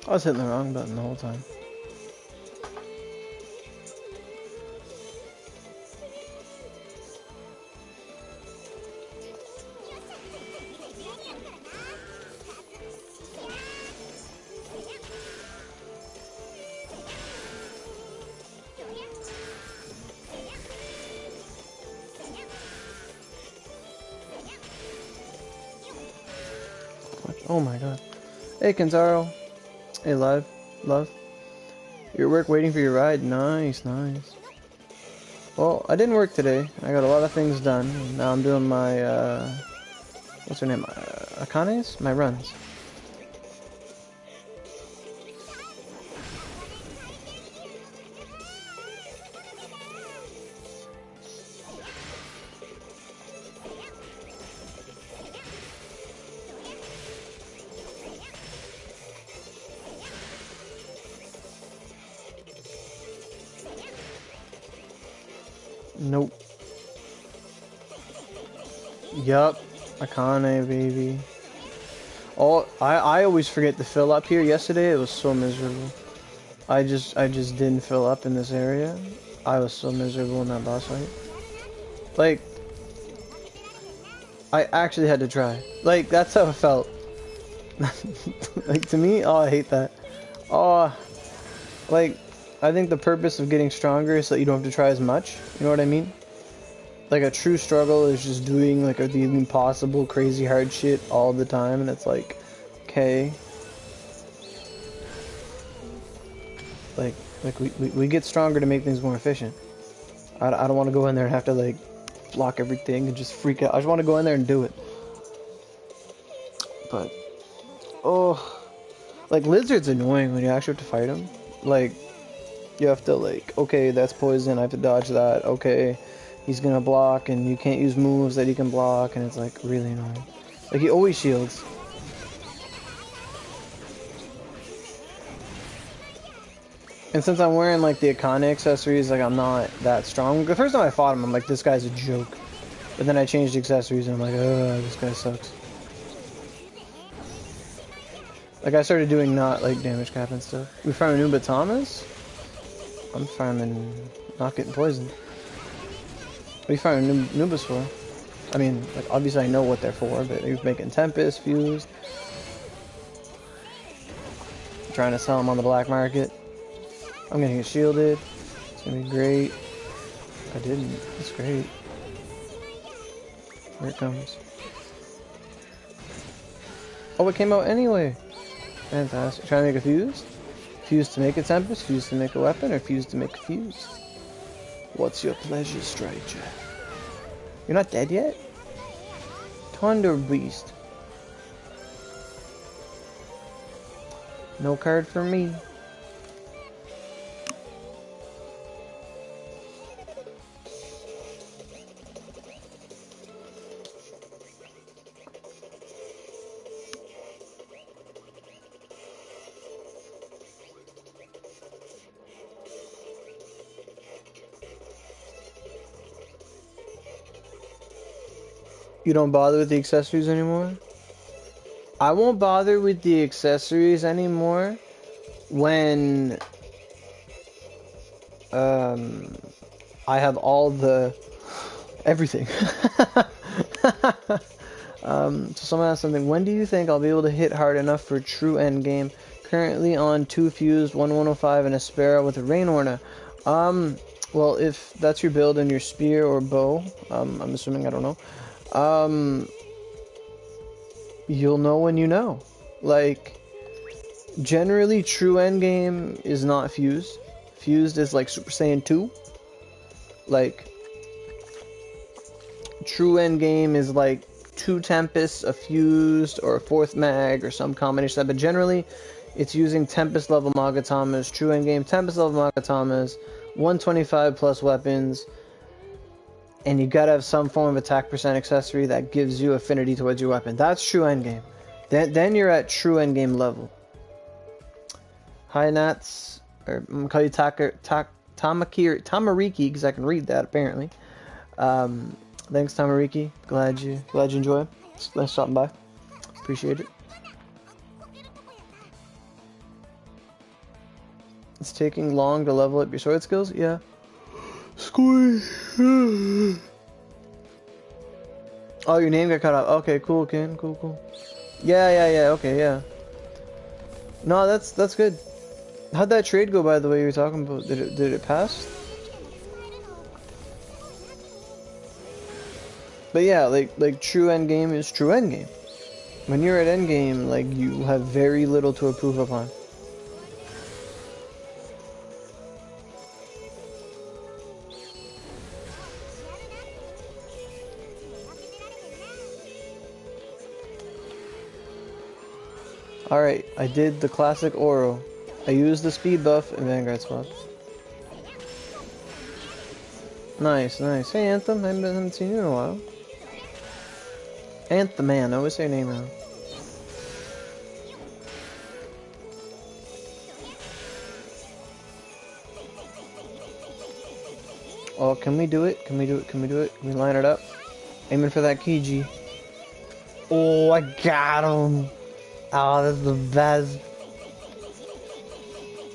I was hitting the wrong button the whole time. Oh my god. Hey Kentaro. Hey love. Your work waiting for your ride? Nice, nice. Well, I didn't work today. I got a lot of things done. Now I'm doing my, what's her name? Akane's? My runs. Nope. Yup. Akane, baby. Oh, I always forget to fill up here. Yesterday it was so miserable. I just didn't fill up in this area. I was so miserable in that boss fight. Like, I actually had to try. Like, that's how it felt. Like, to me, oh, I hate that. Oh, like, I think the purpose of getting stronger is so that you don't have to try as much. You know what I mean? Like, a true struggle is just doing, like, the impossible, crazy hard shit all the time, and it's like, okay. Like we get stronger to make things more efficient. I don't want to go in there and have to, like, block everything and just freak out. I just want to go in there and do it. But, oh, like, lizard's annoying when you actually have to fight him. Like, you have to, like, okay, that's poison, I have to dodge that, okay, he's gonna block, and you can't use moves that he can block, and it's, like, really annoying. Like, he always shields. And since I'm wearing, like, the Akane accessories, like, I'm not that strong. The first time I fought him, I'm like, this guy's a joke. But then I changed the accessories, and I'm like, oh, this guy sucks. Like, I started doing not, like, damage cap and stuff. We farming Nubatamas? I'm farming not getting poisoned. What are you farming Nubas for? I mean, like, obviously I know what they're for, but you're making Tempest, Fused. I'm trying to sell them on the black market. I'm gonna get shielded. It's gonna be great. I didn't. It's great. Here it comes. Oh, it came out anyway. Fantastic. Trying to make a fuse? Fuse to make a Tempest, fuse to make a weapon, or fuse to make a fuse? What's your pleasure, stranger? You're not dead yet? Thunder Beast. No card for me. You don't bother with the accessories anymore? I won't bother with the accessories anymore when I have all the everything. So someone asked something. When do you think I'll be able to hit hard enough for true end game? Currently on 2 fused, 105, and a Sparrow with a Rain Orna. Well, if that's your build and your spear or bow, I'm assuming, I don't know. You'll know when you know. Like, generally, true endgame is not fused. Fused is like Super Saiyan 2. Like, true endgame is like 2 Tempests, a fused, or a 4th mag, or some combination of that. But generally, it's using Tempest level Magatamas, true endgame, Tempest level Magatamas, 125 plus weapons, and you gotta have some form of attack percent accessory that gives you affinity towards your weapon. That's true endgame. Then you're at true endgame level. Hi Nats, or I'm gonna call you Tamariki because I can read that apparently. Thanks Tamariki. Glad you enjoy. Nice stopping by. Appreciate it. It's taking long to level up your sword skills? Yeah. Squeeze. Oh, your name got cut off. Okay, cool, Ken. Cool. Yeah. Okay, yeah. No, that's good. How'd that trade go, by the way, you were talking about? Did it pass? But yeah, like true endgame is true endgame. When you're at endgame, like you have very little to improve upon. Alright, I did the classic Oro. I used the speed buff and Vanguard swap. Nice. Hey Anthem, I haven't seen you in a while. Anthem, man, I always say your name wrong. Oh, can we do it? Can we line it up? Aiming for that Kiji. Oh, I got him! Oh, that's the best.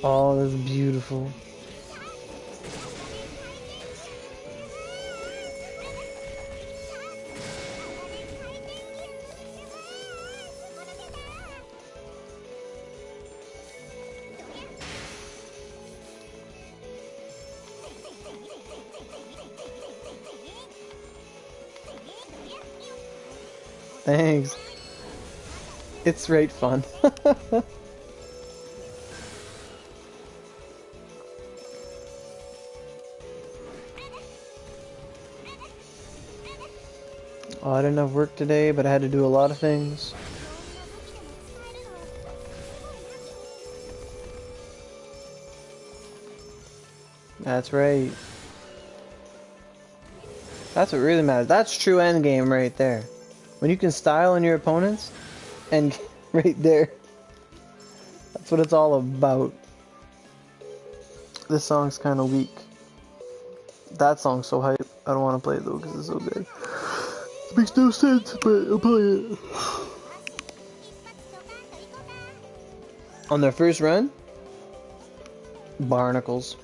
Oh, that's beautiful. Thanks. It's right fun. Oh, I didn't have work today, but I had to do a lot of things. That's right. That's what really matters. That's true endgame right there. When you can style on your opponents, and right there. That's what it's all about. This song's kind of weak. That song's so hype. I don't want to play it though because it's so good. It makes no sense, but I'll play it. On their first run, barnacles.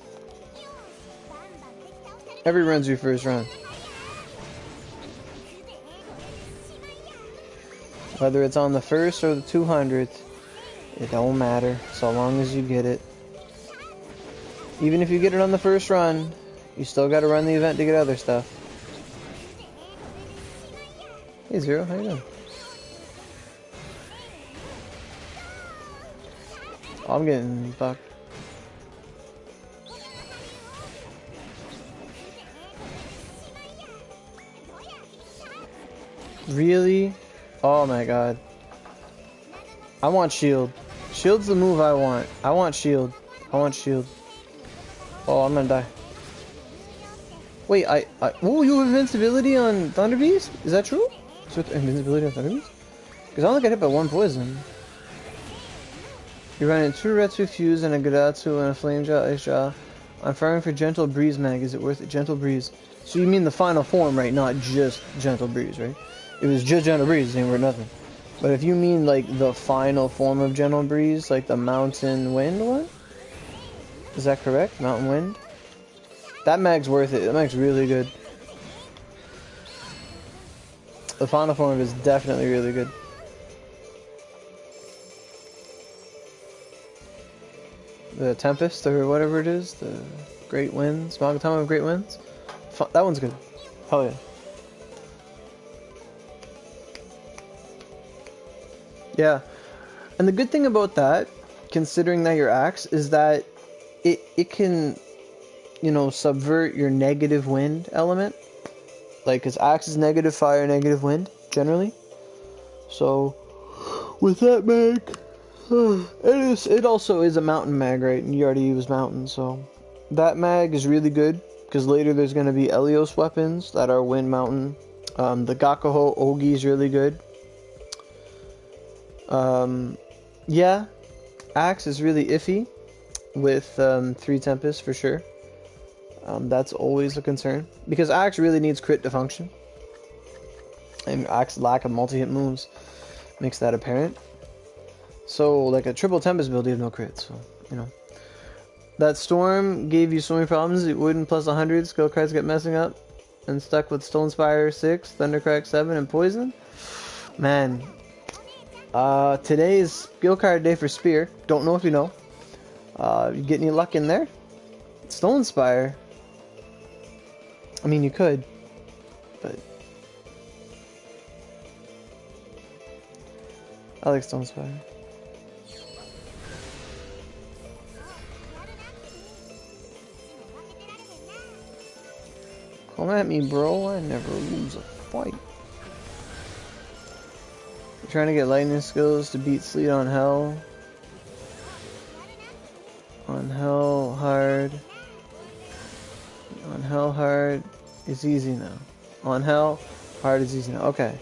Every run's your first run. Whether it's on the first or the 200th, it don't matter so long as you get it. Even if you get it on the first run, you still gotta run the event to get other stuff. Hey Zero, how you doing? Oh, I'm getting fucked. Really? Oh my god. I want shield. Shield's the move I want. I want shield. Oh, I'm gonna die. Wait, oh, you have invincibility on Thunder Beast? Is that true? Is there invincibility on Thunder Beast? Because I only got hit by one poison. You're running 2 Retsu Fuse and a Gadatsu and a Flame Jaw, Ice Jaw. I'm firing for Gentle Breeze Mag. Is it worth it? Gentle Breeze. So you mean the final form, right? Not just Gentle Breeze, right? It was just Gentle Breeze, it ain't worth nothing. But if you mean like the final form of Gentle Breeze, like the Mountain Wind one? Is that correct? Mountain Wind? That mag's worth it. That mag's really good. The final form is definitely really good. The Tempest, or whatever it is, the Great Winds, Magatama of Great Winds. That one's good. Hell yeah. Yeah. And the good thing about that, considering that your axe, is that it can, you know, subvert your negative wind element. Like, cause axe is negative fire, negative wind, generally. So, with that mag, it also is a mountain mag, right? And you already use mountain, so that mag is really good. Because later there's going to be Elios weapons that are wind mountain. The Gakuho Ogi is really good. Yeah, axe is really iffy with 3 Tempest for sure. That's always a concern because axe really needs crit to function, and axe lack of multi-hit moves makes that apparent. So like a triple Tempest build, you have no crit, so you know. That storm gave you so many problems. It wouldn't plus 100. Skill cards get messing up. And stuck with Stone Spire 6, Thundercrack 7, and Poison. Man. Today is skill card day for Spear. Don't know if you know. You get any luck in there? Stone Spire. I mean, you could. But I like Stone Spire. Come at me, bro. I never lose a fight. I'm trying to get lightning skills to beat Sleet on Hell. On Hell hard. On Hell hard is easy now. On Hell hard is easy now. Okay.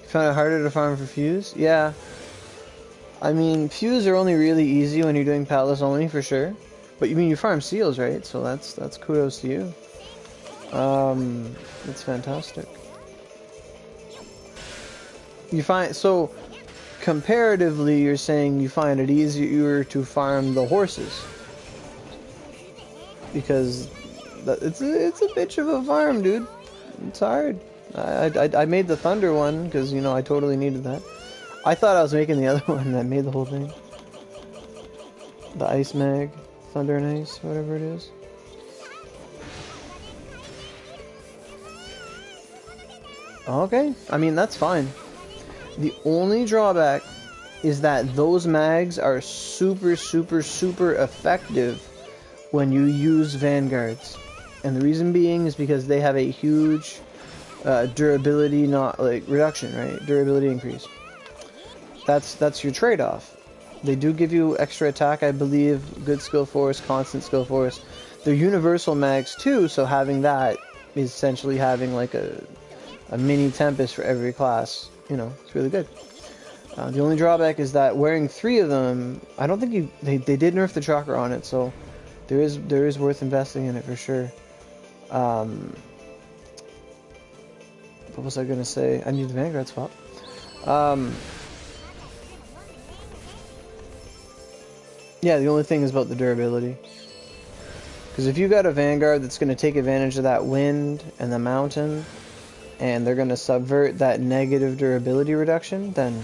You found it harder to farm for Fuse? Yeah. I mean, Fuse are only really easy when you're doing Palace only for sure. But you mean you farm seals, right? So that's kudos to you. That's fantastic. You find so comparatively, you're saying you find it easier to farm the horses because it's a bitch of a farm, dude. It's hard. I made the thunder one because you know I totally needed that. I thought I was making the other one that made the whole thing. The ice mag, thunder and ice, whatever it is. Okay, I mean that's fine. The only drawback is that those mags are super effective when you use vanguards, and the reason being is because they have a huge durability, not like reduction, right? Durability increase. That's your trade-off. They do give you extra attack, I believe, good skill force, constant skill force. They're universal mags too, so having that is essentially having like a mini Tempest for every class. You know, it's really good. The only drawback is that wearing 3 of them, I don't think they did nerf the chakra on it, so there is worth investing in it for sure. What was I gonna say? I need the Vanguard swap. Yeah, the only thing is about the durability. Because if you got a Vanguard that's going to take advantage of that wind and the mountain, and they're going to subvert that negative durability reduction, then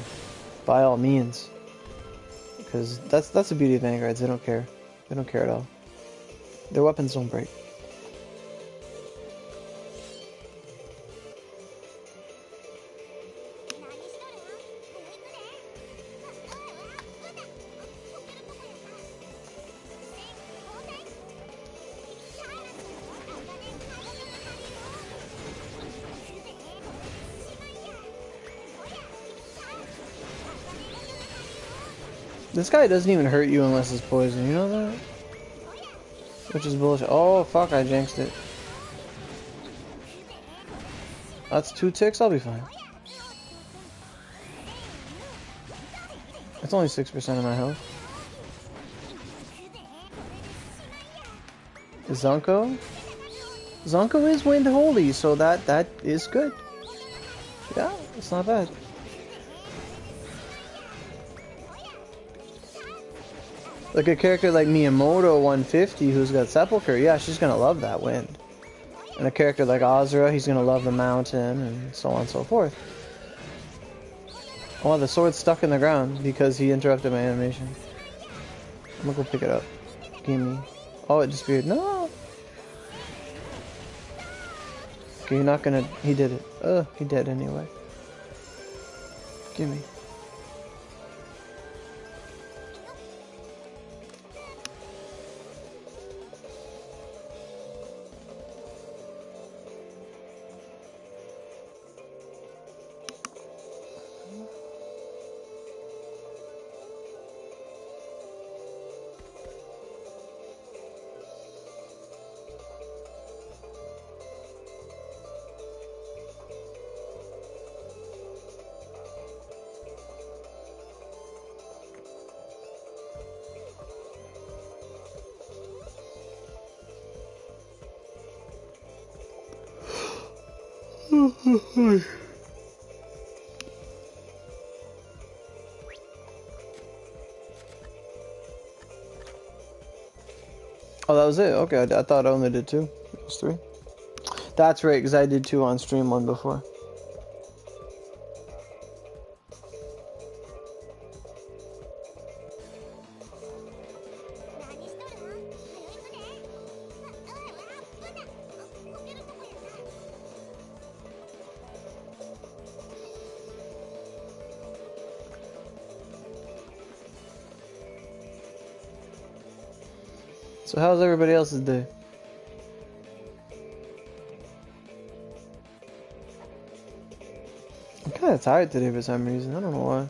by all means. Because that's the beauty of Vanguards, they don't care. They don't care at all. Their weapons don't break. This guy doesn't even hurt you unless it's poison, you know that? Which is bullshit. Oh fuck, I jinxed it. That's 2 ticks, I'll be fine. It's only 6% of my health. Zonko? Zonko is wind holy, so that is good. Yeah, it's not bad. Like a character like Miyamoto 150 who's got Sepulchre, yeah, she's gonna love that wind. And a character like Azura, he's gonna love the mountain, and so on and so forth. Oh, the sword's stuck in the ground because he interrupted my animation. I'm gonna go pick it up. Gimme. Oh, it disappeared. No! Okay, you're not gonna... He did it. He did anyway. Gimme. was it. Okay, I thought I only did 2. It was 3. That's right, because I did 2 on stream 1 before. So how's everybody else's day? I'm kind of tired today for some reason. I don't know why.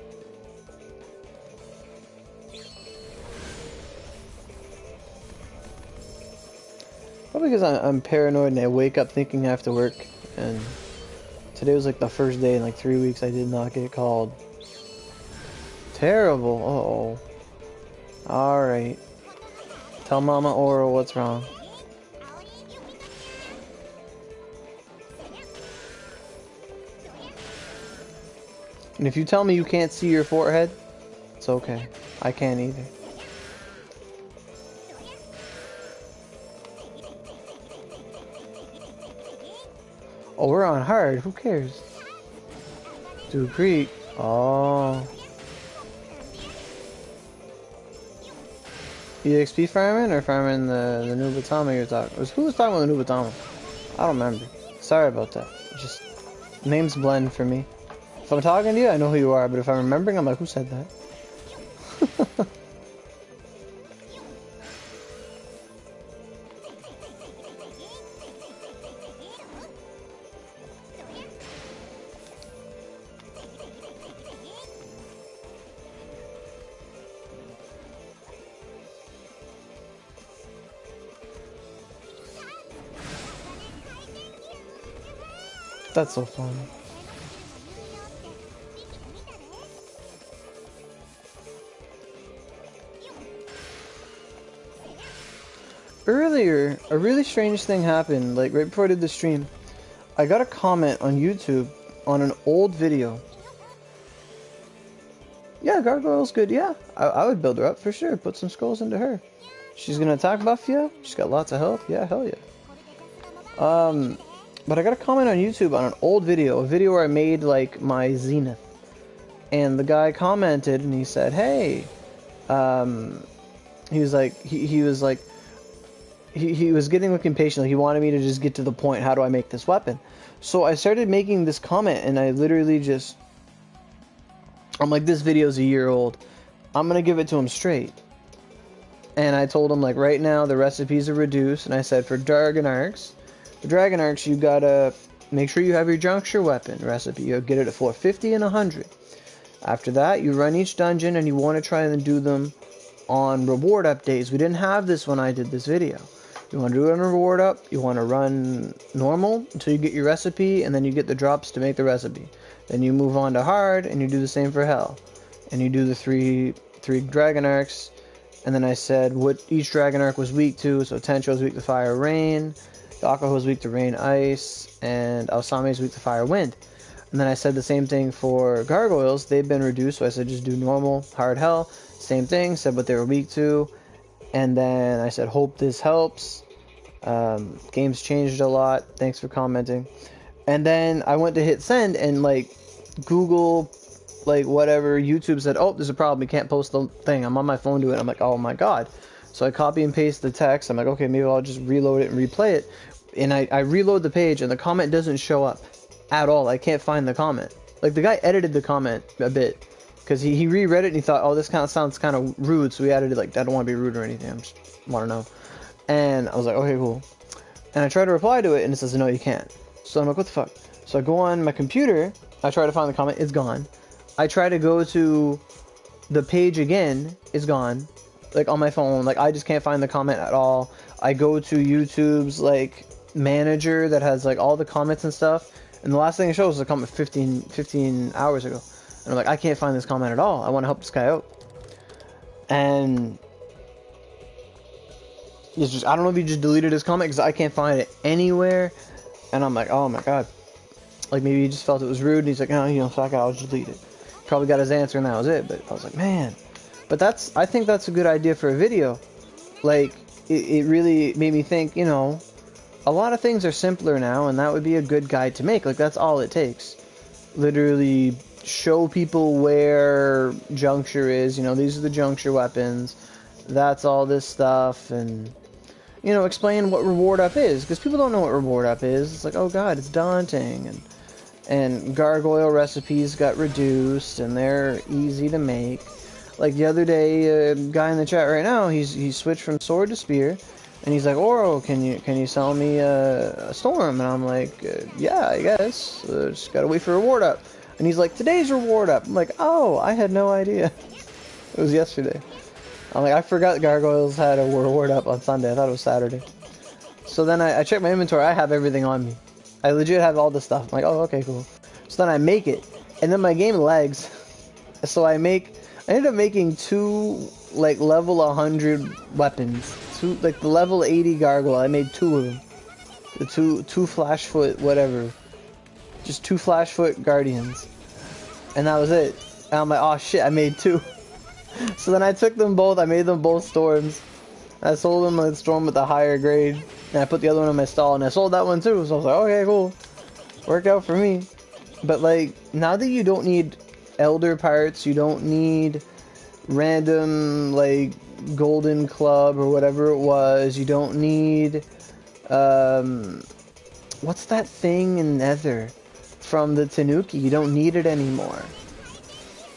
Probably because I'm paranoid and I wake up thinking I have to work. And today was like the first day in like 3 weeks I did not get called. Terrible. Uh-oh. Alright. Tell Mama Oro what's wrong. And if you tell me you can't see your forehead, it's okay. I can't either. Oh, we're on hard. Who cares? Dew Creek. Oh. EXP farming or farming the Nubatama you're talking? Who was talking about the Nubatama? I don't remember. Sorry about that. Just names blend for me. If I'm talking to you, I know who you are, but if I'm remembering, I'm like, who said that? That's so fun. Earlier, a really strange thing happened, like right before I did the stream. I got a comment on YouTube on an old video. Yeah, Gargoyle's good, yeah. I would build her up for sure, put some skulls into her. She's gonna attack buff you? She's got lots of health? Yeah, hell yeah. But I got a comment on YouTube on an old video, a video where I made like my Zenith. And the guy commented and he said, hey, he was like, he was like, he was getting like impatient, like he wanted me to just get to the point, how do I make this weapon? So I started making this comment and I literally just, I'm like, this video's a year old, I'm gonna give it to him straight. And I told him like, right now the recipes are reduced, and I said for Dragon Arcs, you gotta make sure you have your juncture weapon recipe, you get it at 450 and 100. After that, you run each dungeon and you want to try and do them on reward up days. We didn't have this when I did this video. You want to do it on a reward up, you want to run normal until you get your recipe, and then you get the drops to make the recipe. Then you move on to hard, and you do the same for hell. And you do the three Dragon Arcs, and then I said what each Dragon Arc was weak to, so Tencho was weak to fire, rain, Dakaho was weak to rain, ice, and Aosame is weak to fire, wind. And then I said the same thing for Gargoyles, they've been reduced, so I said just do normal, hard, hell, same thing, said what they were weak to. And then I said, hope this helps. Game's changed a lot. Thanks for commenting. And then I went to hit send, and like Google, like whatever, YouTube said, oh, there's a problem. You can't post the thing. I'm on my phone doing it. I'm like, oh my god. So I copy and paste the text. I'm like, okay, maybe I'll just reload it and replay it. And I reload the page, and the comment doesn't show up at all. I can't find the comment. Like the guy edited the comment a bit. Because he reread it and he thought, oh, this kind of sounds kind of rude, so he added it like, I don't want to be rude or anything, I just want to know. And I was like, okay, cool. And I tried to reply to it, and it says, no, you can't. So I'm like, what the fuck? So I go on my computer, I try to find the comment, it's gone. I try to go to the page again, it's gone. Like on my phone, like I just can't find the comment at all. I go to YouTube's like manager that has like all the comments and stuff, and the last thing it shows is a comment 15 hours ago. And I'm like, I can't find this comment at all. I want to help this guy out. And it's just, I don't know if he just deleted his comment because I can't find it anywhere. And I'm like, oh my god. Like maybe he just felt it was rude and he's like, oh, you know, fuck it, I'll just delete it. Probably got his answer and that was it. But I was like, man. But I think that's a good idea for a video. Like, it really made me think, you know, a lot of things are simpler now, and that would be a good guide to make. Like, that's all it takes. Literally show people where juncture is, you know, these are the juncture weapons, that's all this stuff, and, you know, explain what reward up is, because people don't know what reward up is. It's like, oh god, it's daunting, and gargoyle recipes got reduced, and they're easy to make. Like the other day, a guy in the chat right now, he switched from sword to spear, and he's like, Oro, can you sell me a storm? And I'm like, yeah, I guess. Just gotta wait for reward up. And he's like, today's reward up. I'm like, oh, I had no idea. It was yesterday. I'm like, I forgot gargoyles had a reward up on Sunday. I thought it was Saturday. So then I checked my inventory. I have everything on me. I legit have all the stuff. I'm like, oh, okay, cool. So then I make it, and then my game lags. So I ended up making 2 like level 100 weapons. 2 like the level 80 gargoyle. I made 2 of them. The two flash foot whatever. Just 2 flash foot guardians, and that was it. And I'm like, oh shit, I made 2. So then I took them both. I made them both storms. I sold them a storm with a higher grade, and I put the other one in my stall, and I sold that one too. So I was like, okay, cool, worked out for me. But like, now that you don't need elder parts, you don't need random like golden club or whatever it was, you don't need what's that thing in nether from the tanuki? You don't need it anymore.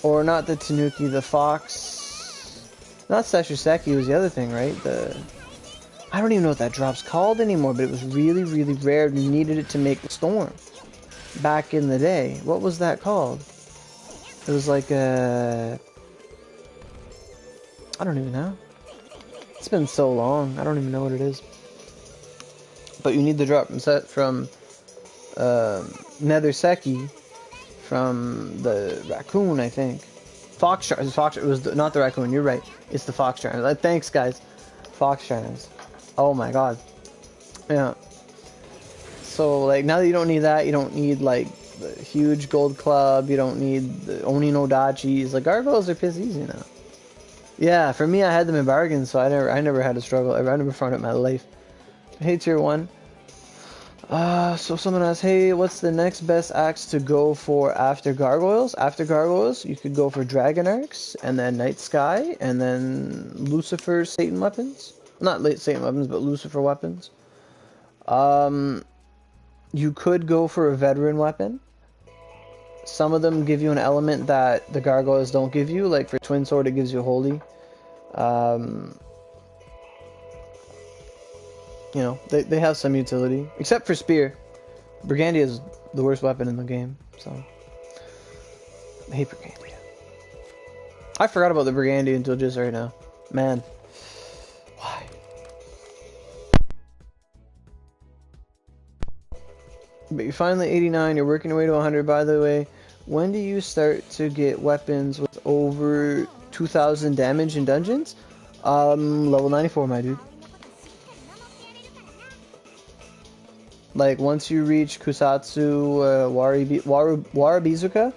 Or not the tanuki, the fox, not seshuseki, it was the other thing, right? I don't even know what that drop's called anymore, but it was really, really rare, and you needed it to make the storm back in the day. What was that called? It was like I don't even know. It's been so long, I don't even know what it is. But you need the drop set from Nether Seki, from the raccoon, I think. Fox charms. It was not the raccoon. You're right. It's the fox charms. Thanks, guys. Fox charms. Oh my god. Yeah. So like, now that you don't need that, you don't need like the huge gold club. You don't need the Oni no Dachis. Like, gargoyles are piss easy now. Yeah, for me, I had them in bargains, so I never had a struggle. I never found it in my life. Hey, tier 1. So someone asked, hey, what's the next best axe to go for after gargoyles? After gargoyles, you could go for dragon arcs, and then night sky, and then Lucifer Satan weapons. Not late Satan weapons, but Lucifer weapons. You could go for a veteran weapon. Some of them give you an element that the gargoyles don't give you. Like for twin sword, it gives you holy. You know, they have some utility. Except for spear. Brigandia is the worst weapon in the game, so I hate Brigandia. I forgot about the Brigandia until just right now. Man. Why? But you're finally 89, you're working your way to 100, by the way. When do you start to get weapons with over 2,000 damage in dungeons? Level 94, my dude. Like, once you reach Kusatsu, Warabizuka,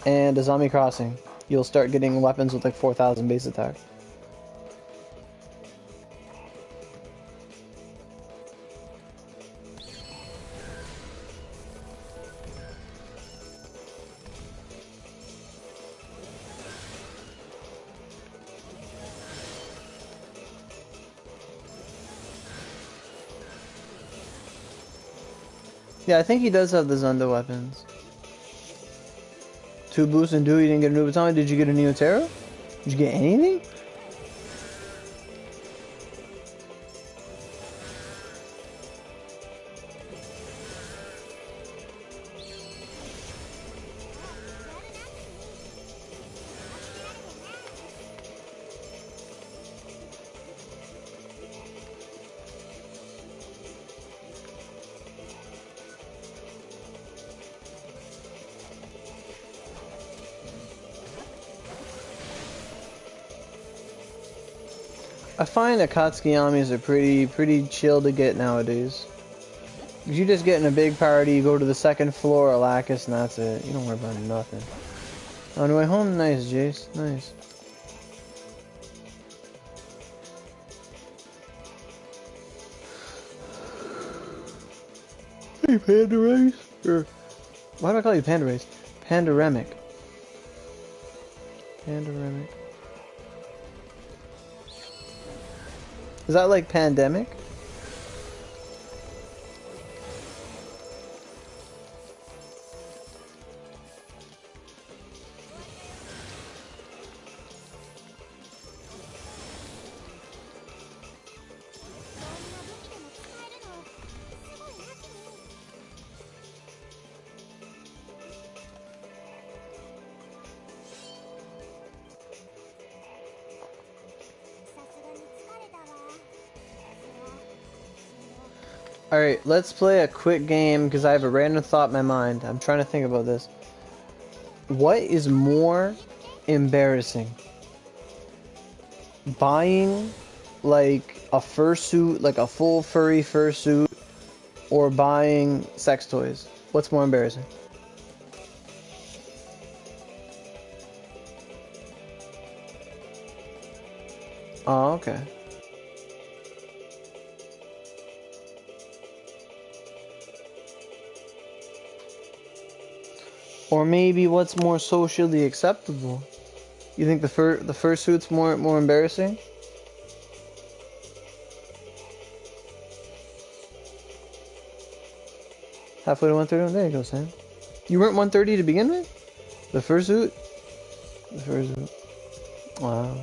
and Azami Crossing, you'll start getting weapons with like 4,000 base attack. Yeah, I think he does have the Zunda weapons. 2 boosts and do, you didn't get a new baton. Did you get a Neotero? Did you get anything? I find Akatsukiyamis are pretty chill to get nowadays. You just get in a big party, you go to the second floor of Lacus, and that's it. You don't worry about nothing. On the way home, nice, Jace. Nice. Hey, Panda Race? Or, why do I call you Panda Race? Pandoramic. Pandoramic. Is that like pandemic? Alright, let's play a quick game because I have a random thought in my mind. I'm trying to think about this. What is more embarrassing? Buying like a fursuit, like a full furry fursuit, or buying sex toys? What's more embarrassing? Oh, okay. Or maybe what's more socially acceptable? You think the fursuit's more embarrassing? Halfway to 130. There you go, Sam. You weren't 130 to begin with? The fursuit? The fursuit. Wow.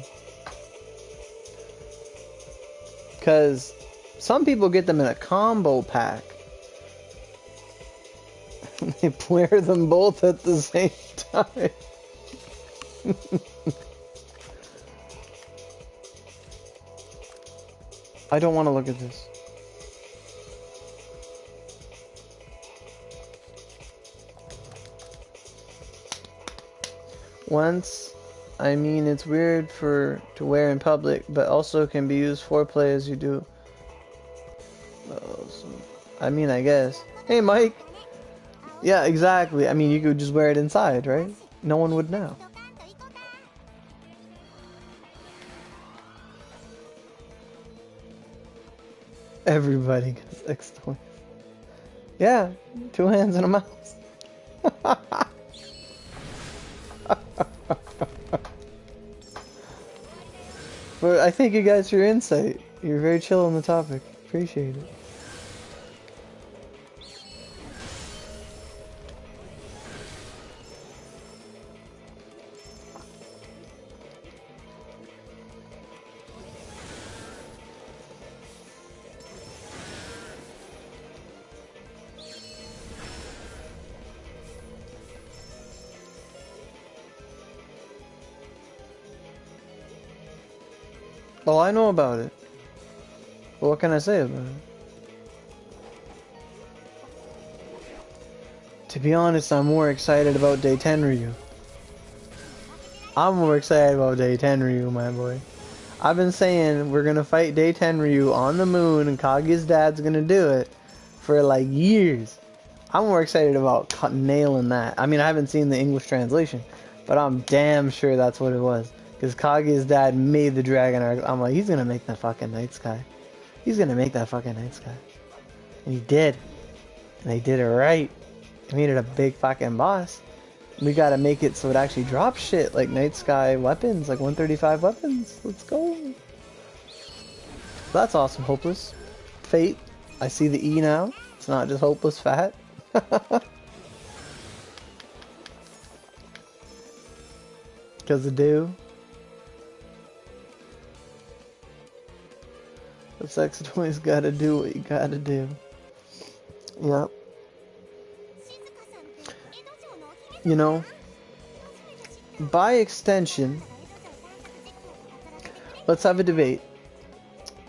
Because some people get them in a combo pack. They wear them both at the same time. I don't want to look at this. Once, I mean, it's weird to wear in public, but also can be used for play as you do. I mean, I guess. Hey, Mike. Yeah, exactly. I mean, you could just wear it inside, right? No one would know. Everybody gets sex toys. Yeah, 2 hands and a mouse. But I thank you guys for your insight. You're very chill on the topic. Appreciate it. Oh, I know about it. But what can I say about it? To be honest, I'm more excited about Day 10 Ryu. I'm more excited about Day 10 Ryu, my boy. I've been saying we're gonna fight Day 10 Ryu on the moon and Kage's dad's gonna do it for like years. I'm more excited about nailing that. I mean, I haven't seen the English translation, but I'm damn sure that's what it was. Because Kage's dad made the dragon arc. I'm like, he's gonna make the fucking night sky. He's gonna make that fucking night sky. And he did. And they did it right. They made it a big fucking boss. We gotta make it so it actually drops shit like night sky weapons, like 135 weapons. Let's go. That's awesome, Hopeless. Fate. I see the E now. It's not just Hopeless Fat. Because of do. The sex toys gotta do what you gotta do. Yep. You know, by extension, let's have a debate.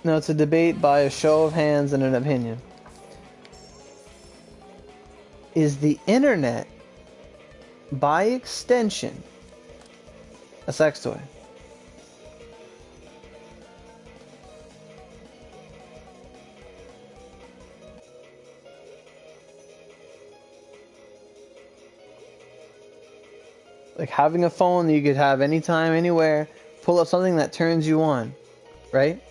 No, it's a debate by a show of hands and an opinion. Is the internet, by extension, a sex toy? Like having a phone that you could have anytime, anywhere, pull up something that turns you on, right?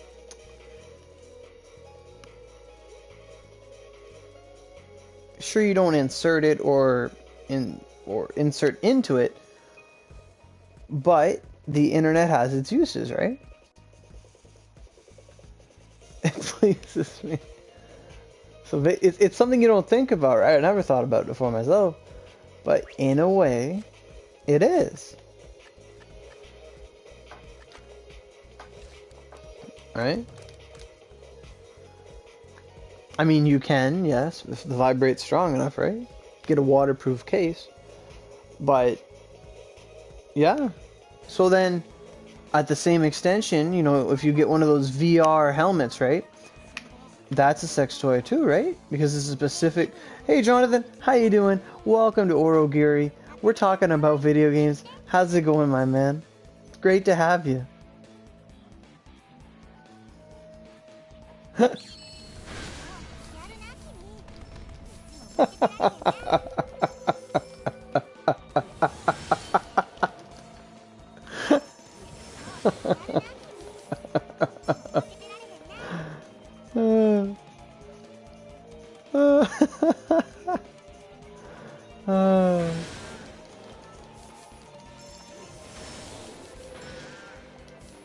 sure you don't insert it or insert into it, but the internet has its uses, right? It pleases me. So it's something you don't think about, right? I never thought about it before myself, but in a way, it is. Right? I mean, you can, yes, if the vibrate's strong enough, right? Get a waterproof case. But, yeah. So then, at the same extension, you know, if you get one of those VR helmets, right? That's a sex toy too, right? Because it's a specific... Hey, Jonathan, how you doing? Welcome to Aurogiri. We're talking about video games. How's it going, my man? It's great to have you.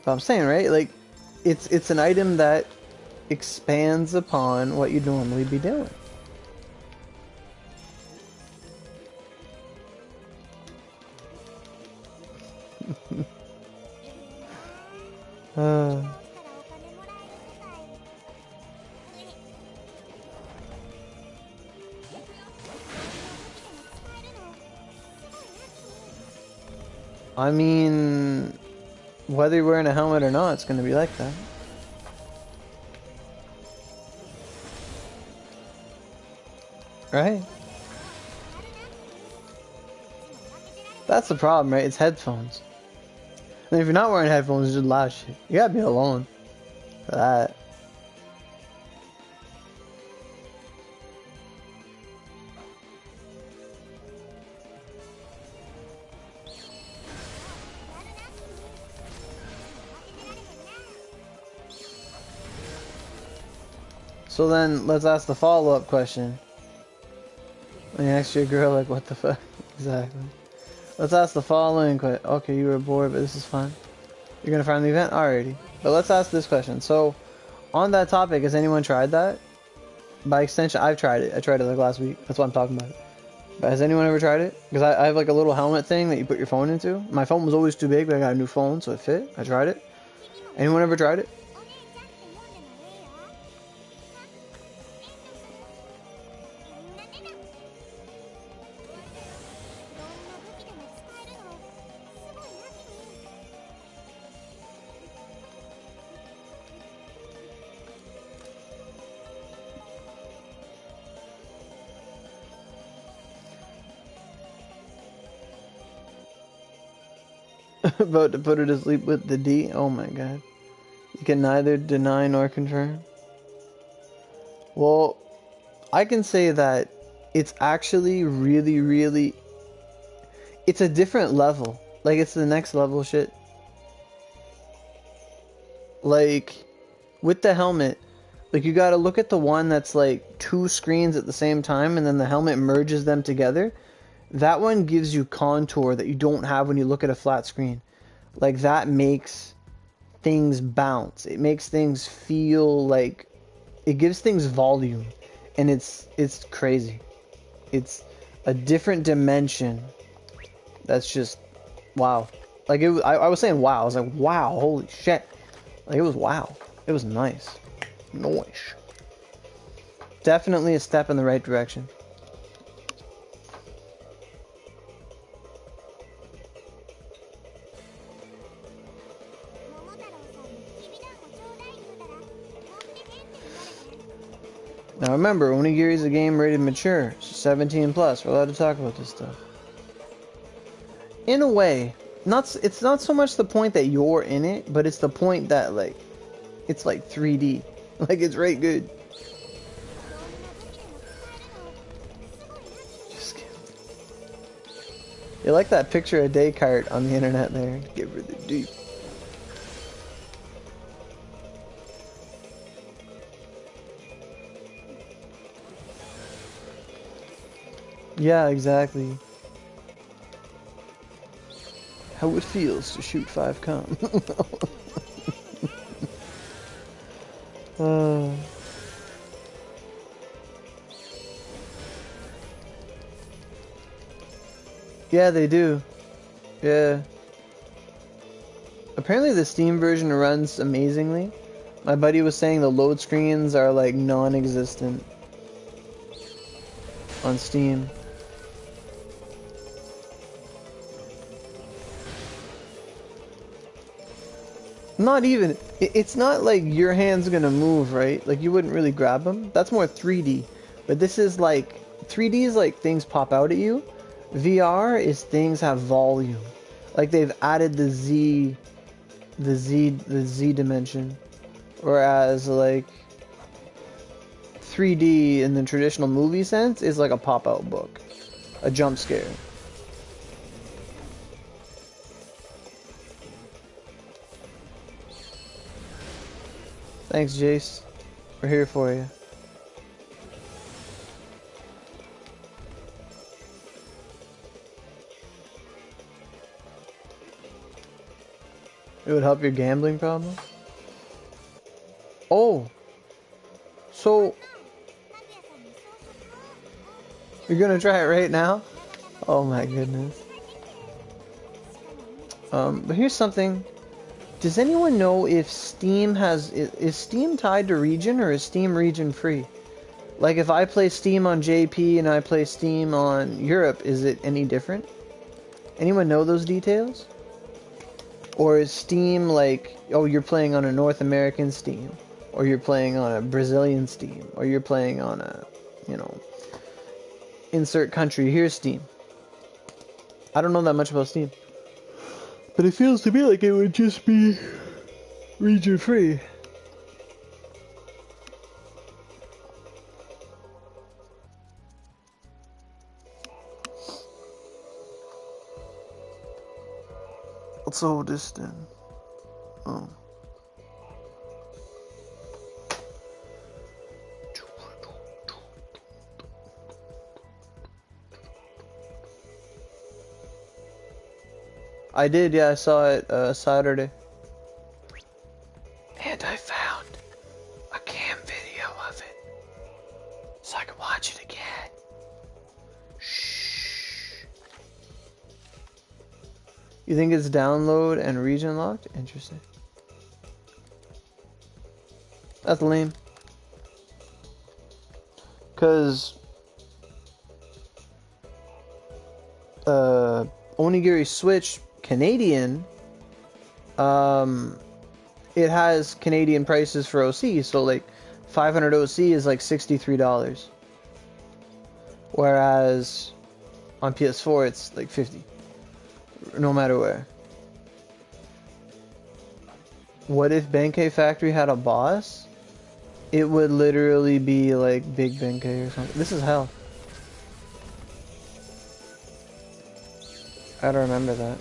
I'm saying, right? Like, it's an item that expands upon what you'd normally be doing. I mean, whether you're wearing a helmet or not, it's going to be like that. Right? That's the problem, right? It's headphones. And if you're not wearing headphones, it's just loud shit. You gotta be alone for that. So then, let's ask the follow-up question. When you ask your girl, like, what the fuck? Exactly. Let's ask the following question. Okay, you were bored, but this is fun. You're gonna find the event? Alrighty. But let's ask this question. So, on that topic, has anyone tried that? By extension, I've tried it. I tried it like last week. That's why I'm talking about it. But has anyone ever tried it? Because I have like a little helmet thing that you put your phone into. My phone was always too big, but I got a new phone, so it fit. I tried it. Anyone ever tried it? About to put her to sleep with the D? Oh my god. You can neither deny nor confirm. Well, I can say that it's actually really... It's a different level. Like, it's the next level shit. Like, with the helmet, like, you gotta look at the one that's like 2 screens at the same time and then the helmet merges them together. That one gives you contour that you don't have when you look at a flat screen. Like, that makes things bounce. It makes things feel like... It gives things volume. And it's crazy. It's a different dimension. That's just... Wow. Like, I was saying wow. I was like, wow, holy shit. Like, it was wow. It was nice. Nice. Definitely a step in the right direction. Now remember, Onigiri is a game rated mature, so 17 plus. We're allowed to talk about this stuff. In a way, it's not so much the point that you're in it, but it's the point that, like, it's like 3D. Like, it's right good. Just kidding. You like that picture of Descartes on the internet there? Get really deep. Yeah, exactly. How it feels to shoot 5 com. uh, yeah, they do. Yeah. Apparently the Steam version runs amazingly. My buddy was saying the load screens are like non-existent on Steam. Not even. It's not like your hand's gonna move, right? Like you wouldn't really grab them. That's more 3D. But this is like 3D is like things pop out at you. VR is things have volume. Like they've added the Z dimension. Whereas like 3D in the traditional movie sense is like a pop-out book, a jump scare. Thanks, Jace. We're here for you. It would help your gambling problem? Oh! So... You're gonna try it right now? Oh my goodness. But here's something. Does anyone know if Steam has... Is Steam tied to region or is Steam region free? Like if I play Steam on JP and I play Steam on Europe, is it any different? Anyone know those details? Or is Steam like, oh, you're playing on a North American Steam, or you're playing on a Brazilian Steam, or you're playing on a, you know, insert country, here's Steam. I don't know that much about Steam. But it feels to me like it would just be region free. What's all this then? Oh. I did, yeah, I saw it Saturday. And I found a cam video of it. So I can watch it again. Shh. You think it's download and region locked? Interesting. That's lame. Cause Onigiri Switch Canadian, it has Canadian prices for OC, so like 500 OC is like $63. Whereas on PS4 it's like 50. No matter where. What if Benkei Factory had a boss? It would literally be like Big Benkei or something. This is hell. I don't remember that.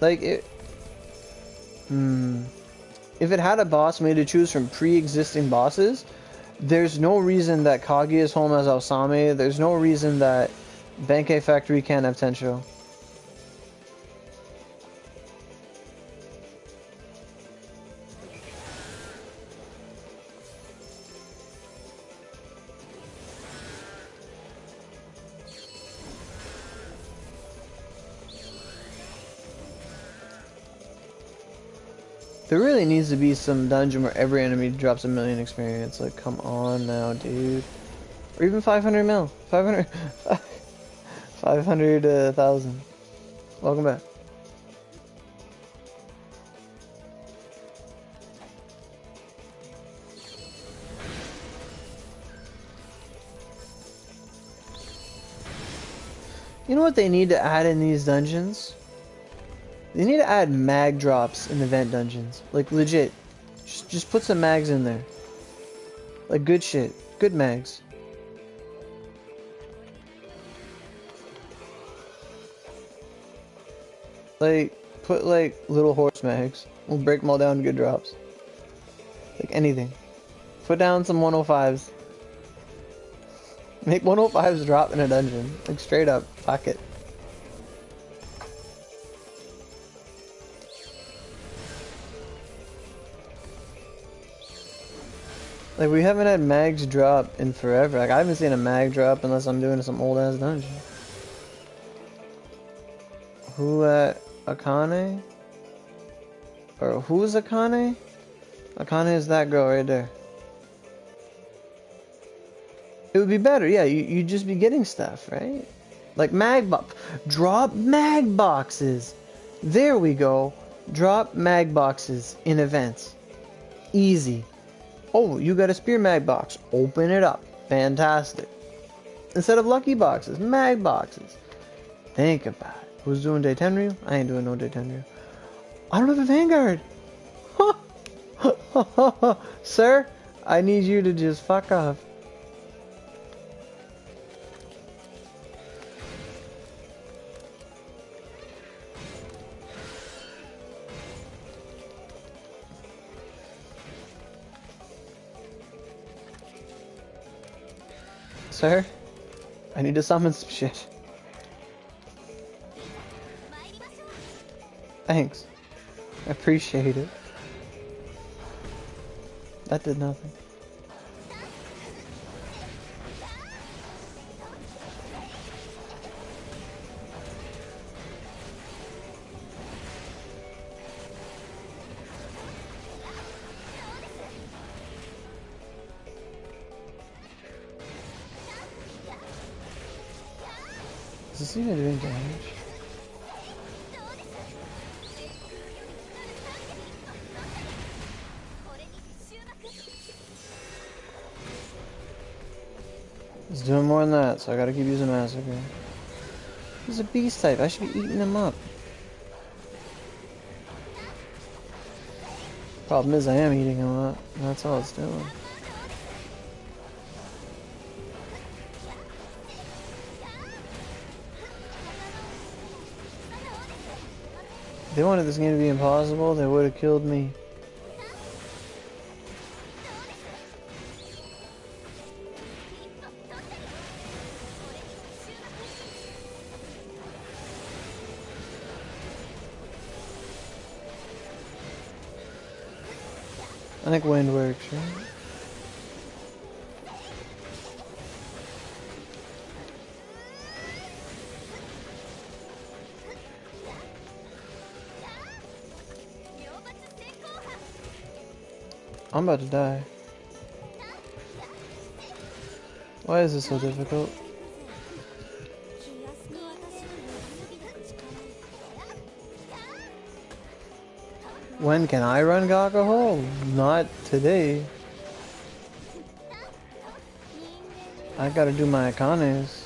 Like it. If it had a boss made to choose from pre-existing bosses, there's no reason that Kaguya's home has Osame. There's no reason that Benkei Factory can't have Tensho. There really needs to be some dungeon where every enemy drops 1,000,000 experience. Like, come on now, dude. Or even 500 mil. 500... 500,000. Welcome back. You know what they need to add in these dungeons? They need to add mag drops in the vent dungeons. Like, legit. Just put some mags in there. Like, good shit. Good mags. Like, put, like, little horse mags. We'll break them all down to good drops. Like, anything. Put down some 105s. Make 105s drop in a dungeon. Like straight up. Fuck it. Like we haven't had mags drop in forever. Like I haven't seen a mag drop unless I'm doing some old ass dungeon. Who at Akane? Or who's Akane? Akane is that girl right there. It would be better, yeah, you'd just be getting stuff, right? Like drop mag boxes. There we go. Drop mag boxes in events. Easy. Oh, you got a spear mag box. Open it up. Fantastic. Instead of lucky boxes, mag boxes. Think about it. Who's doing day 10 Ryu? I ain't doing no day 10 Ryu. I don't have a Vanguard. Sir, I need you to just fuck off. Sir, I need to summon some shit. Thanks. I appreciate it. That did nothing. Is this even doing damage? It's doing more than that, so I gotta keep using Massacre. He's a beast type, I should be eating him up. Problem is I am eating him up, that's all it's doing. If they wanted this game to be impossible, they would have killed me. I think wind works, right? I'm about to die. Why is this so difficult? When can I run Gakahole? Not today. I gotta do my Akanes.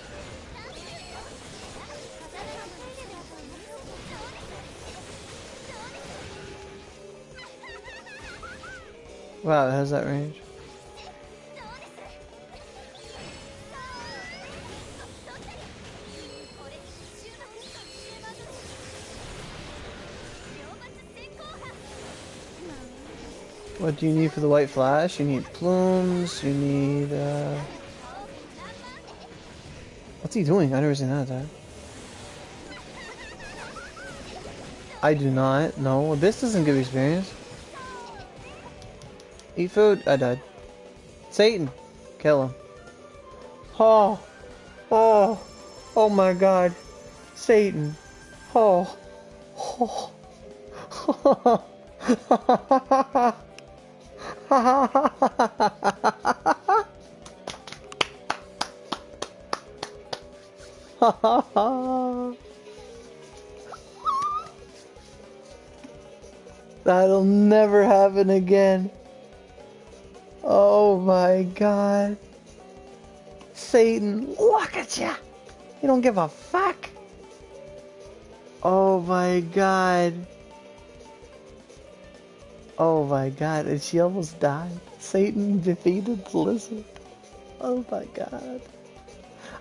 Wow, it has that range. What do you need for the white flash? You need plumes, you need what's he doing? I've never seen that attack. I do not. No, this doesn't give experience. Eat food. I died. Satan. Kill him. Oh. Oh. Oh my god. Satan. Oh. Oh. That'll never happen again. Oh my god. Satan, look at ya! You don't give a fuck! Oh my god. Oh my god, and she almost died. Satan defeated the lizard. Oh my god.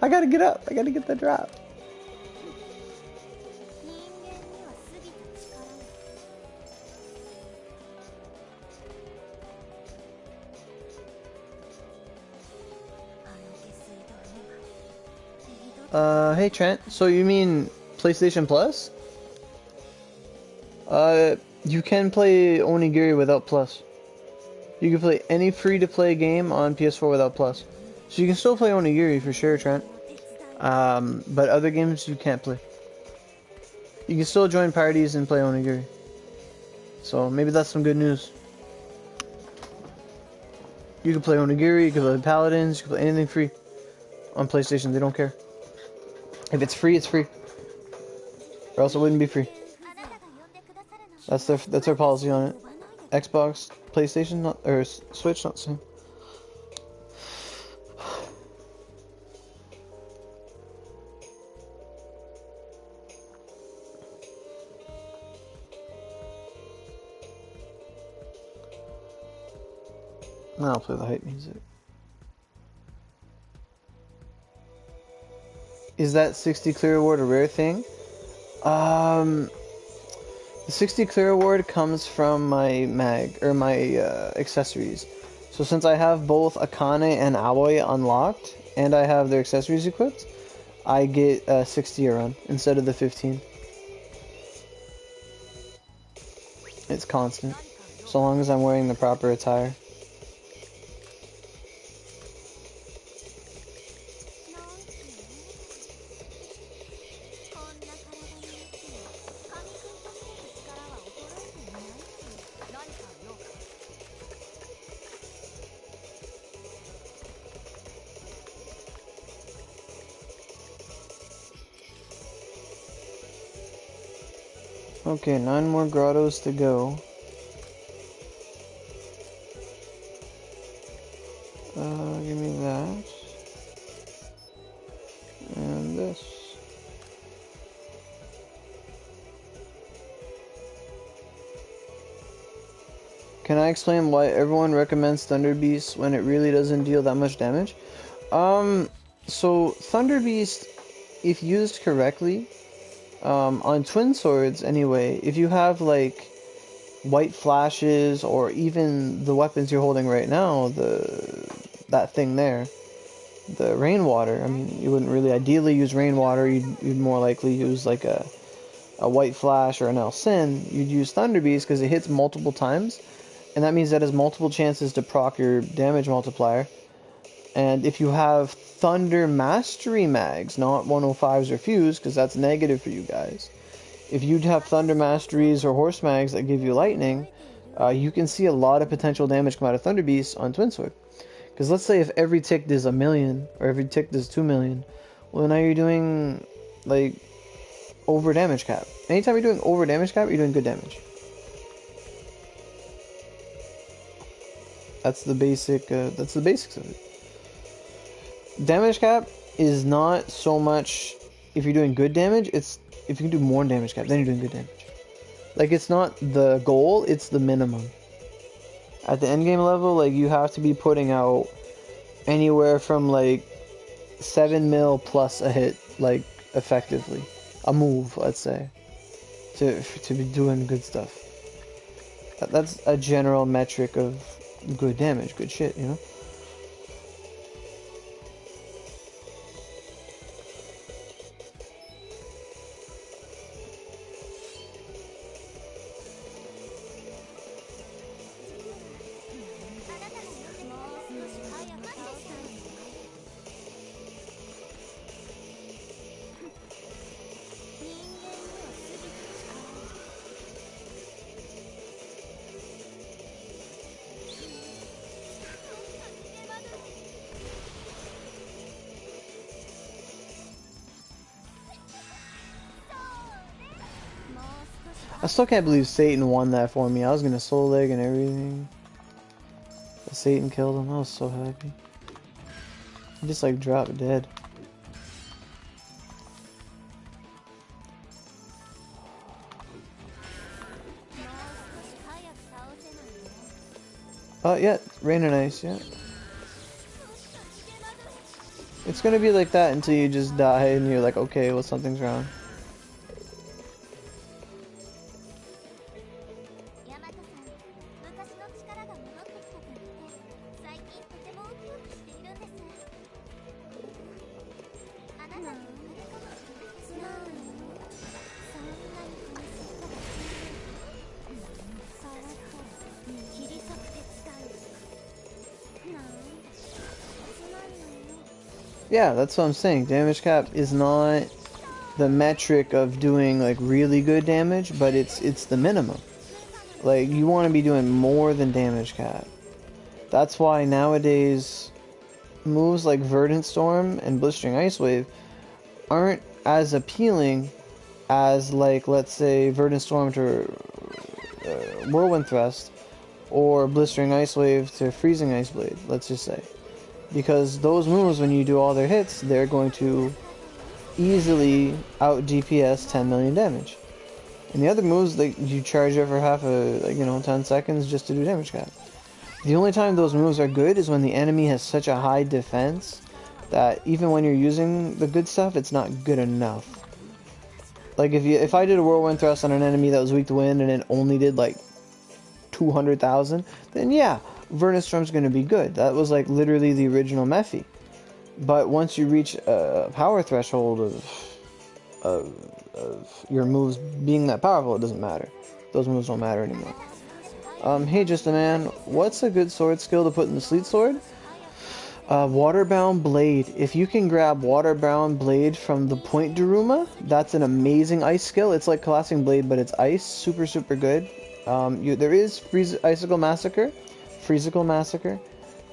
I gotta get up, I gotta get the drop. Hey Trent, so you mean PlayStation Plus? You can play Onigiri without Plus. You can play any free-to-play game on PS4 without Plus. So you can still play Onigiri for sure, Trent. But other games you can't play. You can still join parties and play Onigiri. So maybe that's some good news. You can play Onigiri, you can play Paladins, you can play anything free on PlayStation, they don't care. If it's free, it's free. Or else it wouldn't be free. That's their policy on it. Xbox, PlayStation, not, or Switch, not the same. Now I'll play the hype music. Is that 60 clear award a rare thing? The 60 clear award comes from my mag, or my accessories. So since I have both Akane and Aoi unlocked, and I have their accessories equipped, I get 60 a run instead of the 15. It's constant, so long as I'm wearing the proper attire. Okay, 9 more grottos to go. Give me that. And this. Can I explain why everyone recommends Thunder Beast when it really doesn't deal that much damage? So Thunder Beast, if used correctly, on twin swords anyway, if you have like white flashes or even the weapons you're holding right now, that thing there, the rainwater, I mean, you wouldn't really ideally use rainwater, you'd more likely use like a white flash or an El Sin. You'd use Thunder Beast because it hits multiple times, and that means that has multiple chances to proc your damage multiplier. And if you have Thunder Mastery mags, not 105s or Fuse, because that's negative for you guys. If you have Thunder Masteries or Horse mags that give you lightning, you can see a lot of potential damage come out of Thunder Beast on Twin Sword. Because let's say if every tick does 1,000,000, or every tick does 2,000,000, well now you're doing, like, over damage cap. Anytime you're doing over damage cap, you're doing good damage. That's the basics of it. Damage cap is not so much if you're doing good damage, it's if you can do more damage cap, then you're doing good damage. Like, it's not the goal, it's the minimum. At the end game level, like, you have to be putting out anywhere from like 7 mil plus a hit, like, effectively. A move, let's say, to be doing good stuff. That's a general metric of good damage, good shit, you know? I still can't believe Satan won that for me. I was gonna soul leg and everything. But Satan killed him. I was so happy. He just like dropped dead. Yeah, rain and ice, yeah. It's gonna be like that until you just die and you're like, okay, well, something's wrong. Yeah, that's what I'm saying. Damage cap is not the metric of doing like really good damage, but it's the minimum. Like you want to be doing more than damage cap. That's why nowadays moves like Verdant Storm and Blistering Ice Wave aren't as appealing as, like, let's say Verdant Storm to Whirlwind Thrust or Blistering Ice Wave to Freezing Ice Blade, let's just say. Because those moves, when you do all their hits, they're going to easily out DPS 10 million damage. And the other moves, like, you charge it for half a, like, 10 seconds just to do damage cap. The only time those moves are good is when the enemy has such a high defense that even when you're using the good stuff, it's not good enough. Like if I did a Whirlwind Thrust on an enemy that was weak to wind and it only did like 200,000, then yeah, Verdant Storm's gonna be good. That was like literally the original Mephi. But once you reach a power threshold of your moves being that powerful, it doesn't matter. Those moves don't matter anymore. Hey, just a man, what's a good sword skill to put in the Sleet Sword? Waterbound Blade. If you can grab Waterbound Blade from the Point Daruma, that's an amazing ice skill. It's like Collapsing Blade, but it's ice. Super, super good. There is Icicle Massacre,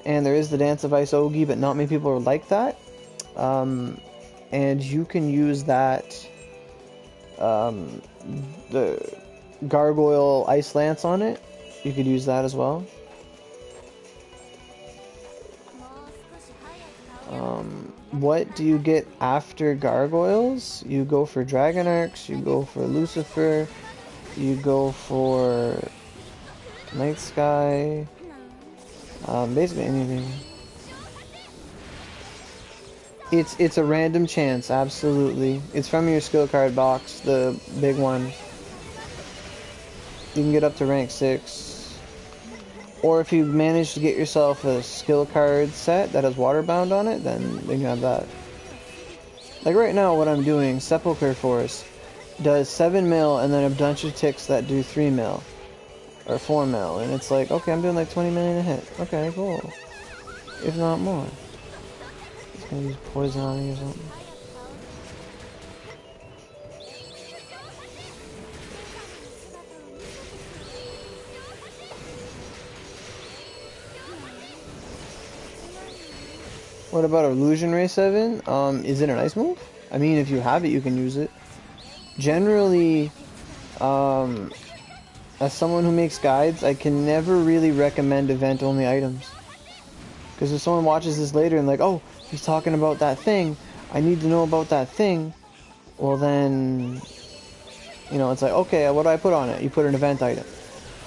and there is the Dance of Ice Ogi, but not many people are like that. And you can use that, the Gargoyle Ice Lance on it. You could use that as well. What do you get after Gargoyles? You go for Dragon Arcs, you go for Lucifer, you go for Night Sky, basically anything. It's a random chance, absolutely. It's from your skill card box, the big one. You can get up to rank 6. Or if you manage to get yourself a skill card set that has Waterbound on it, then you have that. Like right now, what I'm doing, Sepulchre Force does 7 mil and then a bunch of ticks that do 3 mil. Or 4 mil. And it's like, okay, I'm doing like 20 million a hit. Okay, cool. If not more. It's gonna use poison on me or something. What about Illusion Ray 7? Is it a nice move? I mean, if you have it, you can use it. Generally, as someone who makes guides, I can never really recommend event-only items. Because if someone watches this later and like, oh, he's talking about that thing, I need to know about that thing, well then, it's like, okay, what do I put on it? You put an event item.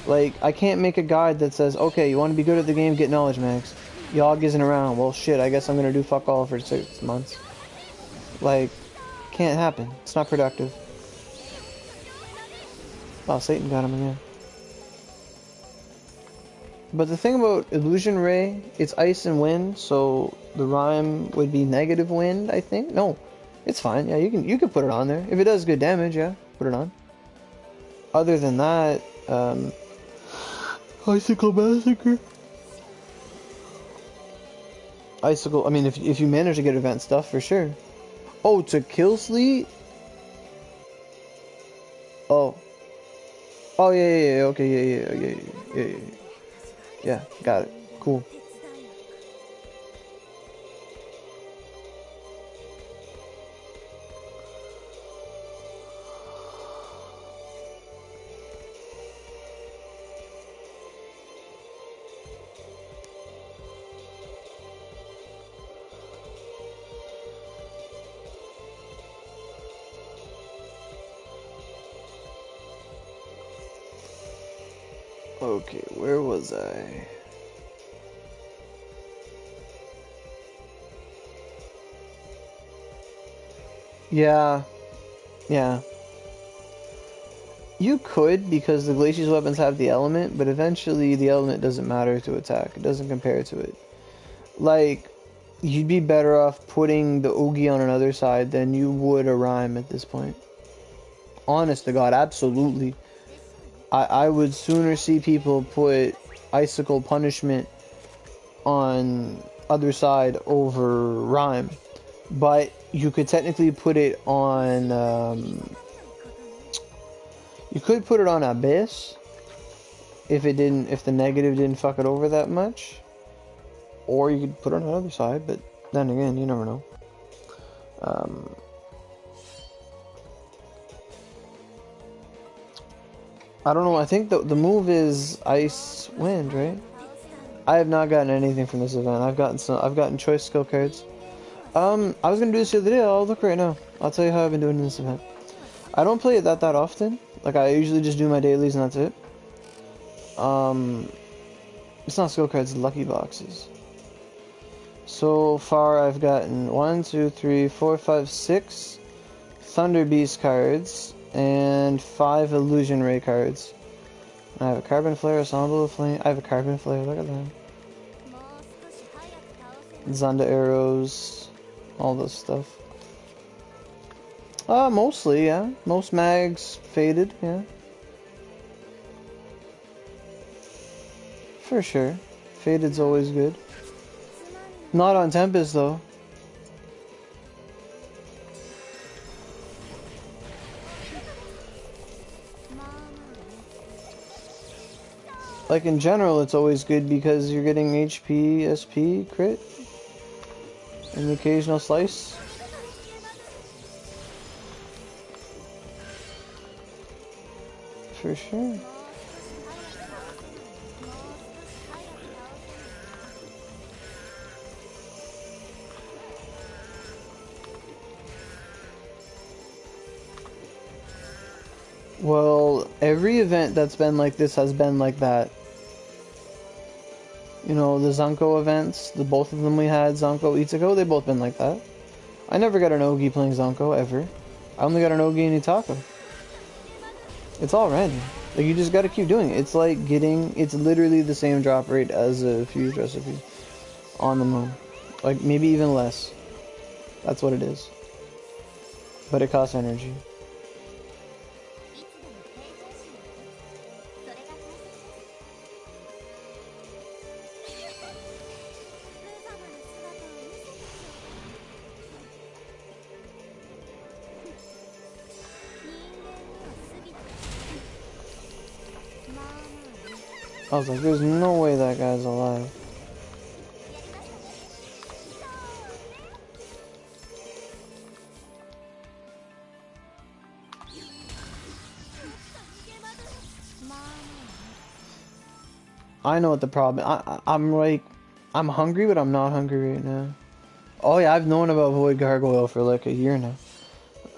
Like, I can't make a guide that says, okay, you want to be good at the game, get knowledge max. Yogg isn't around. Well, shit, I guess I'm gonna do fuck all for 6 months. Like, can't happen. It's not productive. Oh, Satan got him again. But the thing about Illusion Ray, it's ice and wind, so the rhyme would be negative wind, I think. No, it's fine. Yeah, you can put it on there. If it does good damage, yeah, put it on. Other than that, Icicle Massacre. Icicle, I mean, if you manage to get event stuff, for sure. Oh, to kill Sleet? Oh. Oh, yeah, okay, yeah, got it. Cool. Okay, where was I? Yeah. You could, because the Glacius weapons have the element, but eventually the element doesn't matter to attack. It doesn't compare to it. Like, you'd be better off putting the Oogie on another side than you would a Rhyme at this point. Honest to God, absolutely. I would sooner see people put Icicle Punishment on other side over Rhyme. But you could technically put it on, you could put it on Abyss if the negative didn't fuck it over that much. Or you could put it on the other side, but then again, you never know. I don't know, I think the move is Ice Wind, right? I have not gotten anything from this event. I've gotten choice skill cards. I was gonna do this the other day. I'll look right now. I'll tell you how I've been doing in this event. I don't play it that often. Like, I usually just do my dailies and that's it. It's not skill cards, it's lucky boxes. So far, I've gotten 1, 2, 3, 4, 5, 6 Thunder Beast cards and 5 Illusion Ray cards. I have a Carbon Flare, a Ensemble of Flame. I have a Carbon Flare, look at that. Zonda arrows, all this stuff. Mostly, yeah. Most mags faded, yeah. For sure. Faded's always good. Not on Tempest, though. Like, in general, it's always good because you're getting HP, SP, crit, and the occasional slice. For sure. Well, every event that's been like this has been like that. You know, the Zanko events, both of them we had, Zanko, Ichigo, they both been like that. I never got an Ogi playing Zanko, ever. I only got an Ogi in Itaka. It's all random. Like, you just gotta keep doing it. It's like it's literally the same drop rate as a fused recipe on the moon. Like, maybe even less. That's what it is. But it costs energy. I was like, there's no way that guy's alive. I know what the problem. I'm like, I'm hungry, but I'm not hungry right now. Oh yeah, I've known about Void Gargoyle for like a year now,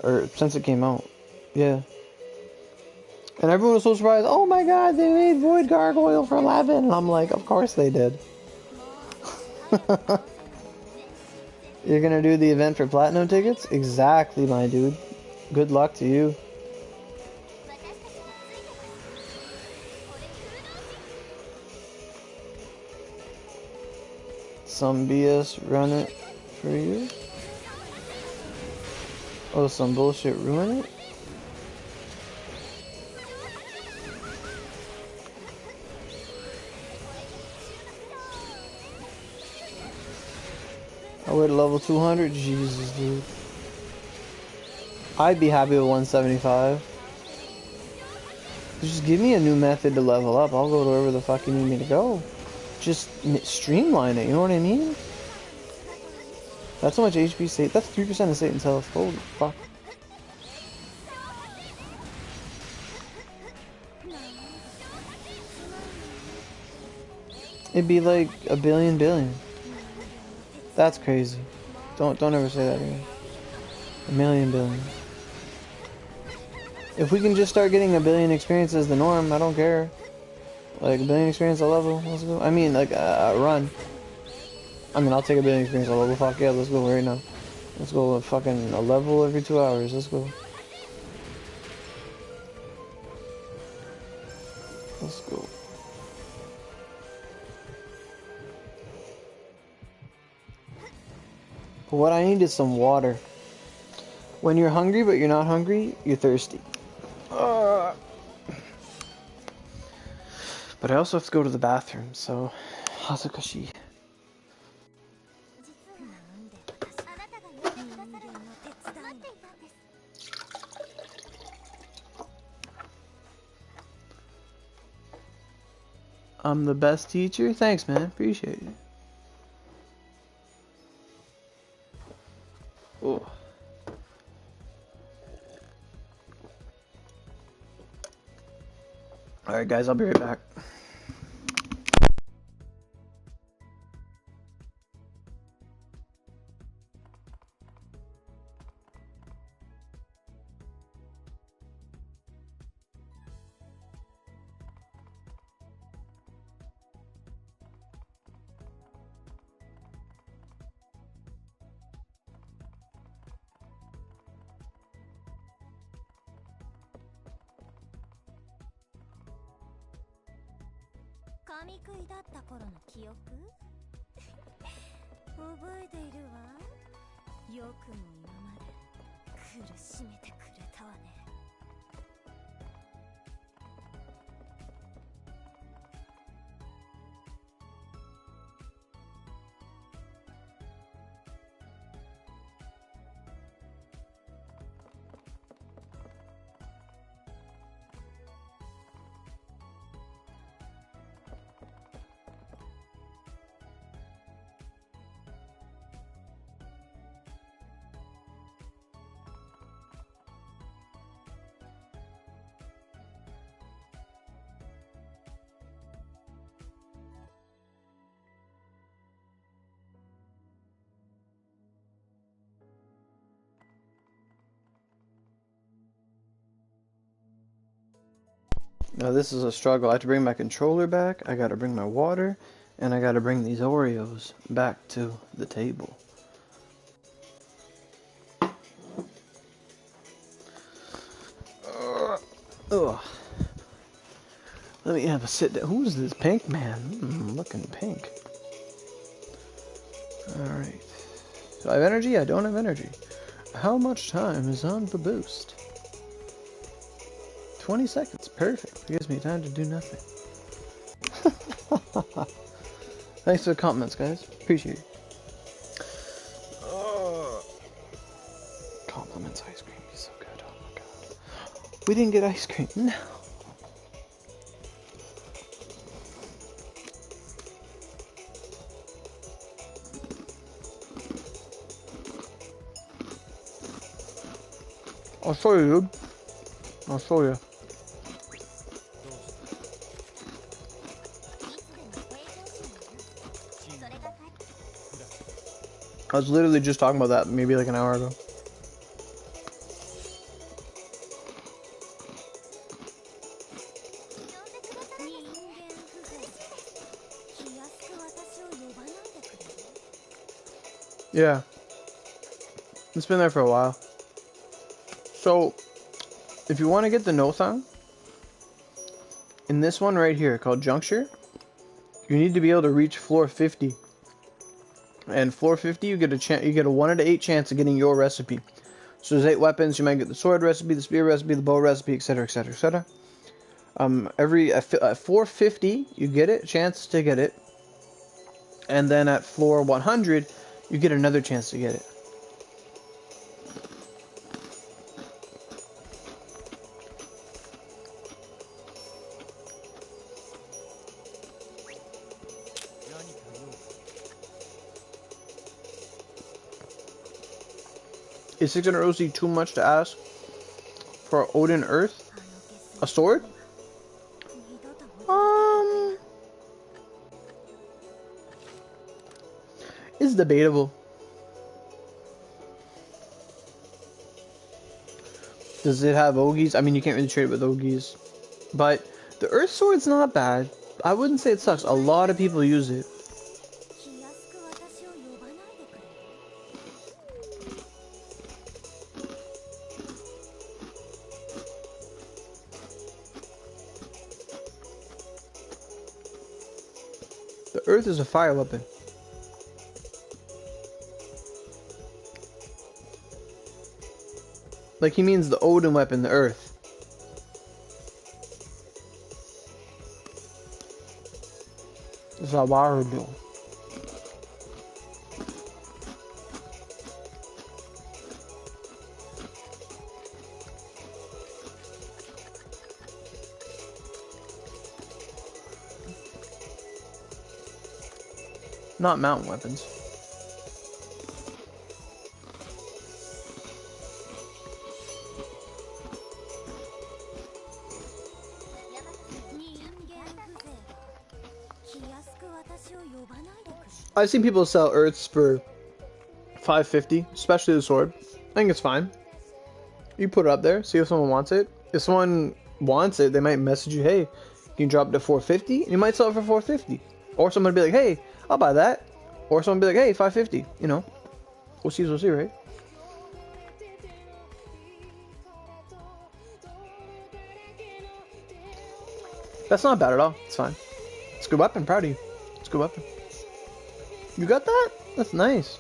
or since it came out. Yeah. And everyone was so surprised. Oh my god, they made Void Gargoyle for 11. And I'm like, of course they did. You're gonna do the event for platinum tickets? Exactly, my dude. Good luck to you. Some BS run it for you? Oh, some bullshit ruin it? I wait level 200? Jesus, dude. I'd be happy with 175. Just give me a new method to level up. I'll go to wherever the fuck you need me to go. Just streamline it, you know what I mean? That's how much HP Satan. That's 3% of Satan's health. Holy fuck. It'd be like a billion. That's crazy. Don't ever say that again. A million billion. If we can just start getting a billion experience as the norm, I don't care. Like a billion experience a level, let's go. I mean, like a run. I mean, I'll take a billion experience a level. Fuck yeah, let's go right now. Let's go with fucking a level every 2 hours. Let's go. Let's go. What I need is some water. When you're hungry but you're not hungry, you're thirsty. But I also have to go to the bathroom, so Hazukashi. I'm the best teacher? Thanks, man. Appreciate it. Oh. Alright, guys, I'll be right back. Now this is a struggle. I have to bring my controller back, I gotta bring my water, and I gotta bring these Oreos back to the table. Ugh. Let me have a sit down. Who's this pink man? Looking pink. Alright. Do I have energy? I don't have energy. How much time is on the boost? 20 seconds. Perfect. Gives me time to do nothing. Thanks for the comments, guys. Appreciate it. Compliments ice cream is so good. Oh my god. We didn't get ice cream. No. I'll show you, dude. I'll show you. I was literally just talking about that maybe like an hour ago. Yeah. It's been there for a while. So, if you want to get the Nothang, in this one right here called Juncture, you need to be able to reach floor 50. And floor 50, you get a 1 out of 8 chance of getting your recipe. So there's 8 weapons. You might get the sword recipe, the spear recipe, the bow recipe, etc., etc., etc. At floor 50, you get a chance to get it, and then at floor 100, you get another chance to get it. Is 600 OC too much to ask for Odin Earth? A sword? It's debatable. Does it have Ogies? I mean, you can't really trade it with Ogies. But the Earth Sword's not bad. I wouldn't say it sucks. A lot of people use it. The Earth is a fire weapon. Like, he means the Odin weapon, the Earth. Zawardo. Not mountain weapons. I've seen people sell Earths for $5.50, especially the sword. I think it's fine. You put it up there, see if someone wants it. If someone wants it, they might message you, hey, can you drop it to $4.50? And you might sell it for $4.50. Or someone would be like, hey, I'll buy that. Or someone would be like, hey, $5.50. You know, we'll see, right? That's not bad at all. It's fine. It's a good weapon. Proud of you. It's a good weapon. You got that? That's nice.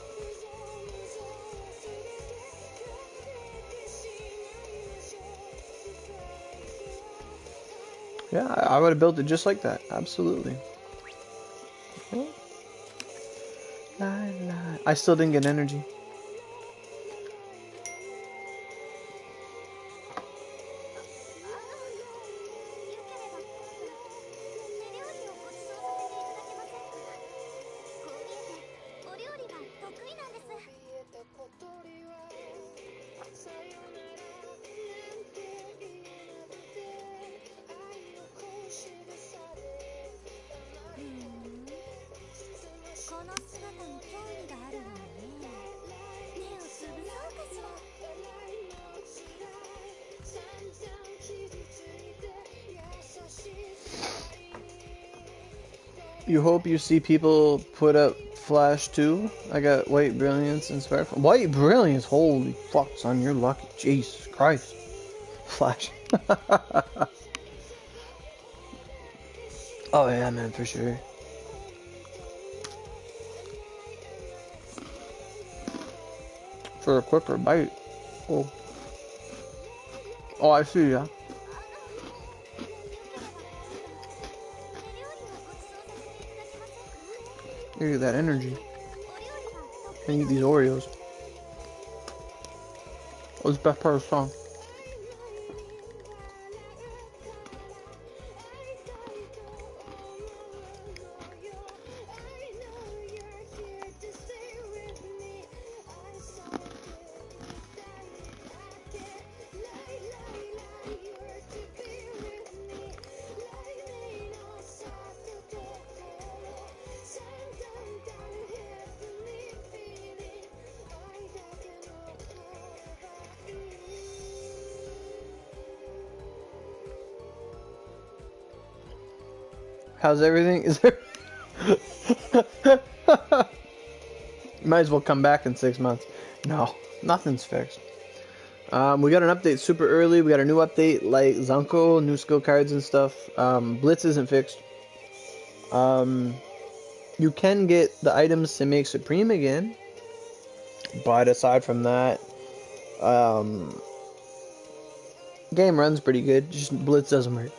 Yeah, I would have built it just like that. Absolutely. I still didn't get energy. You hope you see people put up Flash too. I got White Brilliance inspired from White Brilliance. Holy fuck, son, you're lucky. Jesus Christ. Flash. Oh yeah, man, for sure. For a quicker bite. Oh. Oh, I see, yeah. Look at that energy. I need these Oreos. What's the best part of the song? How's everything? Is there... Might as well come back in 6 months. No, nothing's fixed. We got an update super early. We got a new update like Zanko, new skill cards and stuff. Blitz isn't fixed. You can get the items to make Supreme again. But aside from that, game runs pretty good. Just Blitz doesn't work.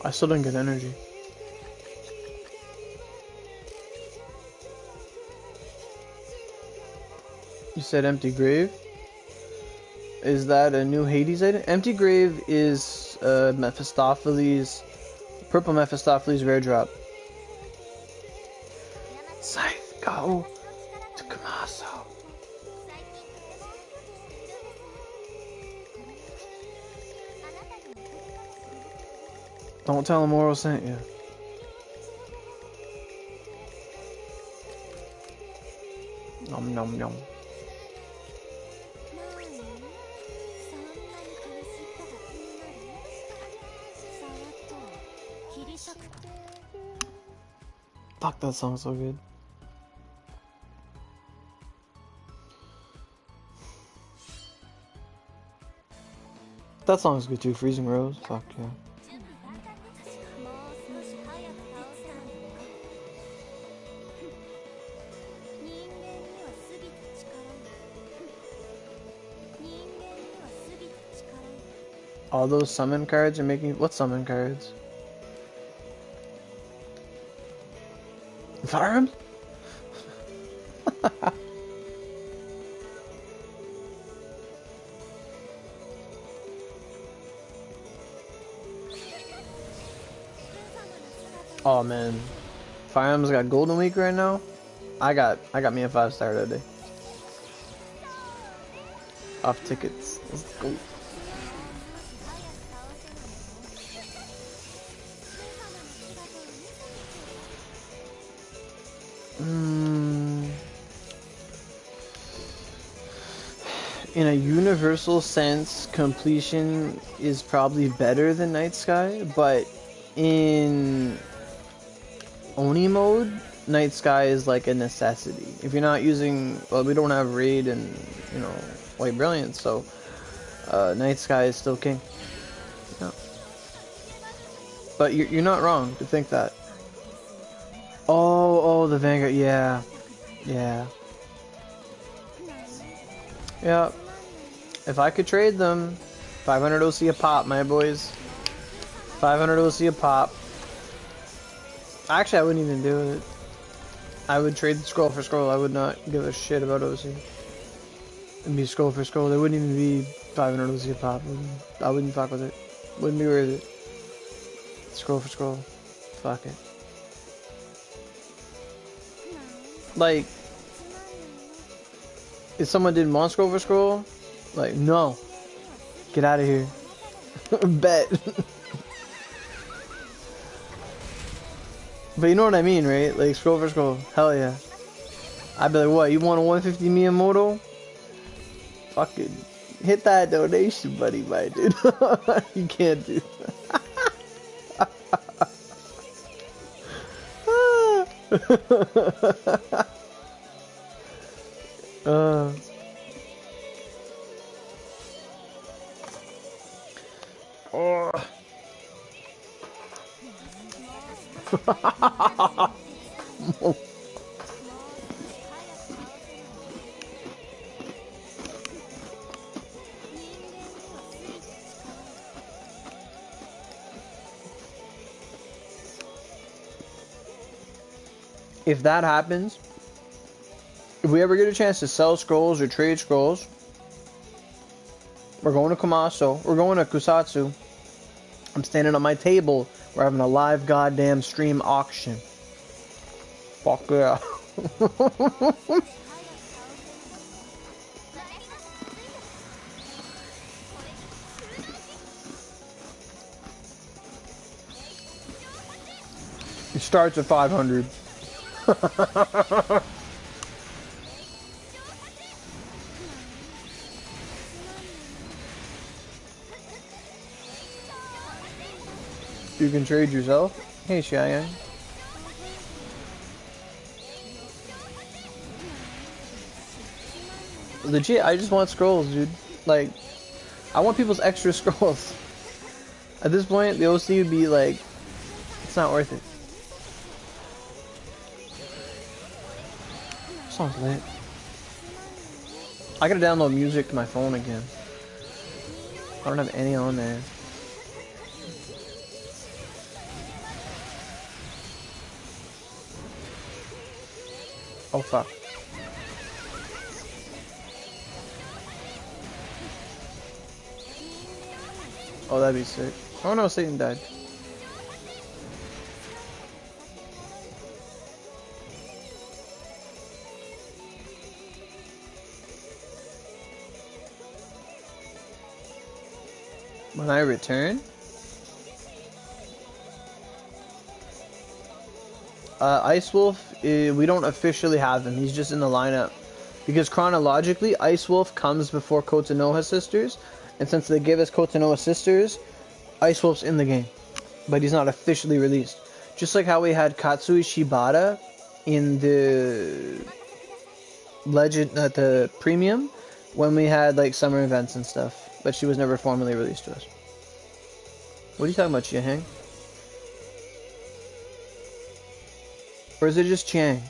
I still don't get energy. You said Empty Grave? Is that a new Hades item? Empty Grave is Mephistopheles, Purple Mephistopheles rare drop. Scythe, go to Kamaso. Don't tell him Oro sent you. Nom nom nom. Fuck, that song's so good. That song's good too, Freezing Rose. Fuck yeah. All those summon cards are making... What summon cards? Fire him? Oh man, Fire Emblem's got Golden Week right now. I got me a 5-star today. Off tickets. Let's go. In a universal sense, completion is probably better than Night Sky, but in Oni mode, Night Sky is like a necessity. If you're not using, well, we don't have Raid and, you know, White Brilliance, so Night Sky is still king. Yeah. But you're not wrong to think that. Oh, the Vanguard, yeah. Yeah. Yeah. If I could trade them, 500 OC a pop, my boys. 500 OC a pop. Actually, I wouldn't even do it. I would trade scroll for scroll. I would not give a shit about OC. It'd be scroll for scroll. There wouldn't even be 500 OC a pop. I wouldn't fuck with it. Wouldn't be worth it. Scroll for scroll. Fuck it. Like, if someone did want scroll for scroll, like, no. Get out of here. Bet. But you know what I mean, right? Like, scroll for scroll. Hell yeah. I'd be like, what, you want a 150 Miyamoto? Fucking hit that donation, buddy, my dude. You can't do that. Oh. If that happens, if we ever get a chance to sell scrolls or trade scrolls, we're going to Komaso, we're going to Kusatsu. I'm standing on my table. We're having a live goddamn stream auction. Fuck yeah. It starts at 500. You can trade yourself. Hey, Cheyenne. Legit, I just want scrolls, dude. Like, I want people's extra scrolls. At this point, the OC would be like, it's not worth it. Sounds lit. I gotta download music to my phone again. I don't have any on there. Oh fuck. Oh, that'd be sick. Oh no, Satan died. When I return? Ice Wolf, we don't officially have him. He's just in the lineup. Because chronologically, Ice Wolf comes before Kotonoha Sisters. And since they gave us Kotonoha Sisters, Ice Wolf's in the game. But he's not officially released. Just like how we had Katsui Shibata in the Legend, the Premium, when we had like summer events and stuff. But she was never formally released to us. What are you talking about, Chiang? Or is it just Chiang?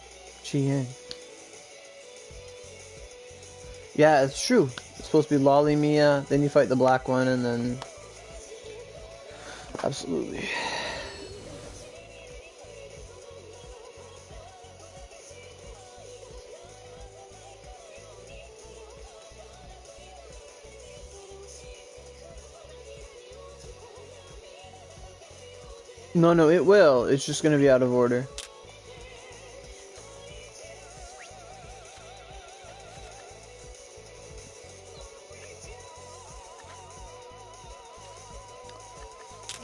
Chiang. Yeah, it's true. It's supposed to be Lolly Mia, then you fight the black one, and then Absolutely. No, no, it will. It's just gonna be out of order.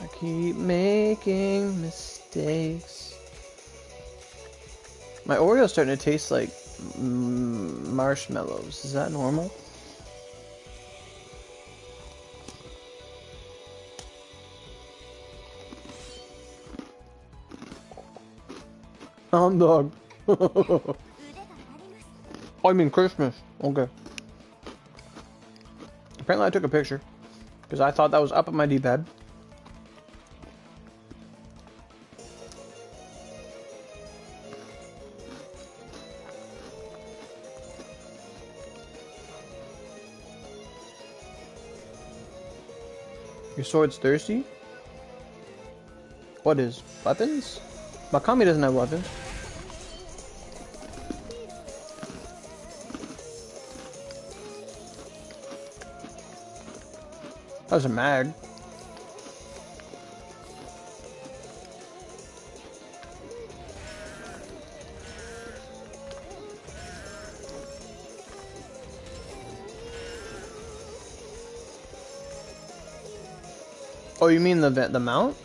I keep making mistakes. My Oreo's starting to taste like marshmallows. Is that normal? Hound dog. Oh, I mean Christmas. Okay. Apparently I took a picture. Because I thought that was up at my D-pad. Your sword's thirsty? What is? Weapons? Makami doesn't have weapons. That was a mag. Oh, you mean the mount?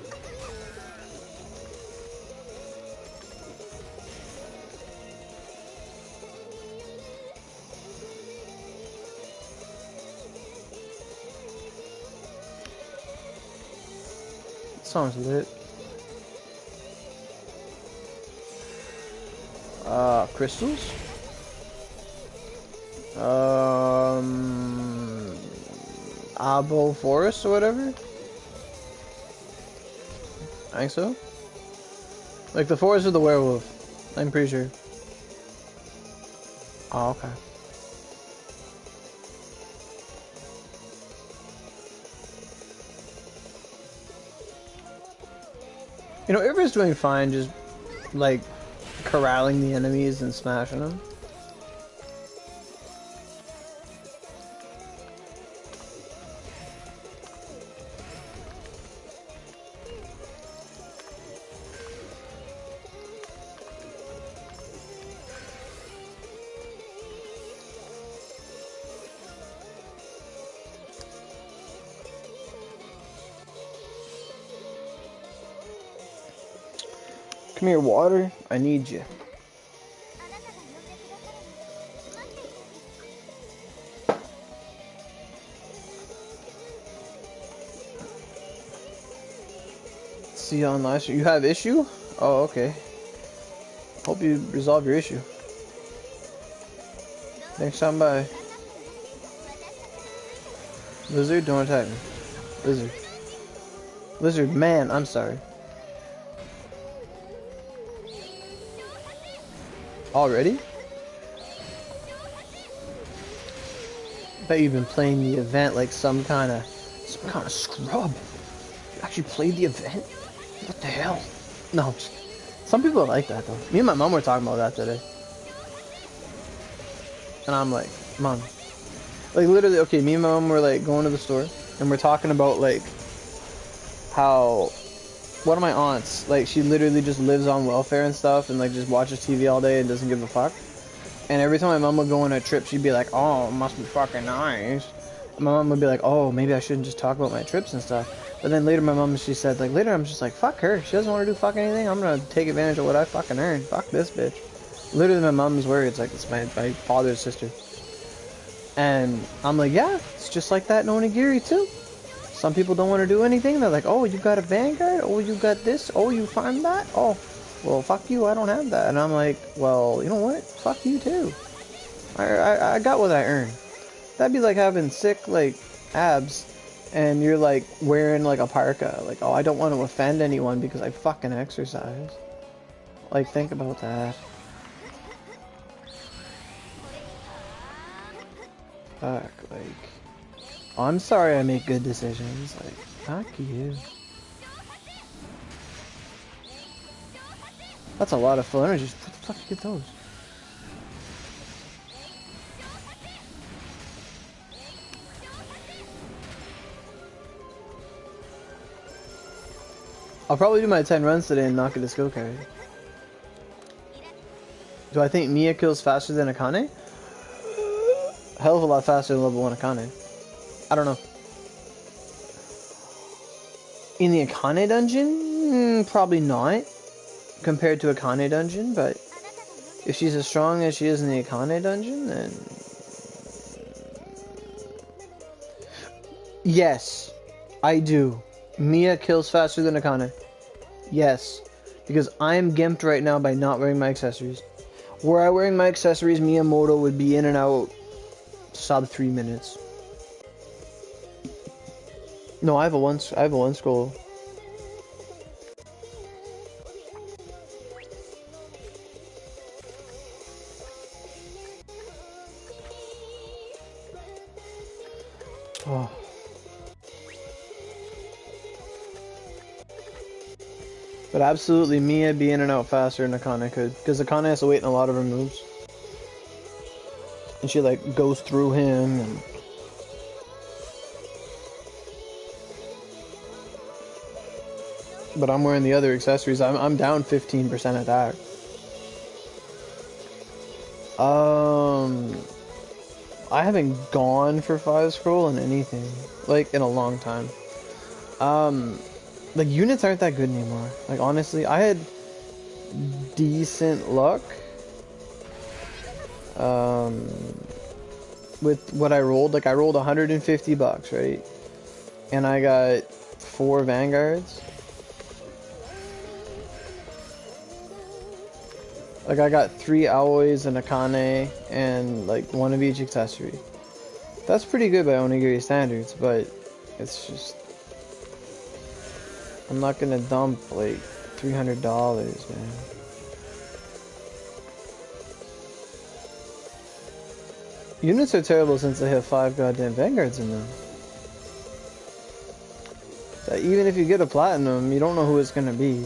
Sounds lit. Crystals? Abo Forest or whatever? I think so. Like the forest of the werewolf. I'm pretty sure. Oh, okay. You know, everyone's doing fine, just like corralling the enemies and smashing them. Come here, water. I need you. See you on last year. You have issue? Oh, okay. Hope you resolve your issue. Next time, bye. Lizard, don't attack me. Lizard. Lizard man, I'm sorry. Already? Bet you've been playing the event like some kind of scrub. You actually played the event? What the hell? No, some people are like that though. Me and my mom were talking about that today. And I'm like, Mom. Like literally, okay, me and my mom were like going to the store and we're talking about like how one of my aunts, like she literally just lives on welfare and stuff and like just watches TV all day and doesn't give a fuck. And every time my mom would go on a trip, she'd be like, oh, it must be fucking nice. And my mom would be like, oh, maybe I shouldn't just talk about my trips and stuff. But then later my mom, she said, like later I'm just like, fuck her. She doesn't want to do fuck anything. I'm going to take advantage of what I fucking earned. Fuck this bitch. Literally my mom's words, like it's my father's sister. And I'm like, yeah, it's just like that in Onigiri too. Some people don't want to do anything. They're like, oh, you got a Vanguard? Oh, you got this? Oh, you farm that? Oh, well, fuck you. I don't have that. And I'm like, well, you know what? Fuck you too. I got what I earned. That'd be like having sick, like, abs. And you're like wearing like a parka. Like, oh, I don't want to offend anyone because I fucking exercise. Like, think about that. Fuck, like... Oh, I'm sorry I make good decisions. Like, fuck you. That's a lot of full energies. Where the fuck did you get those? I'll probably do my 10 runs today and not get a skill carry. Do I think Mia kills faster than Akane? Hell of a lot faster than level 1 Akane. I don't know. In the Akane dungeon? Probably not. Compared to Akane dungeon, but if she's as strong as she is in the Akane dungeon, then... Yes, I do. Mia kills faster than Akane. Yes, because I'm gimped right now by not wearing my accessories. Were I wearing my accessories, Miyamoto would be in and out sub 3 minutes. No, I have a one scroll. Oh. But absolutely, Mia be in and out faster than Akane could, because Akane has to wait in a lot of her moves, and she like goes through him. And... But I'm wearing the other accessories. I'm down 15% attack. I haven't gone for 5 scroll in anything, like in a long time. Like units aren't that good anymore. Like honestly, I had decent luck with what I rolled. Like I rolled 150 bucks, right? And I got 4 vanguards. Like I got 3 alloys and Akane and like 1 of each accessory. That's pretty good by Onigiri standards, but it's just, I'm not gonna dump like $300, man. Units are terrible since they have 5 goddamn vanguards in them. So even if you get a platinum, you don't know who it's gonna be.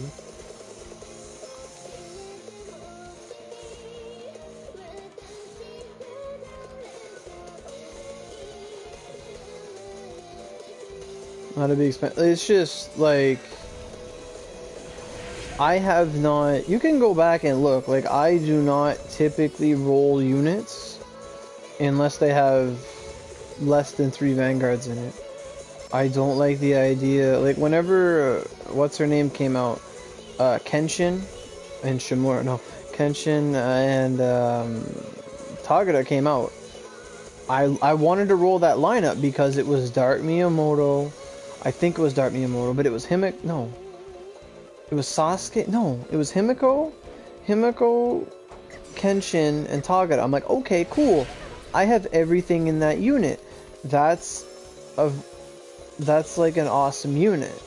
Not a big expense. It's just like I have not. You can go back and look. Like I do not typically roll units unless they have less than 3 vanguards in it. I don't like the idea. Like whenever what's her name came out, Kenshin and Shimura. No, Kenshin and Tagada came out. I wanted to roll that lineup because it was Dark Miyamoto. I think it was Dark Miyamoto, but it was Himiko. No. It was Sasuke. No, it was Himiko, Kenshin, and Tagada. I'm like, okay, cool. I have everything in that unit. That's like an awesome unit.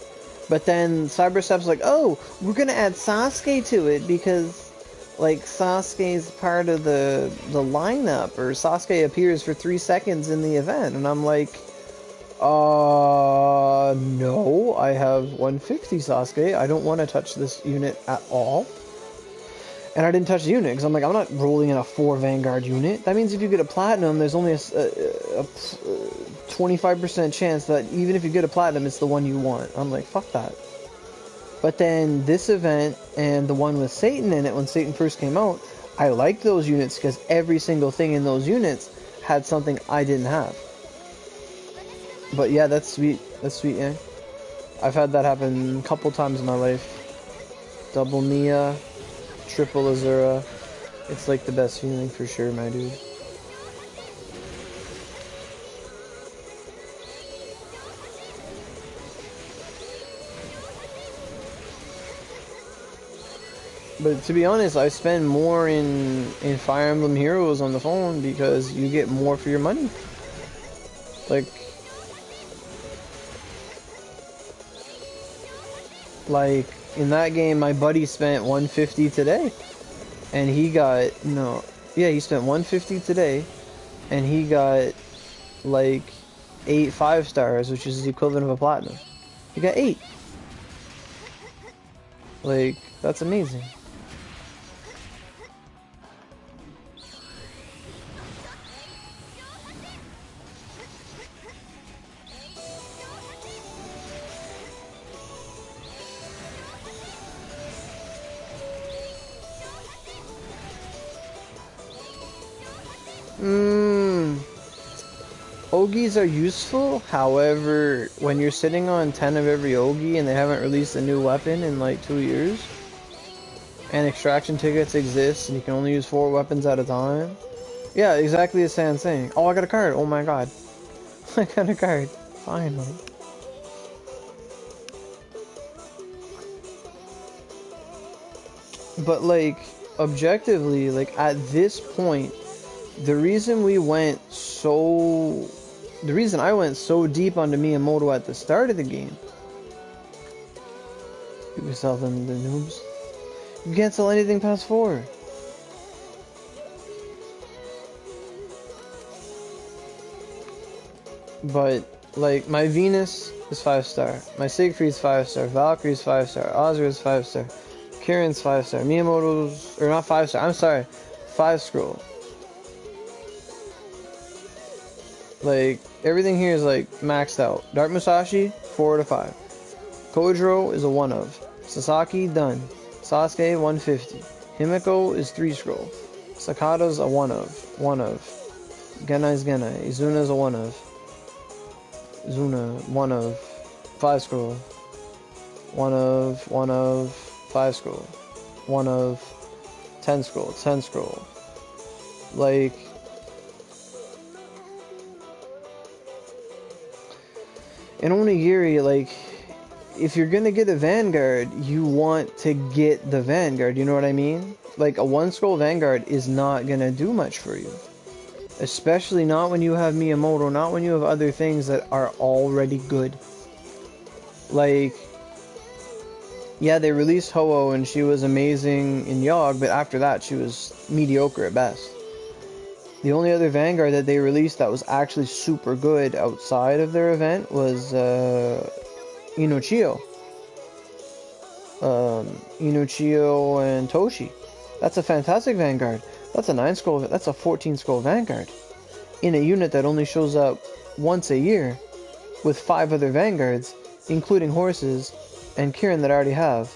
But then Cybercep's like, oh, we're gonna add Sasuke to it because like Sasuke's part of the lineup, or Sasuke appears for 3 seconds in the event, and I'm like, no, I have 150 Sasuke. I don't want to touch this unit at all. And I didn't touch the unit because I'm like, I'm not rolling in a 4 Vanguard unit. That means if you get a platinum, there's only a 25% chance that even if you get a platinum, it's the one you want. I'm like, fuck that. But then this event and the one with Satan in it, when Satan first came out, I liked those units because every single thing in those units had something I didn't have. But yeah, that's sweet. That's sweet, yeah. I've had that happen a couple times in my life. Double Mia, triple Azura. It's like the best feeling for sure, my dude. But to be honest, I spend more in Fire Emblem Heroes on the phone because you get more for your money. Like in that game, my buddy spent 150 today, and he got he spent 150 today, and he got like 8 5-stars, which is the equivalent of a platinum. He got 8. Like that's amazing. Mmm. Ogis are useful, however, when you're sitting on 10 of every Ogi and they haven't released a new weapon in like 2 years, and extraction tickets exist and you can only use 4 weapons at a time. Yeah, exactly the same thing. Oh, I got a card. Oh my god. I got a card. Finally. But like, objectively, like at this point, the reason I went so deep onto Miyamoto at the start of the game. You can sell them the noobs. You can't sell anything past 4. But like my Venus is 5-star, my Siegfried's 5-star, Valkyrie's 5-star, Ozra's 5-star, Kirin's 5-star, Miyamoto's, or not 5-star, I'm sorry, 5 scroll. Like everything here is like maxed out. Dark Musashi 4 to 5. Kojiro is a 1 of. Sasaki done. Sasuke 150. Himiko is 3 scroll. Sakata's a 1 of. 1 of. Genai's Genai. Izuna's a 1 of. Zuna 1 of. 5 scroll. 1 of 5 scroll. 1 of 10 scroll. 10 scroll. Like in Onigiri, like if you're gonna get a Vanguard, you want to get the Vanguard, you know what I mean? Like a 1 scroll Vanguard is not gonna do much for you. Especially not when you have Miyamoto, not when you have other things that are already good. Like, yeah, they released Ho-Oh and she was amazing in Yogg, but after that she was mediocre at best. The only other Vanguard that they released that was actually super good outside of their event was Inochio. Inochio and Toshi. That's a fantastic Vanguard. That's a 9 scroll, that's a 14 scroll Vanguard. In a unit that only shows up once a year with 5 other Vanguards, including horses and Kirin that I already have.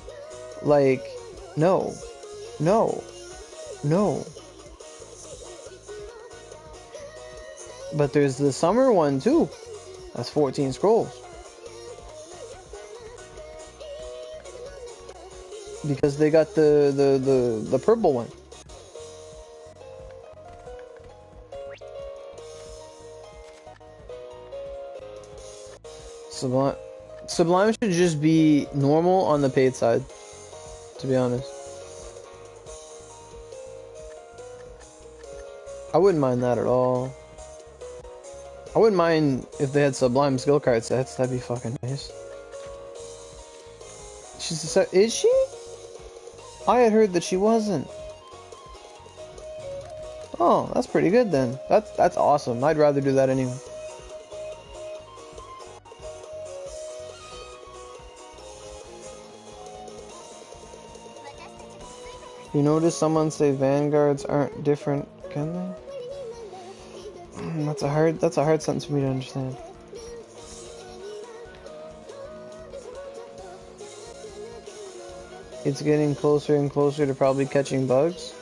Like, no. No. No. But there's the summer one too. That's 14 scrolls. Because they got the purple one. Sublime should just be normal on the paid side, to be honest. I wouldn't mind that at all. I wouldn't mind if they had Sublime skill card sets, that'd be fucking nice. Is she? I had heard that she wasn't. Oh, that's pretty good then. That's awesome. I'd rather do that anyway. You notice someone say Vanguards aren't different, can they? That's a hard sentence for me to understand. It's getting closer and closer to probably catching bugs.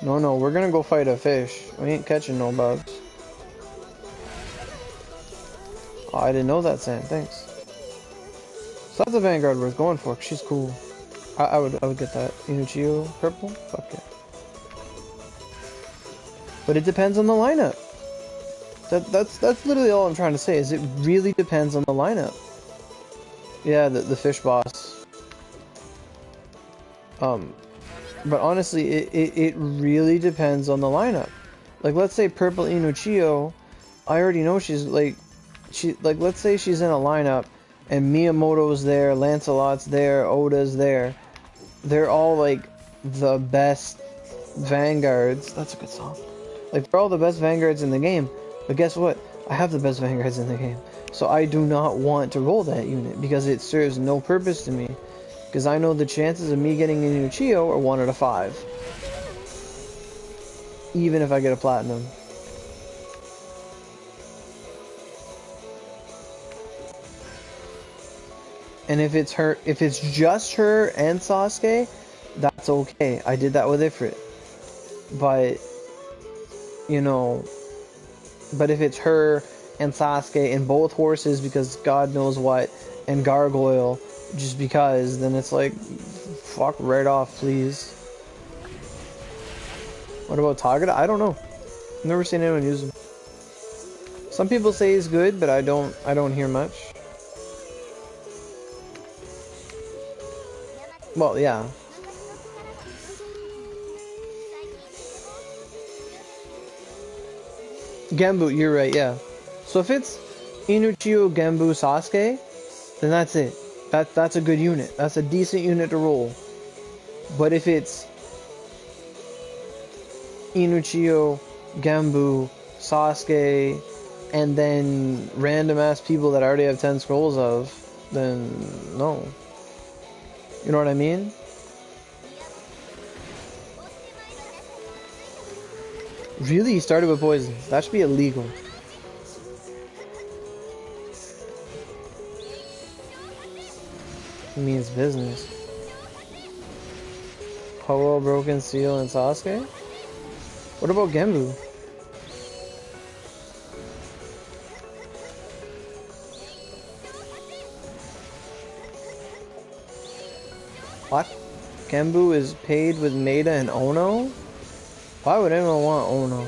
No, we're gonna go fight a fish. We ain't catching no bugs. Oh, I didn't know that, Sam. Thanks. So that's a Vanguard worth going for, 'cause she's cool. I would get that. Inuchio purple? Fuck yeah. But it depends on the lineup. That's literally all I'm trying to say, is it really depends on the lineup. Yeah, the fish boss. But honestly, it really depends on the lineup. Like, let's say purple Inuchio, I already know she's like, let's say she's in a lineup and Miyamoto's there, Lancelot's there, Oda's there. They're all like the best Vanguards. That's a good song. Like, they're all the best Vanguards in the game. But guess what? I have the best Vanguards in the game. So I do not want to roll that unit because it serves no purpose to me. Because I know the chances of me getting an Inuchio are 1 out of 5. Even if I get a platinum. And if it's just her and Sasuke, that's okay. I did that with Ifrit. But you know, but if it's her and Sasuke and both horses because God knows what, and Gargoyle just because, then it's like, fuck right off, please. What about Tagada? I don't know. I've never seen anyone use him. Some people say he's good, but I don't hear much. Well, yeah. Genbu, you're right, yeah. So if it's Inuchio, Genbu, Sasuke, then that's it. That's a good unit. That's a decent unit to roll. But if it's Inuchio, Genbu, Sasuke, and then random ass people that I already have 10 scrolls of, then no. You know what I mean? Really? He started with poison. That should be illegal. It means business. Ho-Oh, Broken Seal, and Sasuke? What about Genbu? What? Genbu is paid with Maida and Ono? Why would anyone want Ono?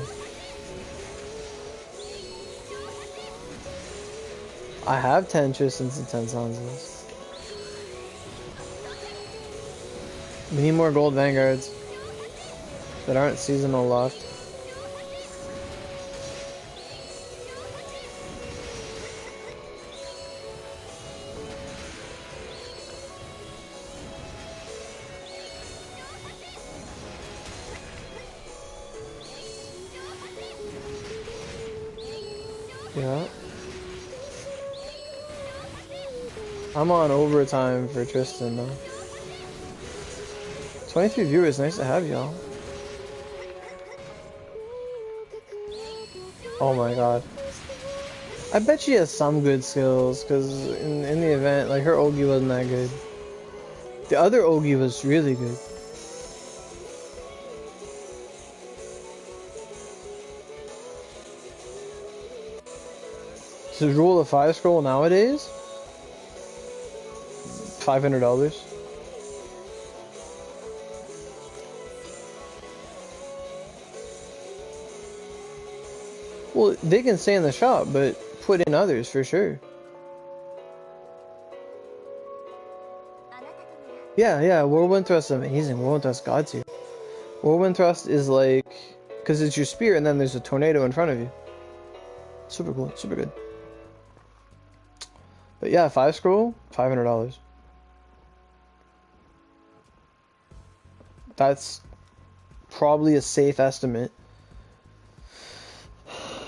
I have 10 Tristans and 10 Sanzas. We need more gold vanguards that aren't seasonal locked. Yeah. I'm on overtime for Tristan though. 23 viewers, nice to have y'all. Oh my god. I bet she has some good skills, because in the event, like, her Ogi wasn't that good. The other Ogi was really good. To roll a 5 scroll nowadays? $500. Well, they can stay in the shop, but put in others for sure. Yeah, Whirlwind Thrust is amazing. Whirlwind Thrust God tier. Whirlwind Thrust is like, because it's your spear and then there's a tornado in front of you. Super cool, super good. But yeah, 5 scroll, $500. That's probably a safe estimate.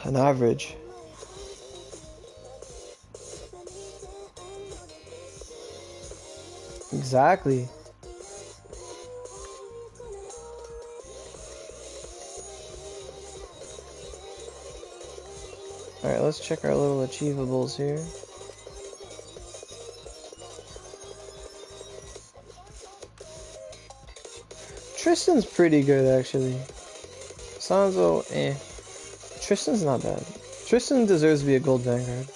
An average. Exactly. Alright, let's check our little achievables here. Tristan's pretty good, actually. Sanzo, eh. Tristan's not bad. Tristan deserves to be a gold vanguard.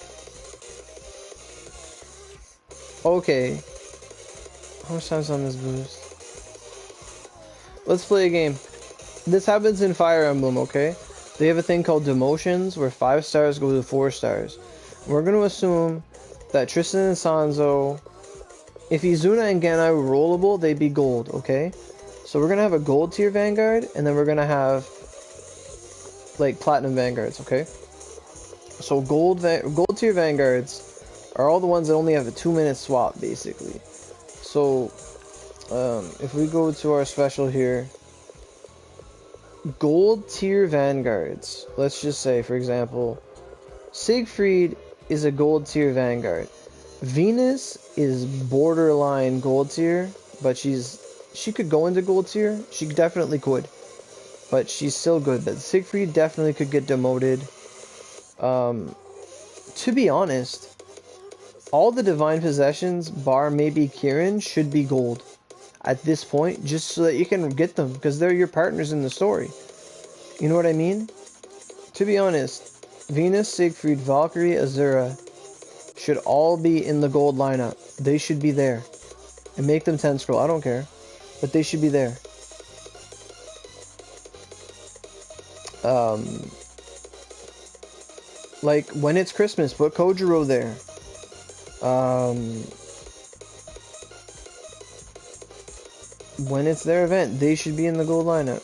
Okay. How much time's on this boost? Let's play a game. This happens in Fire Emblem, okay? They have a thing called demotions, where 5 stars go to 4 stars. We're going to assume that Tristan and Sanzo, if Izuna and Genai were rollable, they'd be gold, okay? So we're going to have a gold tier vanguard, and then we're going to have like platinum vanguards, okay? So gold tier vanguards are all the ones that only have a 2-minute swap, basically. So if we go to our special here, gold tier vanguards, let's just say, for example, Siegfried is a gold tier vanguard. Venus is borderline gold tier, but she could go into gold tier. She definitely could, but she's still good. But Siegfried definitely could get demoted. To be honest, all the divine possessions, bar maybe Kirin, should be gold at this point, just so that you can get them, because they're your partners in the story. You know what I mean? To be honest, Venus, Siegfried, Valkyrie, Azura should all be in the gold lineup. They should be there. And make them 10 scroll, I don't care. But they should be there. Like, when it's Christmas, put Kojiro there. When it's their event, they should be in the gold lineup.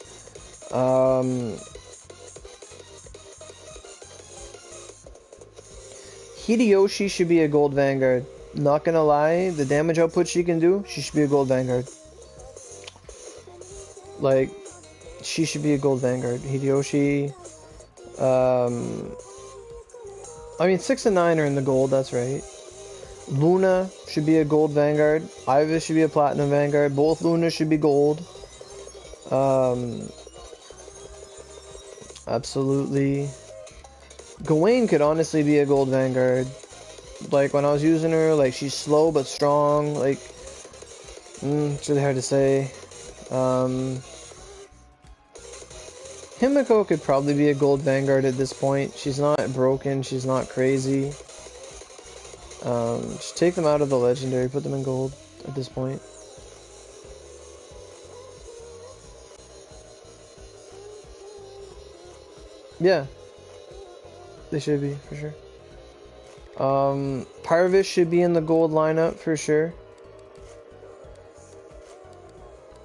Hideyoshi should be a gold vanguard. Not gonna lie, the damage output she can do, she should be a gold vanguard. Like, she should be a gold vanguard. Hideyoshi, I mean 6 and 9 are in the gold, that's right. Luna should be a gold vanguard. Ivis should be a platinum vanguard. Both Lunas should be gold. Absolutely. Gawain could honestly be a gold vanguard. Like, when I was using her, like, she's slow but strong. Like, it's really hard to say. Himiko could probably be a gold vanguard at this point. She's not broken. She's not crazy. Just take them out of the legendary. Put them in gold at this point. Yeah. They should be, for sure. Parvis should be in the gold lineup, for sure.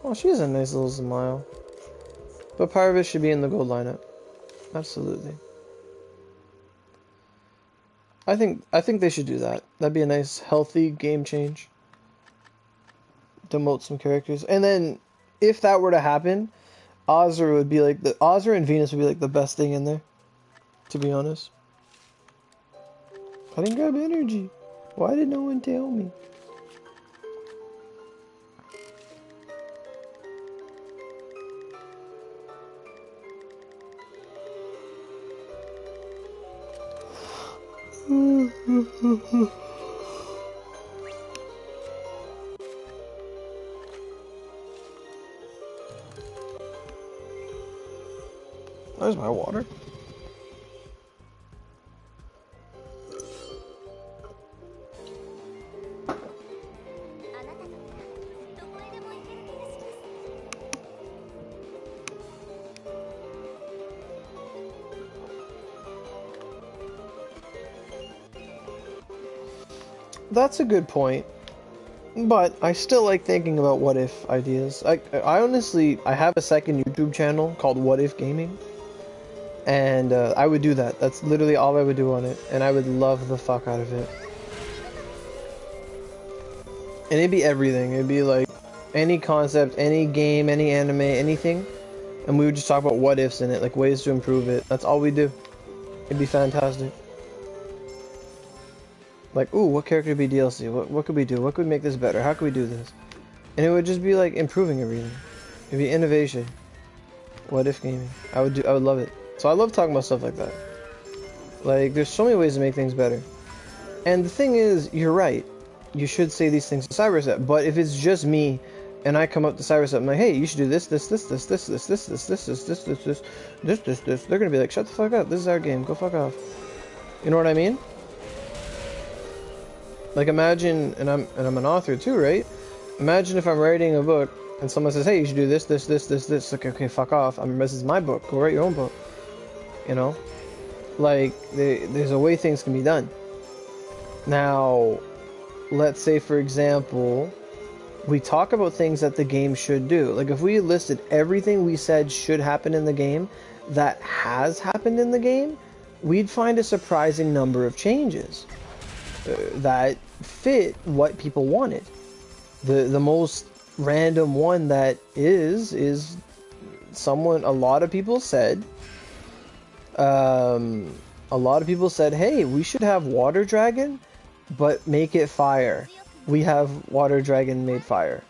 Oh, she has a nice little smile. But Parvis should be in the gold lineup. Absolutely. I think they should do that. That'd be a nice, healthy game change. Demote some characters. And then, if that were to happen, Azura would be like Azura and Venus would be like the best thing in there. To be honest. I didn't grab energy. Why did no one tell me? There's my water. That's a good point, but I still like thinking about what if ideas. I honestly, I have a second YouTube channel called What If Gaming, and I would do that. That's literally all I would do on it, and I would love the fuck out of it. And it'd be everything. It'd be like any concept, any game, any anime, anything, and we would just talk about what ifs in it, like ways to improve it. That's all we do. It'd be fantastic. Like, ooh, what character would be DLC? What could we do? What could make this better? How could we do this? And it would just be like improving everything. It'd be innovation. What if gaming? I would love it. So I love talking about stuff like that. Like, there's so many ways to make things better. And the thing is, you're right. You should say these things to Cyberset. But if it's just me, and I come up to Cyberset, I'm like, hey, you should do this, this, this, this, this, this, this, this, this, this, this, this, this, this, this, this. They're gonna be like, shut the fuck up. This is our game. Go fuck off. You know what I mean? Like, imagine, and I'm an author too, right? Imagine if I'm writing a book and someone says, hey, you should do this, this, this, this, this. Like, okay, fuck off. This is my book. Go write your own book. You know? Like, there's a way things can be done. Now, let's say, for example, we talk about things that the game should do. Like, if we listed everything we said should happen in the game that has happened in the game, we'd find a surprising number of changes that fit what people wanted. The most random one that is someone, a lot of people said, hey, we should have water dragon, but make it fire. We have water dragon made fire.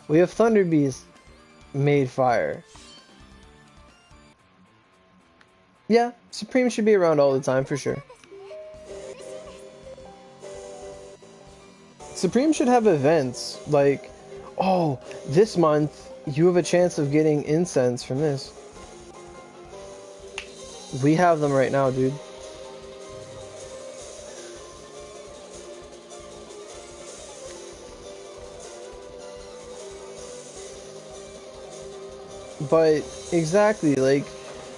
We have thunder beast made fire. Yeah, Supreme should be around all the time for sure. Supreme should have events, like, oh, this month, you have a chance of getting incense from this. We have them right now, dude. But exactly, like,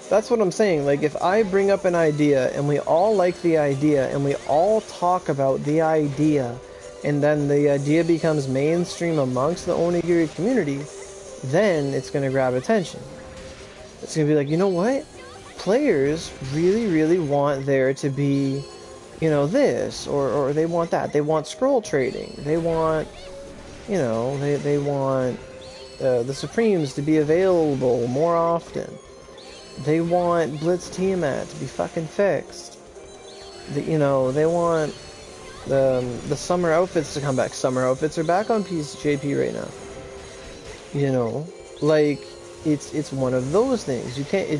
that's what I'm saying. Like, if I bring up an idea and we all like the idea and we all talk about the idea, and then the idea becomes mainstream amongst the onigiri community, then it's going to grab attention. It's going to be like, you know what? Players really, really want there to be, you know, this, or they want that. They want scroll trading. They want, you know, they want the Supremes to be available more often. They want Blitz Tiamat to be fucking fixed. You know, they want the summer outfits to come back. Summer outfits are back on JP right now. You know, like, it's one of those things. You can't...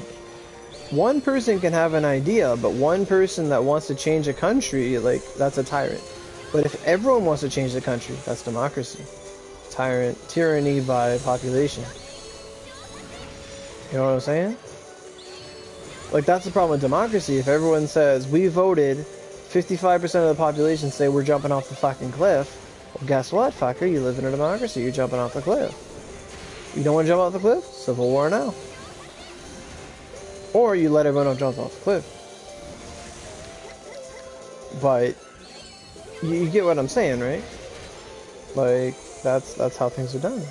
one person can have an idea, but one person that wants to change a country, like, that's a tyrant. But if everyone wants to change the country, that's democracy. Tyranny by population. You know what I'm saying? Like, that's the problem with democracy. If everyone says, we voted, 55% of the population say we're jumping off the fucking cliff, well, guess what, fucker? You live in a democracy. You're jumping off the cliff. You don't want to jump off the cliff? Civil war now. Or you let everyone else jump off the cliff. But you get what I'm saying, right? Like, that's how things are done.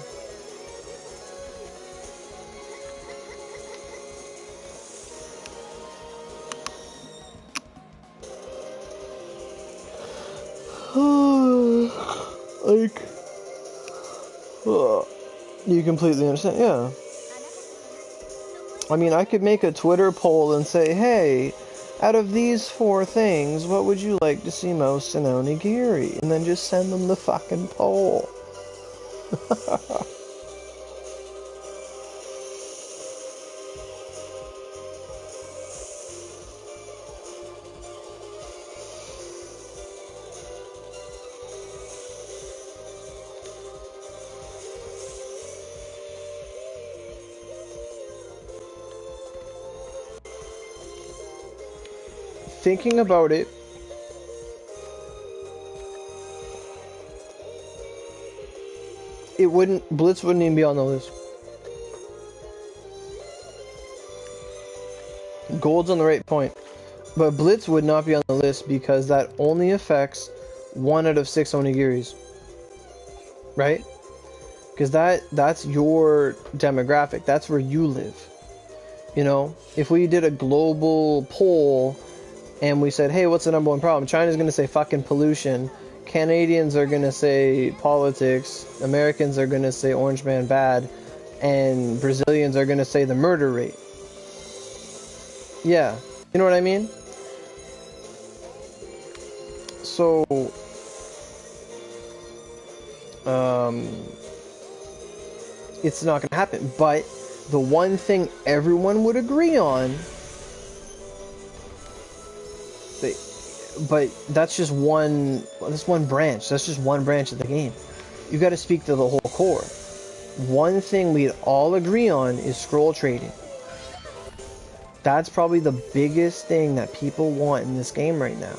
Like, you completely understand, yeah. I mean, I could make a Twitter poll and say, hey, out of these 4 things, what would you like to see most in Onigiri? And then just send them the fucking poll. Thinking about it, Blitz wouldn't even be on the list. Gold's on the right point. But Blitz would not be on the list because that only affects 1 out of 6 onigiris. Right? Because that's your demographic. That's where you live. You know? If we did a global poll and we said, hey, what's the #1 problem? China's going to say fucking pollution. Canadians are going to say politics. Americans are going to say Orange Man bad. And Brazilians are going to say the murder rate. Yeah. You know what I mean? So, it's not going to happen. But the one thing everyone would agree on, but that's just one branch. That's just one branch of the game. You got to speak to the whole core. One thing we'd all agree on is scroll trading. That's probably the biggest thing that people want in this game right now,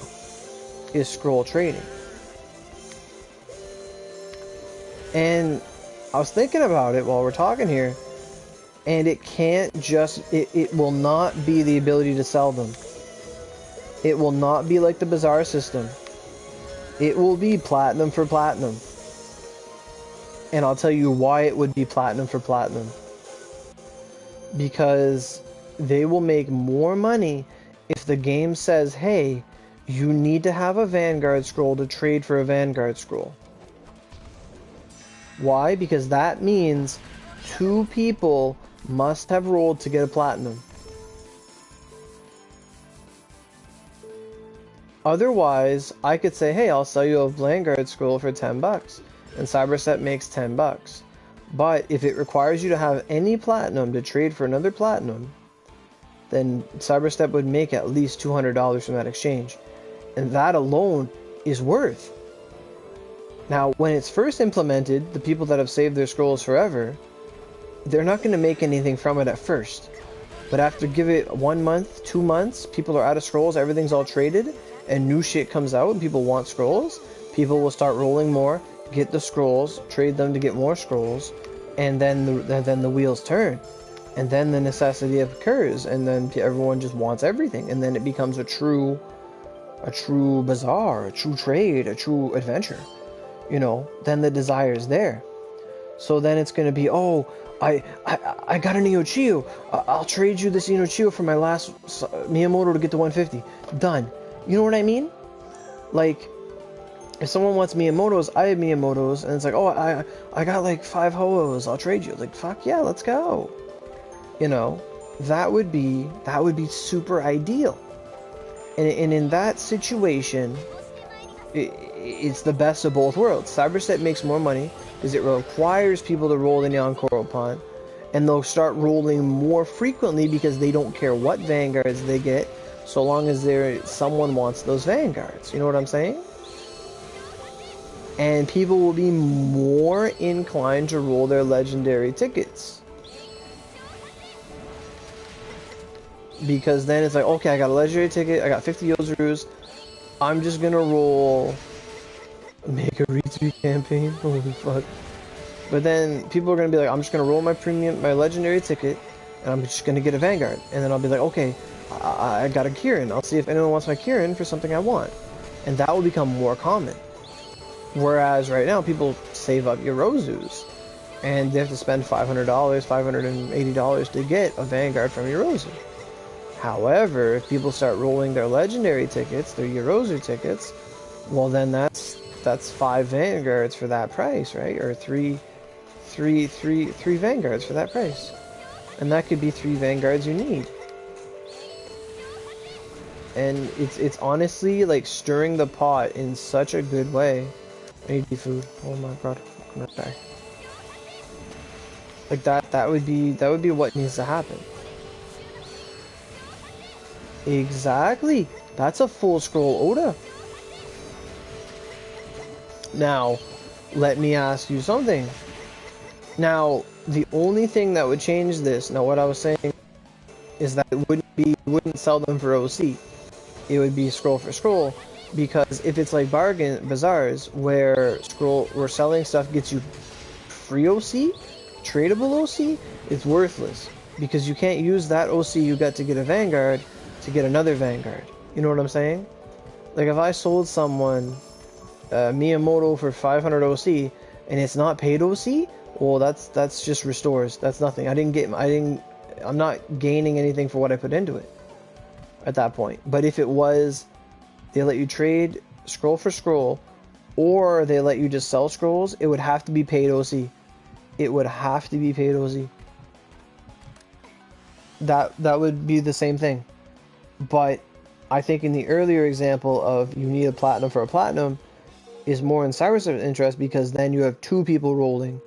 is scroll trading. And I was thinking about it while we're talking here, and it can't just, it will not be the ability to sell them. It will not be like the Bazaar system. It will be platinum for platinum. And I'll tell you why it would be platinum for platinum. Because they will make more money if the game says, hey, you need to have a Vanguard scroll to trade for a Vanguard scroll. Why? Because that means 2 people must have rolled to get a platinum. Otherwise, I could say, hey, I'll sell you a Vanguard scroll for $10, and Cyberset makes $10. But if it requires you to have any platinum to trade for another platinum, then Cyberstep would make at least $200 from that exchange. And that alone is worth. Now, when it's first implemented, the people that have saved their scrolls forever, they're not going to make anything from it at first. But after give it 1 month, 2 months, people are out of scrolls, everything's all traded, and new shit comes out and people want scrolls, people will start rolling more, get the scrolls, trade them to get more scrolls, and then the wheels turn. And then the necessity occurs, and then everyone just wants everything, and then it becomes a true bazaar, a true trade, a true adventure. You know, then the desire is there. So then it's gonna be, oh, I got an Iochio. I'll trade you this Iochio for my last Miyamoto to get to 150. Done. You know what I mean? Like, if someone wants Miyamotos, I have Miyamotos, and it's like, oh, I got like 5 Ho-Ohs, I'll trade you. Like, fuck yeah, let's go. You know, that would be super ideal. And in that situation, it's the best of both worlds. Cyberset makes more money because it requires people to roll the Neon Coral Pond, and they'll start rolling more frequently because they don't care what Vanguards they get, so long as someone wants those Vanguards. You know what I'm saying? And people will be more inclined to roll their legendary tickets. Because then it's like, okay, I got a legendary ticket, I got 50 Yozurus, I'm just gonna roll, make a retweet campaign, holy fuck. But then people are gonna be like, I'm just gonna roll my legendary ticket, and I'm just gonna get a Vanguard. And then I'll be like, okay, I got a Kieran, I'll see if anyone wants my Kieran for something I want. And that will become more common. Whereas right now, people save up Yorozus, and they have to spend $500, $580 to get a Vanguard from Yorozu. However, if people start rolling their legendary tickets, their Yorozu tickets, well then that's 5 Vanguards for that price, right? Or three Vanguards for that price. And that could be 3 Vanguards you need. And it's honestly like stirring the pot in such a good way. I need food. Oh my god, I'm gonna die. Like that would be what needs to happen. Exactly. That's a full scroll Oda. Now, let me ask you something. Now, the only thing that would change this, now what I was saying is that it wouldn't sell them for OC. It would be scroll for scroll, because if it's like bargain bazaars where selling stuff gets you free OC, tradable OC, it's worthless because you can't use that OC you got to get a Vanguard to get another Vanguard. You know what I'm saying? Like if I sold someone Miyamoto for 500 OC and it's not paid OC, well that's just restores. That's nothing. I'm not gaining anything for what I put into it at that point. But if it was, they let you trade scroll for scroll, or they let you just sell scrolls, it would have to be paid OC. It would have to be paid OC. That would be the same thing. But I think in the earlier example of you need a platinum for a platinum is more in Cyrus' interest, because then you have 2 people rolling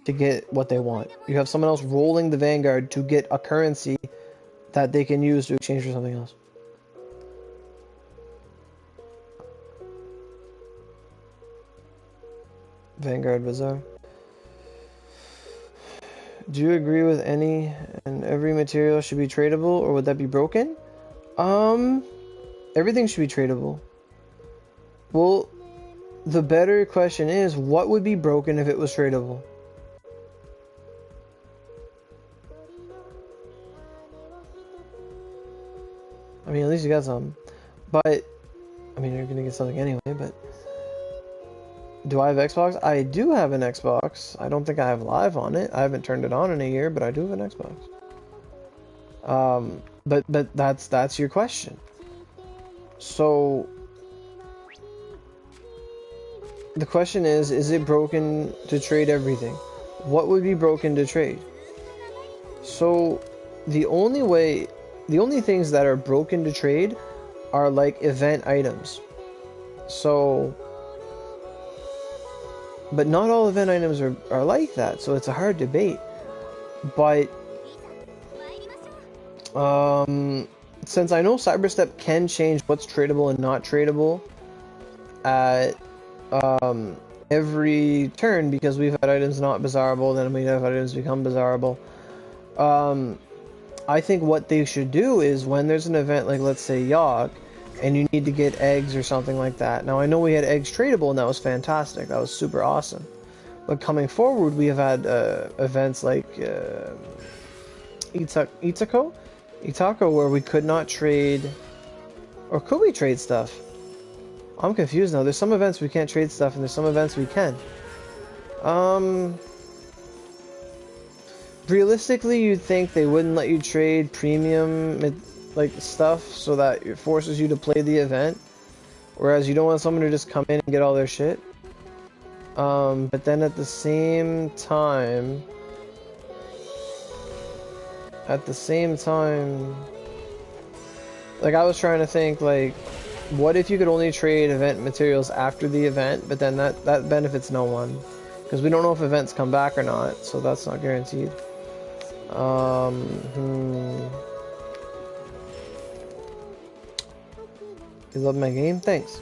to get what they want. You have someone else rolling the Vanguard to get a currency that they can use to exchange for something else. Vanguard Bazaar. Do you agree with any and every material should be tradable, or would that be broken? Everything should be tradable. Well, the better question is, what would be broken if it was tradable? I mean, at least you got some. But, I mean, you're gonna get something anyway, but... Do I have Xbox? I do have an Xbox. I don't think I have Live on it. I haven't turned it on in a year, but I do have an Xbox. But that's your question. So the question is it broken to trade everything? What would be broken to trade? So the only things that are broken to trade are like event items. So, but not all event items are like that, so it's a hard debate. But since I know Cyberstep can change what's tradable and not tradable at every turn, because we've had items not bazaarable, then we have items become bazaarable. I think what they should do is when there's an event like, let's say, Yogg, and you need to get eggs or something like that. Now, I know we had eggs tradable, and that was fantastic. That was super awesome. But coming forward, we have had events like Itako, where we could not trade... Or could we trade stuff? I'm confused now. There's some events we can't trade stuff, and there's some events we can. Realistically, you'd think they wouldn't let you trade premium like stuff so that it forces you to play the event, whereas you don't want someone to just come in and get all their shit. But then at the same time, like I was trying to think, like, what if you could only trade event materials after the event, but then that benefits no one, because we don't know if events come back or not, so that's not guaranteed. You love my game? Thanks.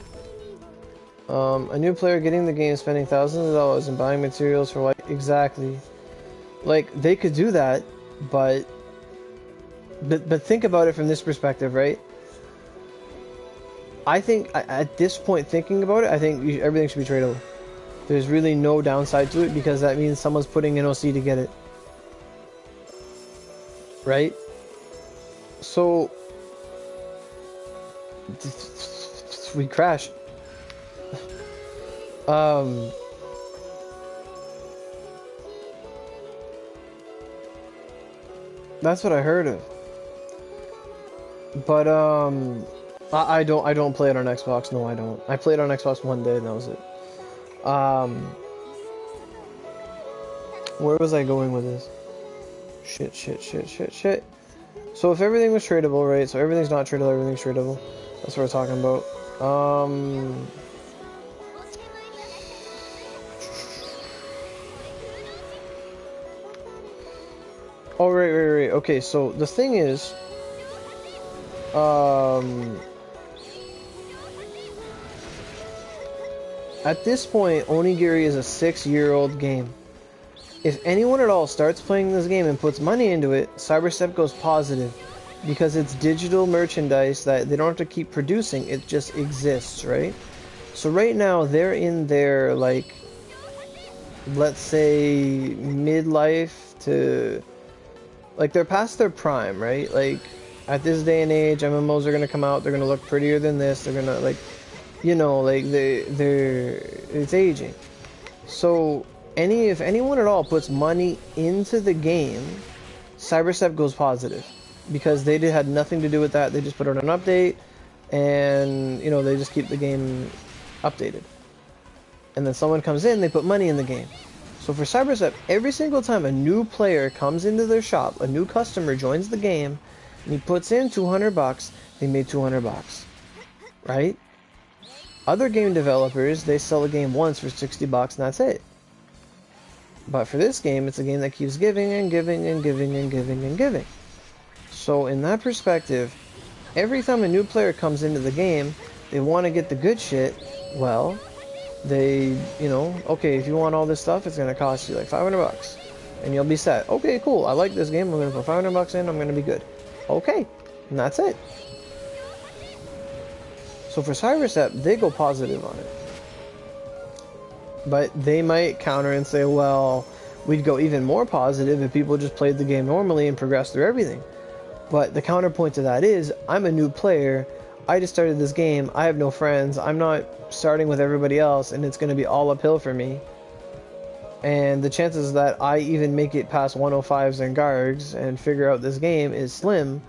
A new player getting the game, spending thousands of dollars and buying materials for what exactly? Like, they could do that, but think about it from this perspective, right? I think at this point, thinking about it, I think everything should be tradable. There's really no downside to it, because that means someone's putting in OC to get it, right? So we crashed. That's what I heard of. But I don't play it on Xbox. No, I don't. I played on Xbox one day and that was it. Where was I going with this? Shit. So if everything was tradable, right? So everything's not tradable, everything's tradable. That's what we're talking about. Oh, right. Okay, so the thing is, at this point, Onigiri is a 6-year-old game. If anyone at all starts playing this game and puts money into it, Cyberstep goes positive, because it's digital merchandise that they don't have to keep producing, it just exists, right? So right now, they're in their, like, let's say, midlife to... Like, they're past their prime, right? Like, at this day and age, MMOs are gonna come out, they're gonna look prettier than this, they're gonna, like, you know, like, it's aging. So, if anyone at all puts money into the game, Cyberstep goes positive. Because they had nothing to do with that, they just put out an update, and, you know, they just keep the game updated. And then someone comes in, they put money in the game. So for Cyberstep, every single time a new player comes into their shop, a new customer joins the game, and he puts in 200 bucks, they made 200 bucks. Right? Other game developers, they sell a game once for 60 bucks and that's it. But for this game, it's a game that keeps giving and giving and giving and giving and giving. So in that perspective, every time a new player comes into the game, they want to get the good shit, well, they, you know, okay, if you want all this stuff, it's going to cost you like 500 bucks. And you'll be set. Okay, cool, I like this game, I'm going to put 500 bucks in, I'm going to be good. Okay, and that's it. So for Cyberstep, they go positive on it. But they might counter and say, well, we'd go even more positive if people just played the game normally and progressed through everything. But the counterpoint to that is, I'm a new player, I just started this game, I have no friends, I'm not starting with everybody else, and it's going to be all uphill for me. And the chances that I even make it past 105s and Gargs and figure out this game is slim.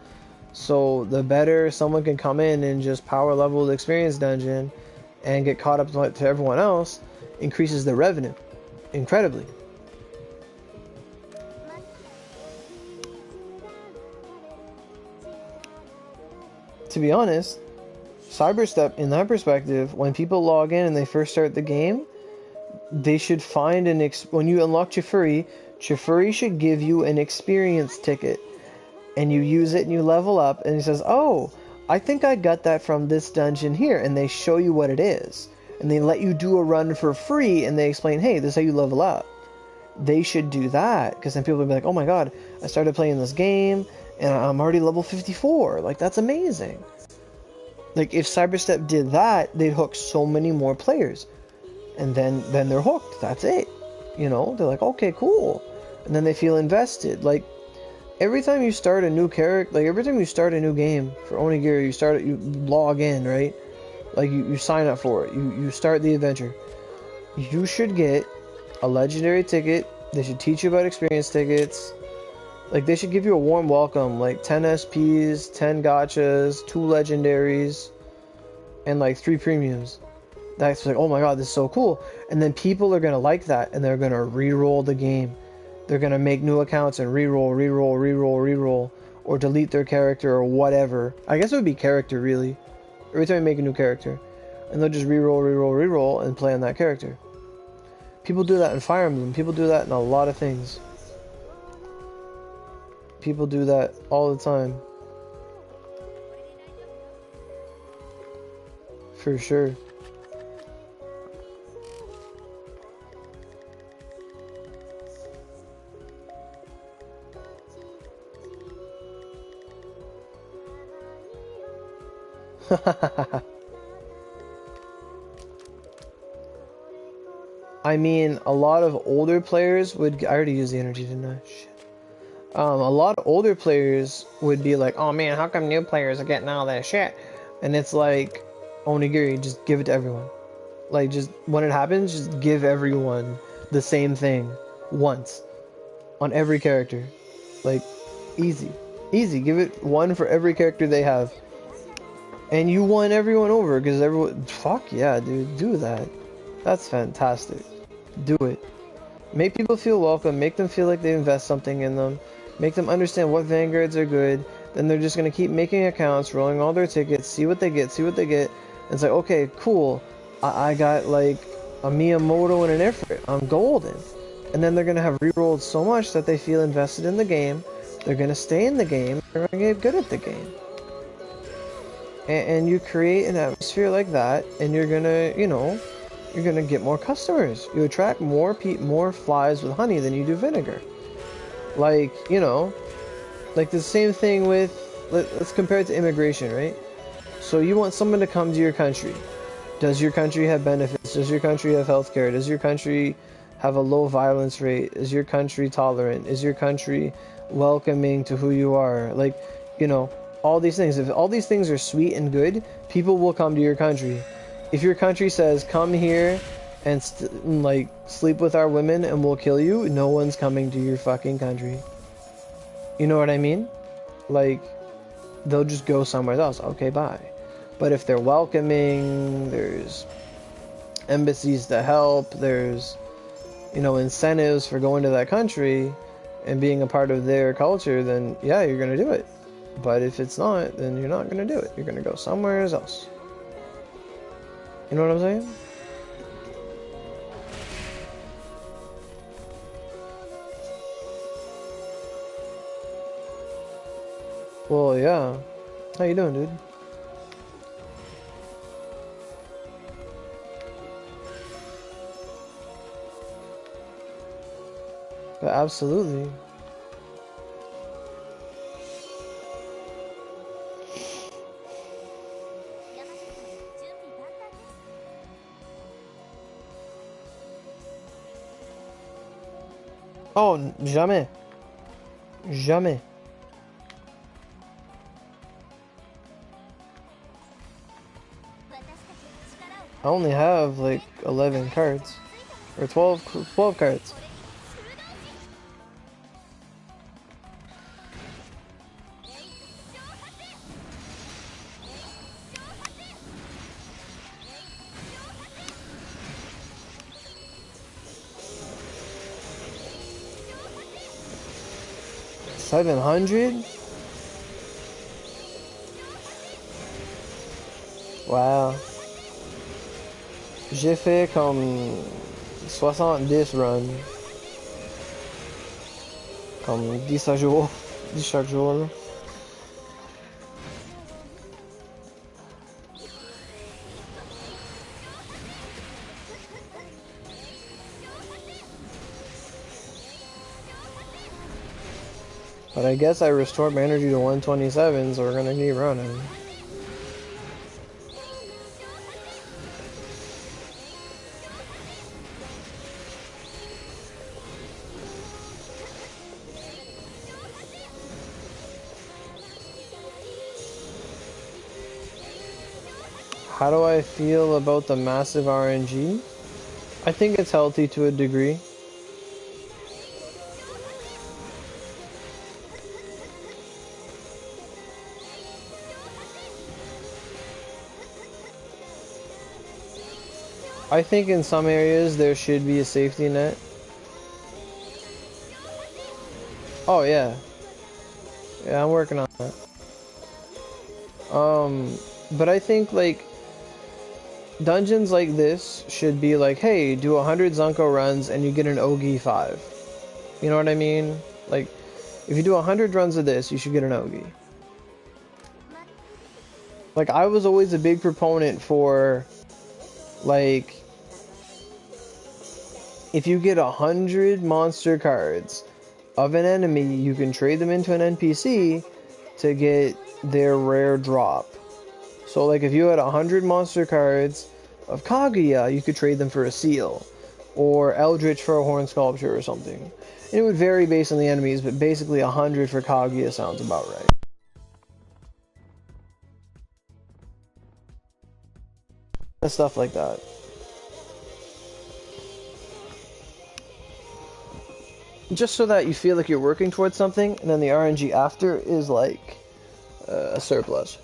So the better someone can come in and just power level the experience dungeon and get caught up to everyone else, increases their revenue incredibly. To be honest, Cyberstep, in that perspective, when people log in and they first start the game, they should find when you unlock Chifuri should give you an experience ticket, and you use it and you level up, and it says, oh, I think I got that from this dungeon here, and they show you what it is, and they let you do a run for free, and they explain, hey, this is how you level up. They should do that, because then people will be like, oh my god, I started playing this game, and I'm already level 54. Like, that's amazing. Like, if Cyberstep did that, they'd hook so many more players. And then they're hooked. That's it. You know, they're like, okay, cool. And then they feel invested. Like, every time you start a new character, like, every time you start a new game for Onigiri, you log in, right? Like, you sign up for it. You start the adventure. You should get a legendary ticket. They should teach you about experience tickets. Like, they should give you a warm welcome. Like, 10 SPs, 10 gachas, 2 legendaries, and, like, 3 premiums. That's like, oh my god, this is so cool. And then people are going to like that, and they're going to re-roll the game. They're going to make new accounts and re-roll, or delete their character or whatever. I guess it would be character, really. Every time you make a new character. And they'll just re-roll, and play on that character. People do that in Fire Emblem. People do that in a lot of things. People do that all the time. For sure. I mean, a lot of older players would... I already used the energy, didn't I? Shit. A lot of older players would be like, oh man, how come new players are getting all that shit? And it's like, Onigiri, just give it to everyone. Like, just, when it happens, just give everyone the same thing. Once. On every character. Like, easy. Easy, give it one for every character they have. And you won everyone over, because everyone... Fuck yeah, dude, do that. That's fantastic. Do it. Make people feel welcome, make them feel like they invest something in them, make them understand what vanguards are good, then they're just going to keep making accounts, rolling all their tickets, see what they get, and it's like, okay, cool, I got like a Miyamoto and an Ifrit, I'm golden. And then they're going to have re-rolled so much that they feel invested in the game, they're going to stay in the game, they're going to get good at the game. And you create an atmosphere like that, and you're going to, you know, you're gonna get more customers. You attract more flies with honey than you do vinegar. Like, you know, like the same thing with, let's compare it to immigration, right? So you want someone to come to your country. Does your country have benefits? Does your country have healthcare? Does your country have a low violence rate? Is your country tolerant? Is your country welcoming to who you are? Like, you know, all these things. If all these things are sweet and good, people will come to your country. If your country says, come here and like sleep with our women and we'll kill you, no one's coming to your fucking country. You know what I mean? Like, they'll just go somewhere else. Okay, bye. But if they're welcoming, there's embassies to help, there's, you know, incentives for going to that country and being a part of their culture, then yeah, you're gonna do it. But if it's not, then you're not gonna do it. You're gonna go somewhere else. You know what I'm saying? Well, yeah. How you doing, dude? But absolutely. Oh, jamais. Jamais. I only have like 11 cards. Or 12 cards. $700? Wow. J'ai fait comme 70 runs. Comme 10 à jour. 10 chaque jour, là. But I guess I restored my energy to 127, so we're gonna keep running. How do I feel about the massive RNG? I think it's healthy to a degree. I think in some areas there should be a safety net. Oh yeah. Yeah, I'm working on that. But I think like dungeons like this should be like, hey, do 100 Zunko runs and you get an Ogi 5. You know what I mean? Like, if you do 100 runs of this, you should get an Ogi. Like, I was always a big proponent for, like, if you get 100 monster cards of an enemy, you can trade them into an NPC to get their rare drop. So, like, if you had 100 monster cards of Kaguya, you could trade them for a seal. Or Eldritch for a horn sculpture or something. And it would vary based on the enemies, but basically 100 for Kaguya sounds about right. And stuff like that. Just so that you feel like you're working towards something, and then the RNG after is like a surplus.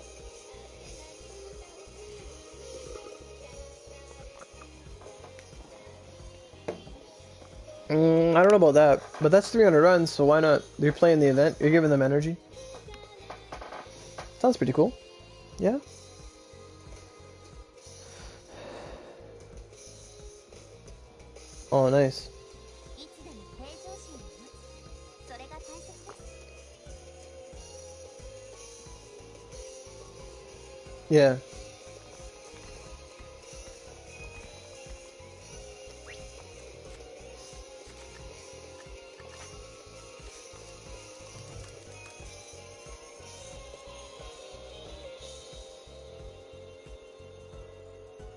I don't know about that, but that's 300 runs, so why not? You're playing the event, you're giving them energy. Sounds pretty cool. Yeah? Oh, nice. Yeah.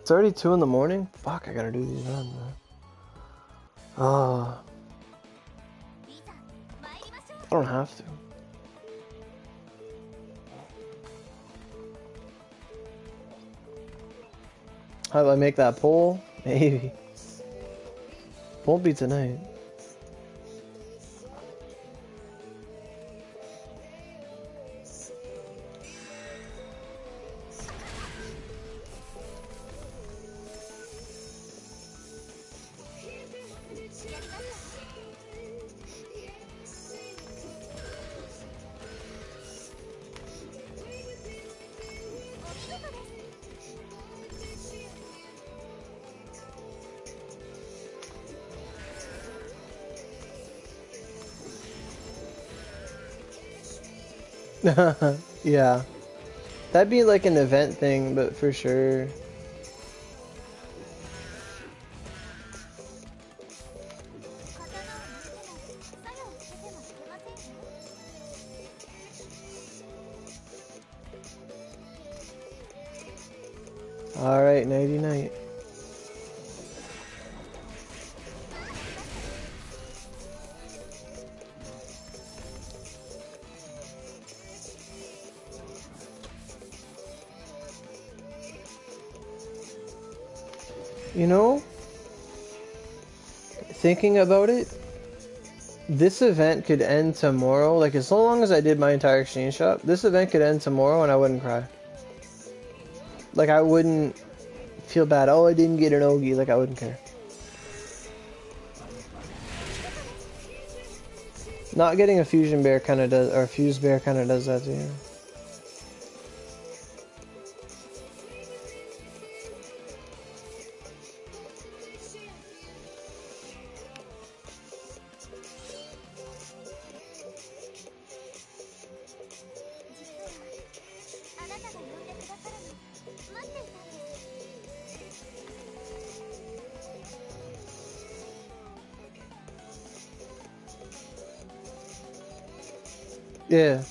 It's already 2 in the morning? Fuck, I gotta do these runs, man. Ah. I don't have to. How do I make that poll? Maybe. Won't be tonight. Yeah. That'd be like an event thing, but for sure. Alright, nighty night. You know, thinking about it, this event could end tomorrow. Like, as long as I did my entire exchange shop, this event could end tomorrow and I wouldn't cry. Like, I wouldn't feel bad. Oh, I didn't get an Ogi. Like, I wouldn't care. Not getting a fusion bear kind of does, or a fused bear kind of does that to you. Yeah.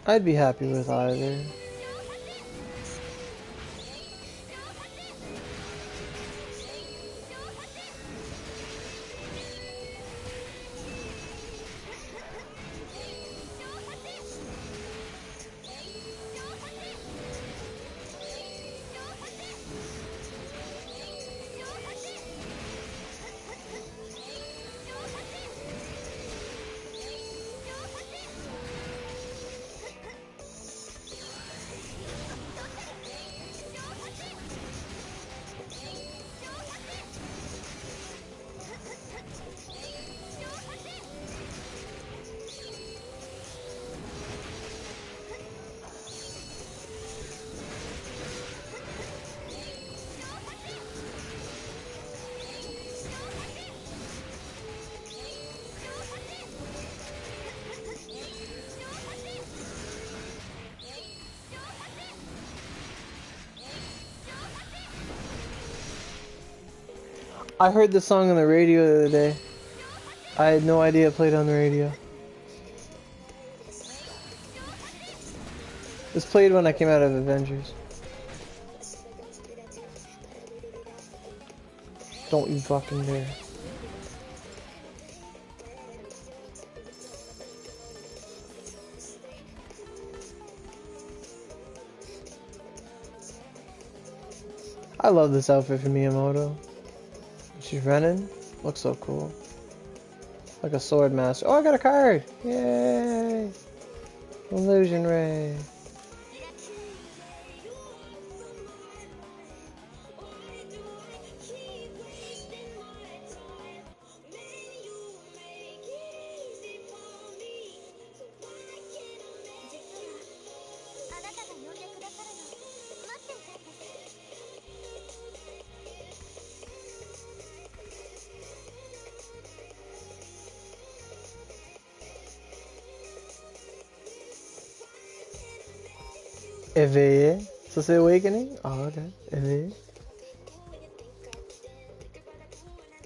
I'd be happy with either. I heard this song on the radio the other day. I had no idea it played on the radio. This played when I came out of Avengers. Don't you fucking dare. I love this outfit for Miyamoto. She's running. Looks so cool. Like a sword master. Oh, I got a card! Yay! Illusion Ray. Éveillé. Ça c'est Awakening? Ah, ok. Éveillé.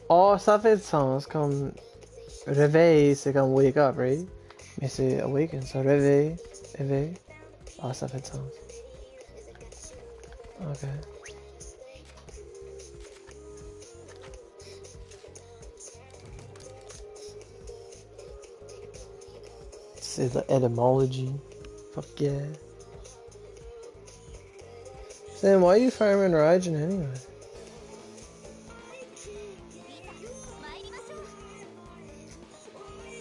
Oh, ça fait sens. Comme réveil, c'est comme wake up, right? Mais c'est awaken, ça réveil, éveil. Ah, ça fait sens. Ok. C'est the etymology. Fuck yeah. Sam, why are you farming Raijin anyway?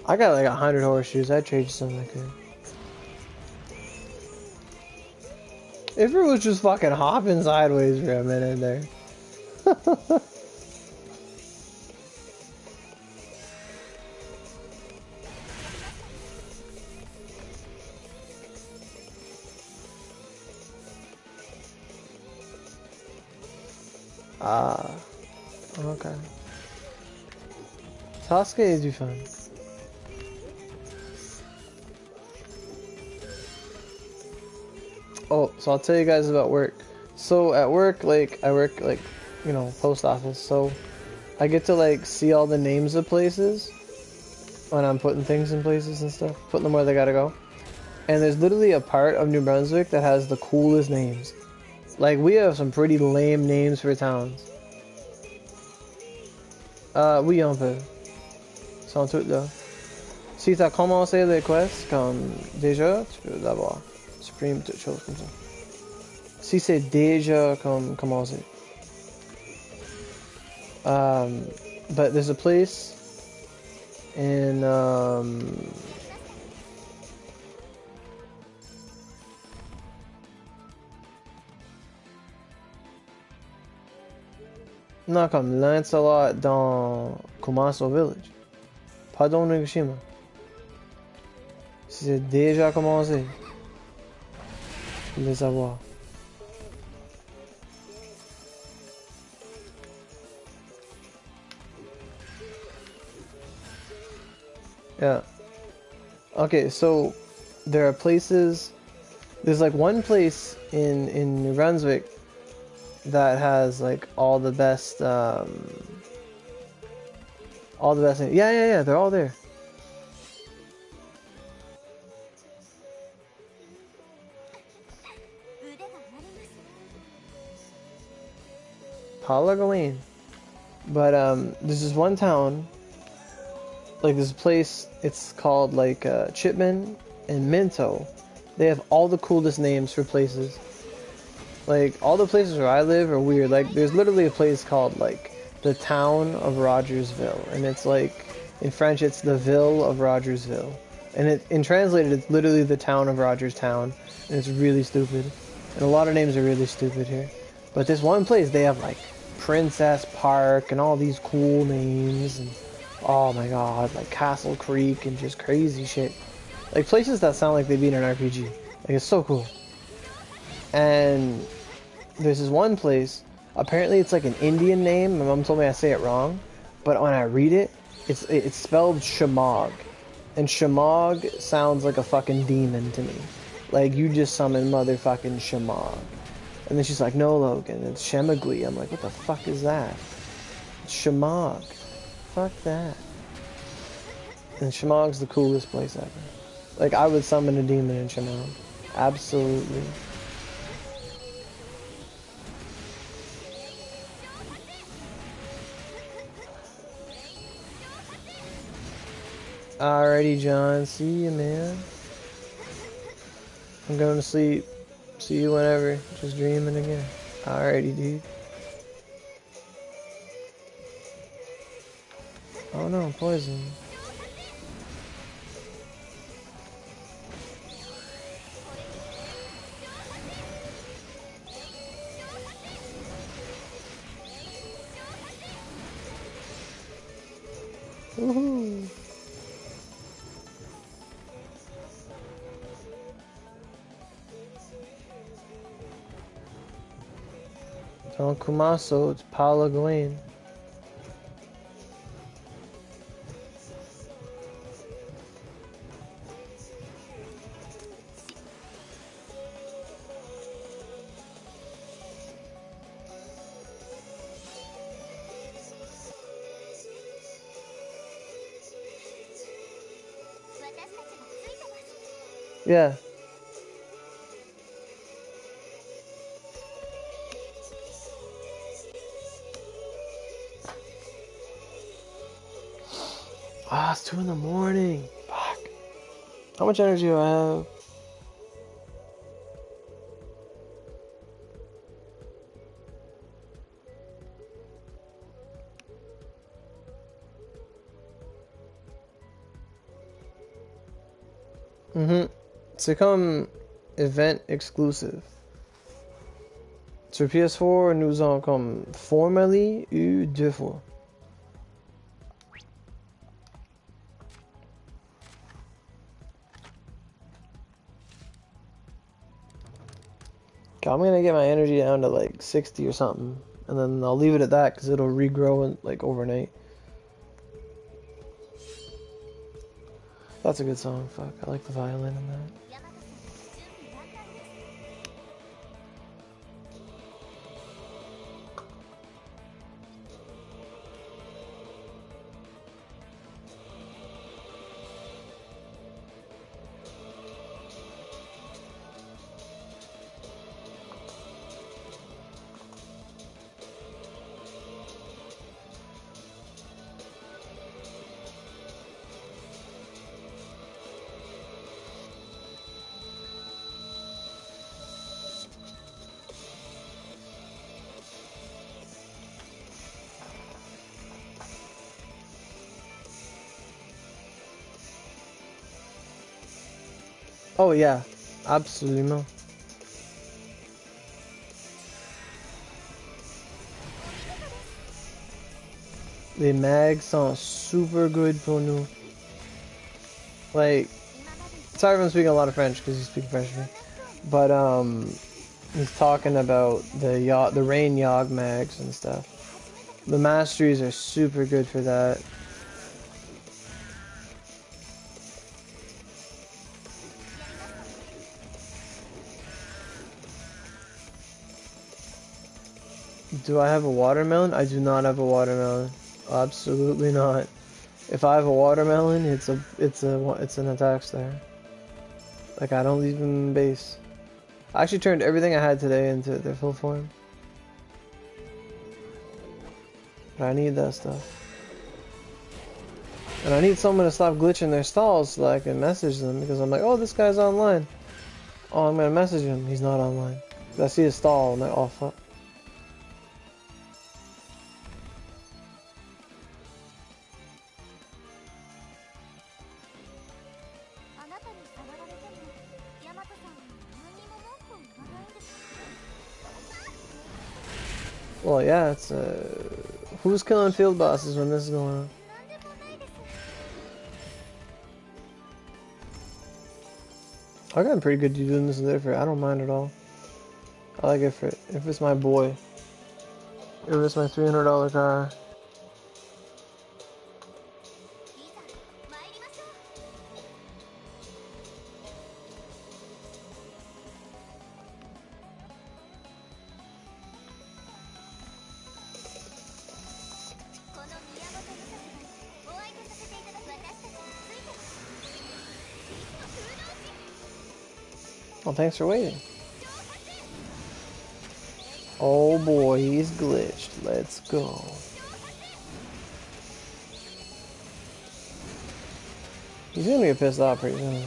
I got like 100 horseshoes. I'd trade you something I could. If it was just fucking hopping sideways for a minute there. Ah, okay. Sasuke is be fun. Oh, so I'll tell you guys about work. So at work, like, I work, like, you know, post office, so I get to, like, see all the names of places when I'm putting things in places and stuff, putting them where they gotta go. And there's literally a part of New Brunswick that has the coolest names. Like, we have some pretty lame names for towns. Oui, un peu. Sont toutes là. Si t'as commencé les quests, comme, déjà, tu peux d'abord supprimer toutes choses comme ça. Si c'est déjà comme commencé. But there's a place in, non, comme Lancelot dans Kumaso Village. Pas dans Nagashima. Si c'est déjà commencé, les avoir. Yeah. Okay, so there are places There's like one place in New Brunswick that has like all the best yeah, they're all there. Paula Gawain. But there's this one town, like this place, it's called like Chipman and Minto. They have all the coolest names for places. Like all the places where I live are weird. Like there's literally a place called like the town of Rogersville, and it's like in French it's the ville of Rogersville, and it in translated it's literally the town of Rogerstown, and it's really stupid. And a lot of names are really stupid here. But this one place they have like Princess Park and all these cool names, and oh my god, like Castle Creek and just crazy shit. Like places that sound like they'd be in an RPG. Like it's so cool. And there's this one place, apparently it's like an Indian name. My mom told me I say it wrong, but when I read it, it's spelled Shamog. And Shamog sounds like a fucking demon to me. Like you just summoned motherfucking Shamog. And then she's like, no, Logan, it's Shemagli. I'm like, what the fuck is that? It's Shamog. Fuck that. And Shamog's the coolest place ever. Like, I would summon a demon in Shamog. Absolutely. Alrighty, John. See you, man. I'm going to sleep. See you whenever. Just dreaming again. Alrighty, dude. Oh no, poison. Woohoo! Don Kumaso, it's Paula Gawain. Yeah. Ah, it's 2 in the morning. Fuck. How much energy do I have? To come event exclusive. Sur PS4, nous en comme formerly eu 2 fois. I'm gonna get my energy down to like 60 or something, and then I'll leave it at that because it'll regrow in, like overnight. That's a good song. Fuck, I like the violin in that. Oh yeah, absolument. Les mags sont super good pour nous. Like, sorry if I'm speaking a lot of French because you speak French to me, but he's talking about the rain yog mags and stuff. The masteries are super good for that. Do I have a watermelon? I do not have a watermelon. Absolutely not. If I have a watermelon, it's an attack star. Like, I don't leave them base. I actually turned everything I had today into their full form. But I need that stuff. And I need someone to stop glitching their stalls so that I can message them, because I'm like, oh, this guy's online. Oh, I'm gonna message him. He's not online. I see his stall. I'm like, oh, fuck. Well, yeah, it's who's killing field bosses when this is going on? I got pretty good at doing this different. I don't mind at all. I like it if it's my boy. If it's my $300 car. Well, thanks for waiting. Oh boy, he's glitched. Let's go. He's gonna get pissed off pretty soon.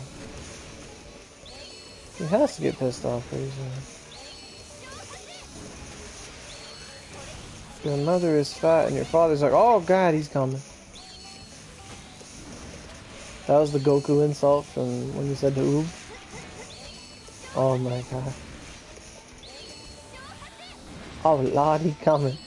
He has to get pissed off pretty soon. Your mother is fat and your father's like, oh god, he's coming. That was the Goku insult from when you said to Oob. Oh my god. Oh lord, he coming.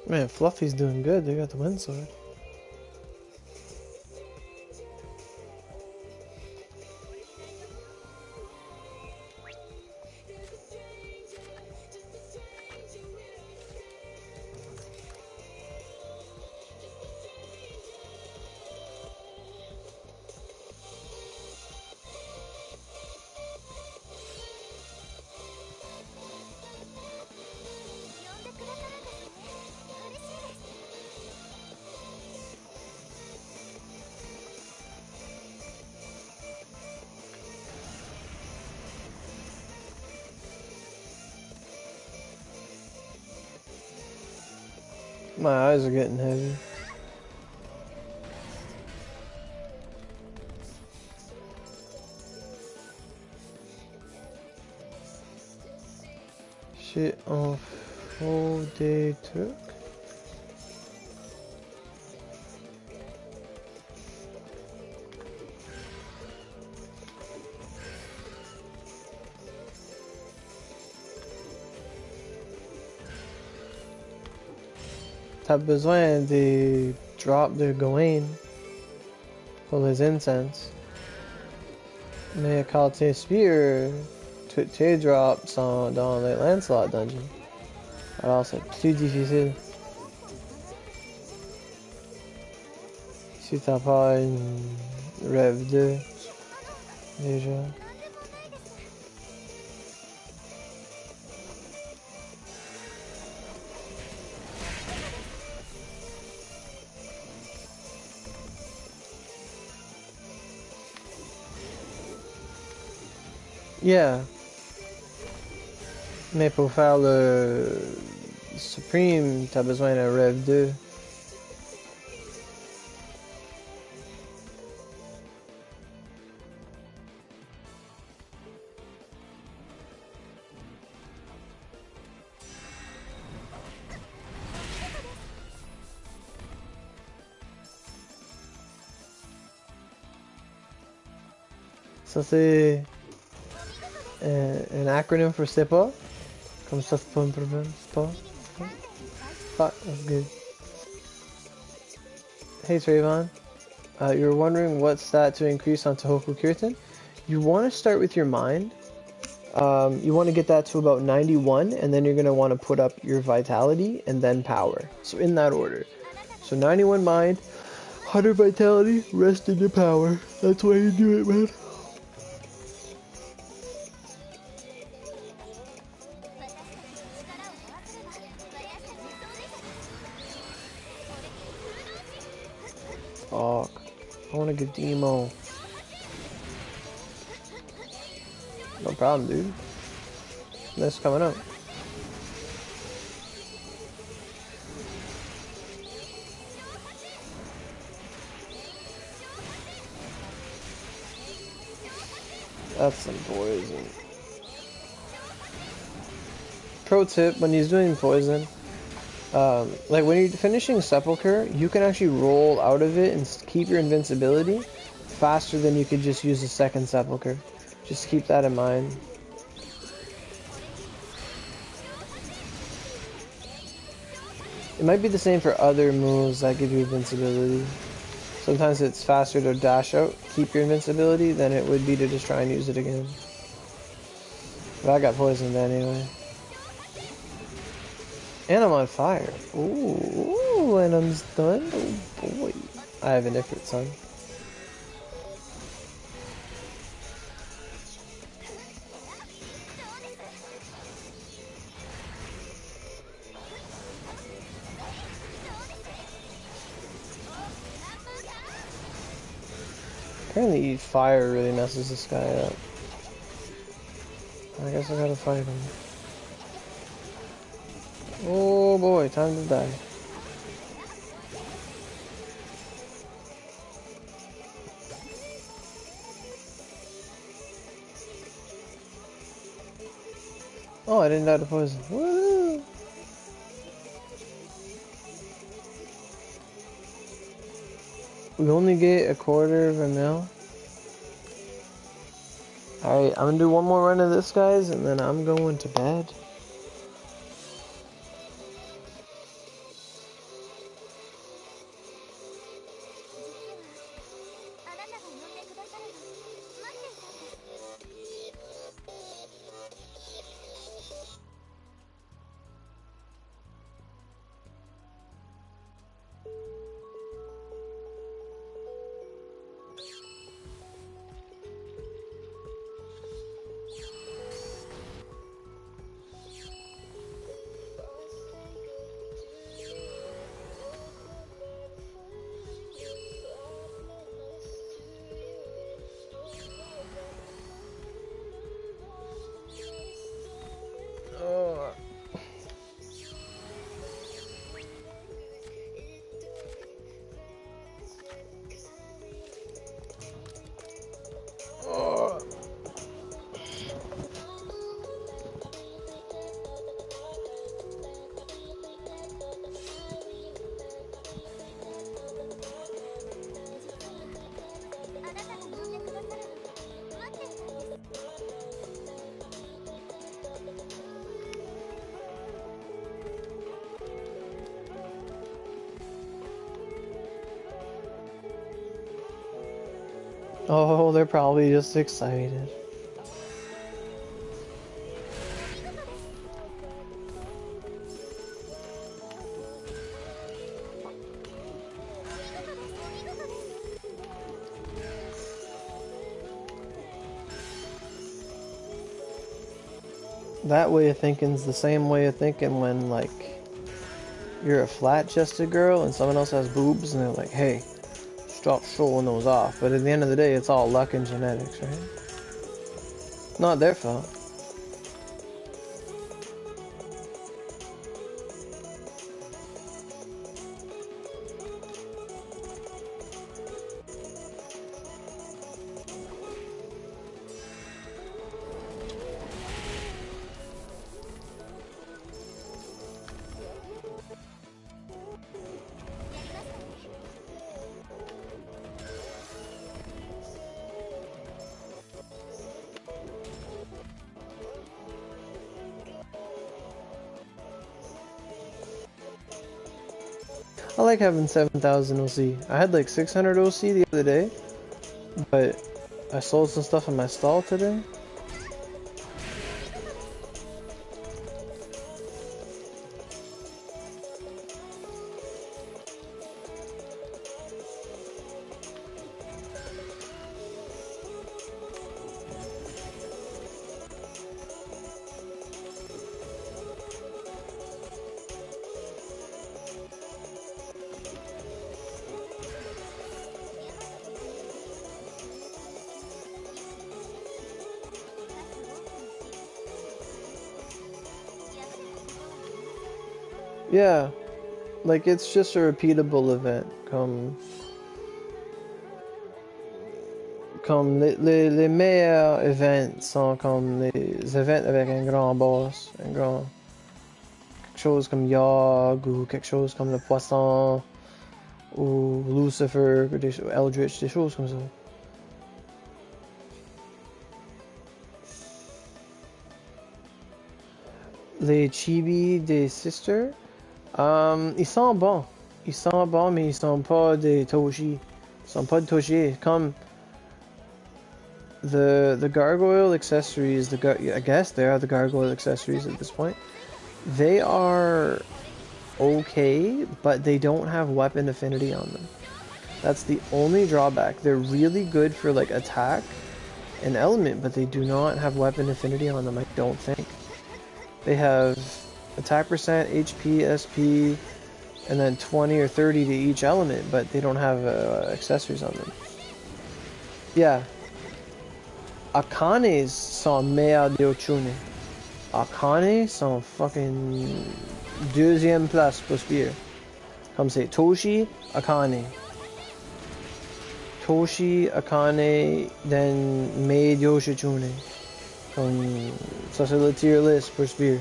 Man, Fluffy's doing good. They got the wind sword. My eyes are getting heavy. Shit off whole day took. T'as besoin des drops de Gawain pour les incenses. Mais quand t'inspires, tous tes drops sont dans les Lancelot dungeon. Alors c'est plus difficile. Si t'as pas une rêve 2 déjà. Yeah. Mais pour faire le Supreme, t'as besoin d'un Rev 2. Ça c'est un acronym for c'est pas. Comme ça c'est pas un problème. C'est pas. Fuck, that's good. Hey Trayvon, you were wondering what stat to increase on Tohoku Kirtan? You want to start with your mind. You want to get that to about 91, and then you're going to want to put up your vitality and then power. So in that order. So 91 mind, 100 vitality, rest in your power. That's why you do it, man. Fuck. I want to get Demo. No problem, dude. That's coming up. That's some poison. Pro tip, when he's doing poison, like when you're finishing Sepulchre, you can actually roll out of it and keep your invincibility faster than you could just use a second Sepulchre. Just keep that in mind. It might be the same for other moves that give you invincibility. Sometimes it's faster to dash out, keep your invincibility, than it would be to just try and use it again. But I got poisoned anyway. And I'm on fire. Ooh, and I'm stunned. Oh boy. I have an Ifrit, son. Apparently fire really messes this guy up. I guess I gotta fight him. Oh boy, time to die. Oh, I didn't die to poison. Woo! We only get a quarter of a mil. Alright, I'm gonna do one more run of this, guys, and then I'm going to bed. Oh, they're probably just excited. That way of thinking's the same way of thinking when, like, you're a flat-chested girl and someone else has boobs and they're like, hey, stop showing those off. But at the end of the day, it's all luck and genetics, right? Not their fault. I like having 7,000 OC. I had like 600 OC the other day, but I sold some stuff in my stall today. Yeah, like it's just a repeatable event. Comme les meilleurs events sont comme les events avec un grand boss, quelque chose comme Yogg ou quelque chose comme le poisson ou Lucifer, Eldritch, des choses comme ça. Les chibi des sisters, ils sont bons. Ils sont bons, mais ils sont pas des Toshi. Ils sont pas de Toshi. Comme the gargoyle accessories, I guess they are the gargoyle accessories at this point. They are okay, but they don't have weapon affinity on them. That's the only drawback. They're really good for like attack and element, but they do not have weapon affinity on them, I don't think. They have attack percent, HP, SP, and then 20 or 30 to each element, but they don't have accessories on them. Yeah. Akanes sont meilleurs de Ochune. Akane sont fucking deuxième place pour Spear. Comme c'est Toshi, Akane. Toshi, Akane, then Maid Yoshitsune. Comme ça c'est le tier list pour Spear.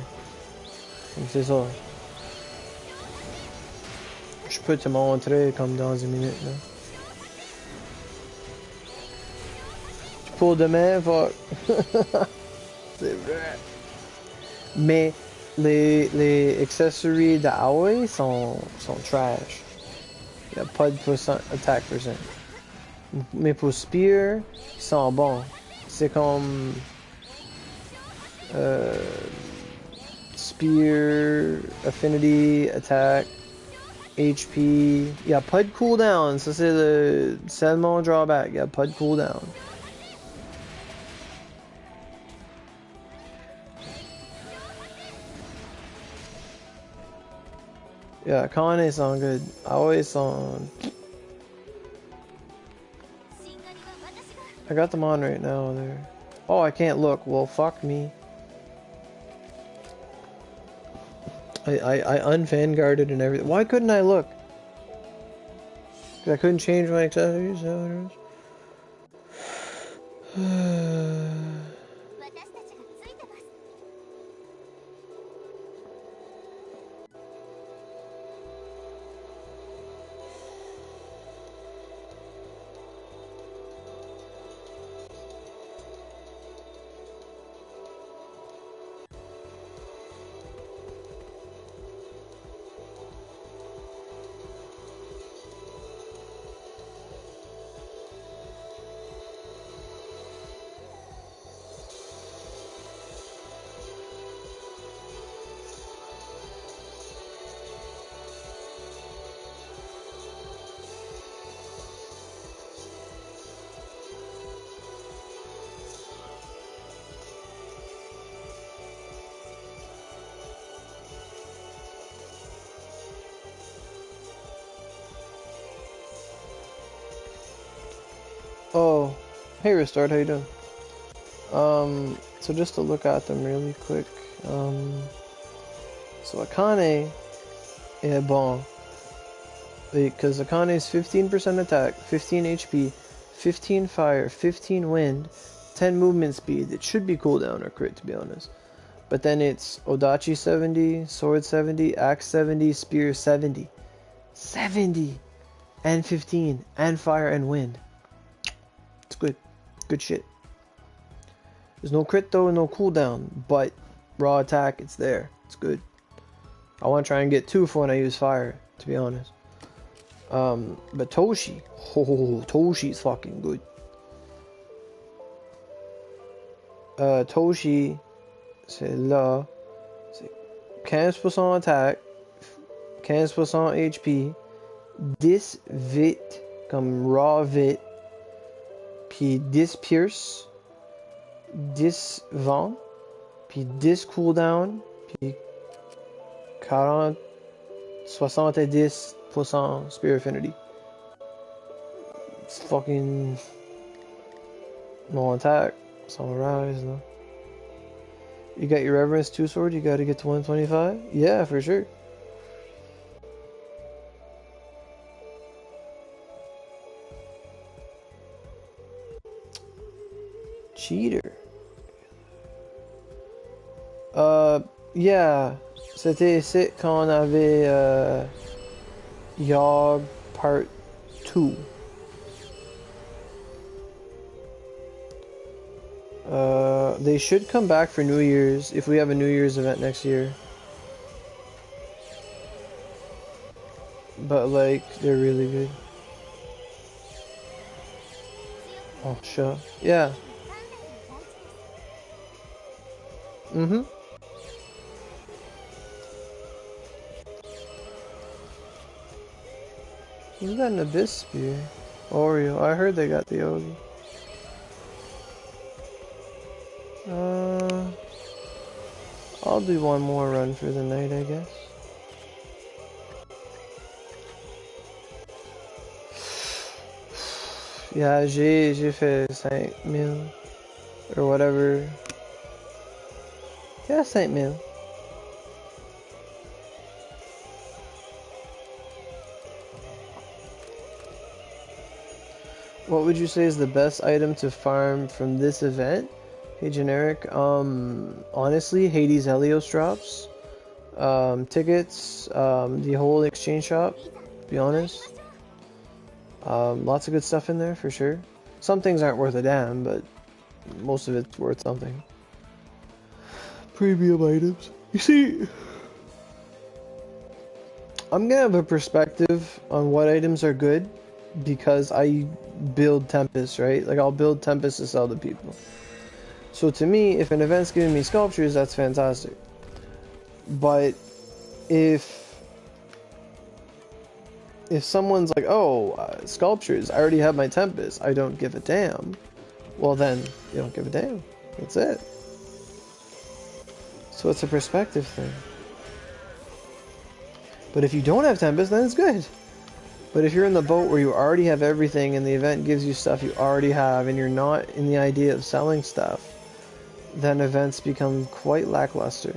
Comme c'est ça. Je peux te montrer comme dans une minute là. Pour demain, fuck. C'est vrai. Mais les accessories d'Aoi sont trash. Il n'y a pas de attack percent. Mais pour Spear, ils sont bons. C'est comme Spear, Affinity, Attack, HP. Il n'y a pas de cooldown. Ça c'est le seulement drawback. Il n'y a pas de cooldown. Yeah, Akane sound good. Aoi sound. I got them on right now. There. Oh, I can't look. Well, fuck me. I unvanguarded and everything. Why couldn't I look? I couldn't change my accessories. Oh, hey Restart, how you doing? So just to look at them really quick. So Akane est bon. Because Akane is 15% attack, 15 HP, 15 fire, 15 wind, 10 movement speed. It should be cooldown or crit, to be honest. But then it's Odachi 70, Sword 70, Axe 70, Spear 70. 70! And 15, and fire and wind. It's good. Good shit. There's no crit though, no cooldown, but raw attack, it's there. It's good. I want to try and get 2 for when I use fire, to be honest. But Toshi, Toshi's fucking good. Toshi, c'est là, c'est 15% attaque, 15% HP, 10 vite, comme raw vite, puis 10 pierce, 10 vent, puis 10 cooldown, puis 40, 70% spear affinity. It's fucking no attack. Sunrise, no. You got your Reverence 2 sword, you gotta get to 125? Yeah, for sure. Cheater. Yeah. C'était ici quand on avait Yog Part 2. They should come back for New Year's if we have a New Year's event next year. But like, they're really good. Oh, sure. Yeah. Mm-hmm. Who's got an Abyss Spear? Oreo. I heard they got the Ogi. I'll do one more run for the night, I guess. Yeah, j'ai fait 5000 or whatever. Yeah, 5000. What would you say is the best item to farm from this event? Hey, generic. Honestly, Hades Helios drops, tickets, the whole exchange shop. To be honest, lots of good stuff in there for sure. Some things aren't worth a damn, but most of it's worth something. Premium items. You see, I'm gonna have a perspective on what items are good because I build Tempest, right? Like, I'll build Tempest to sell to people. So to me, if an event's giving me sculptures, that's fantastic. But if someone's like, oh, sculptures, I already have my Tempest, I don't give a damn, well then, you don't give a damn. That's it. So it's a perspective thing. But if you don't have Tempest, then it's good. But if you're in the boat where you already have everything and the event gives you stuff you already have and you're not in the idea of selling stuff, then events become quite lackluster.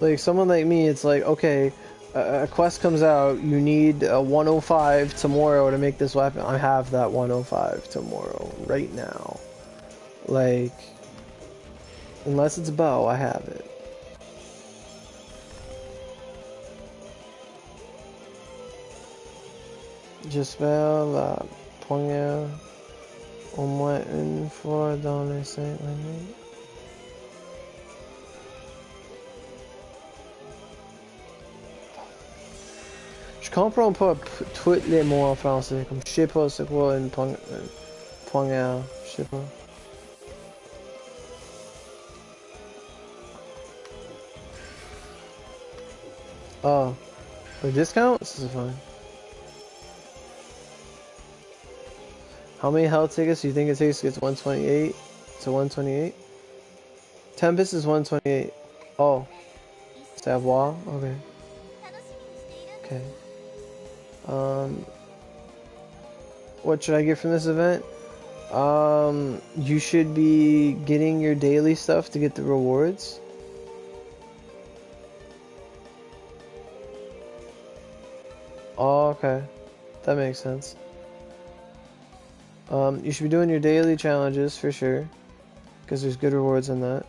Like, someone like me, it's like, okay, a quest comes out, you need a 105 tomorrow to make this weapon. I have that 105 tomorrow, right now. Like, unless it's bow, I have it. J'espère la première au moins une fois dans les 5 années. Je comprends pas tous les mots en français, comme je sais pas c'est quoi une première, je sais pas. Oh, a discount? This is fine. How many health tickets do you think it takes to get to 128? To 128? Tempest is 128. Oh. Savoir? Okay. Okay. What should I get from this event? You should be getting your daily stuff to get the rewards. Oh, okay. That makes sense. You should be doing your daily challenges for sure, because there's good rewards in that.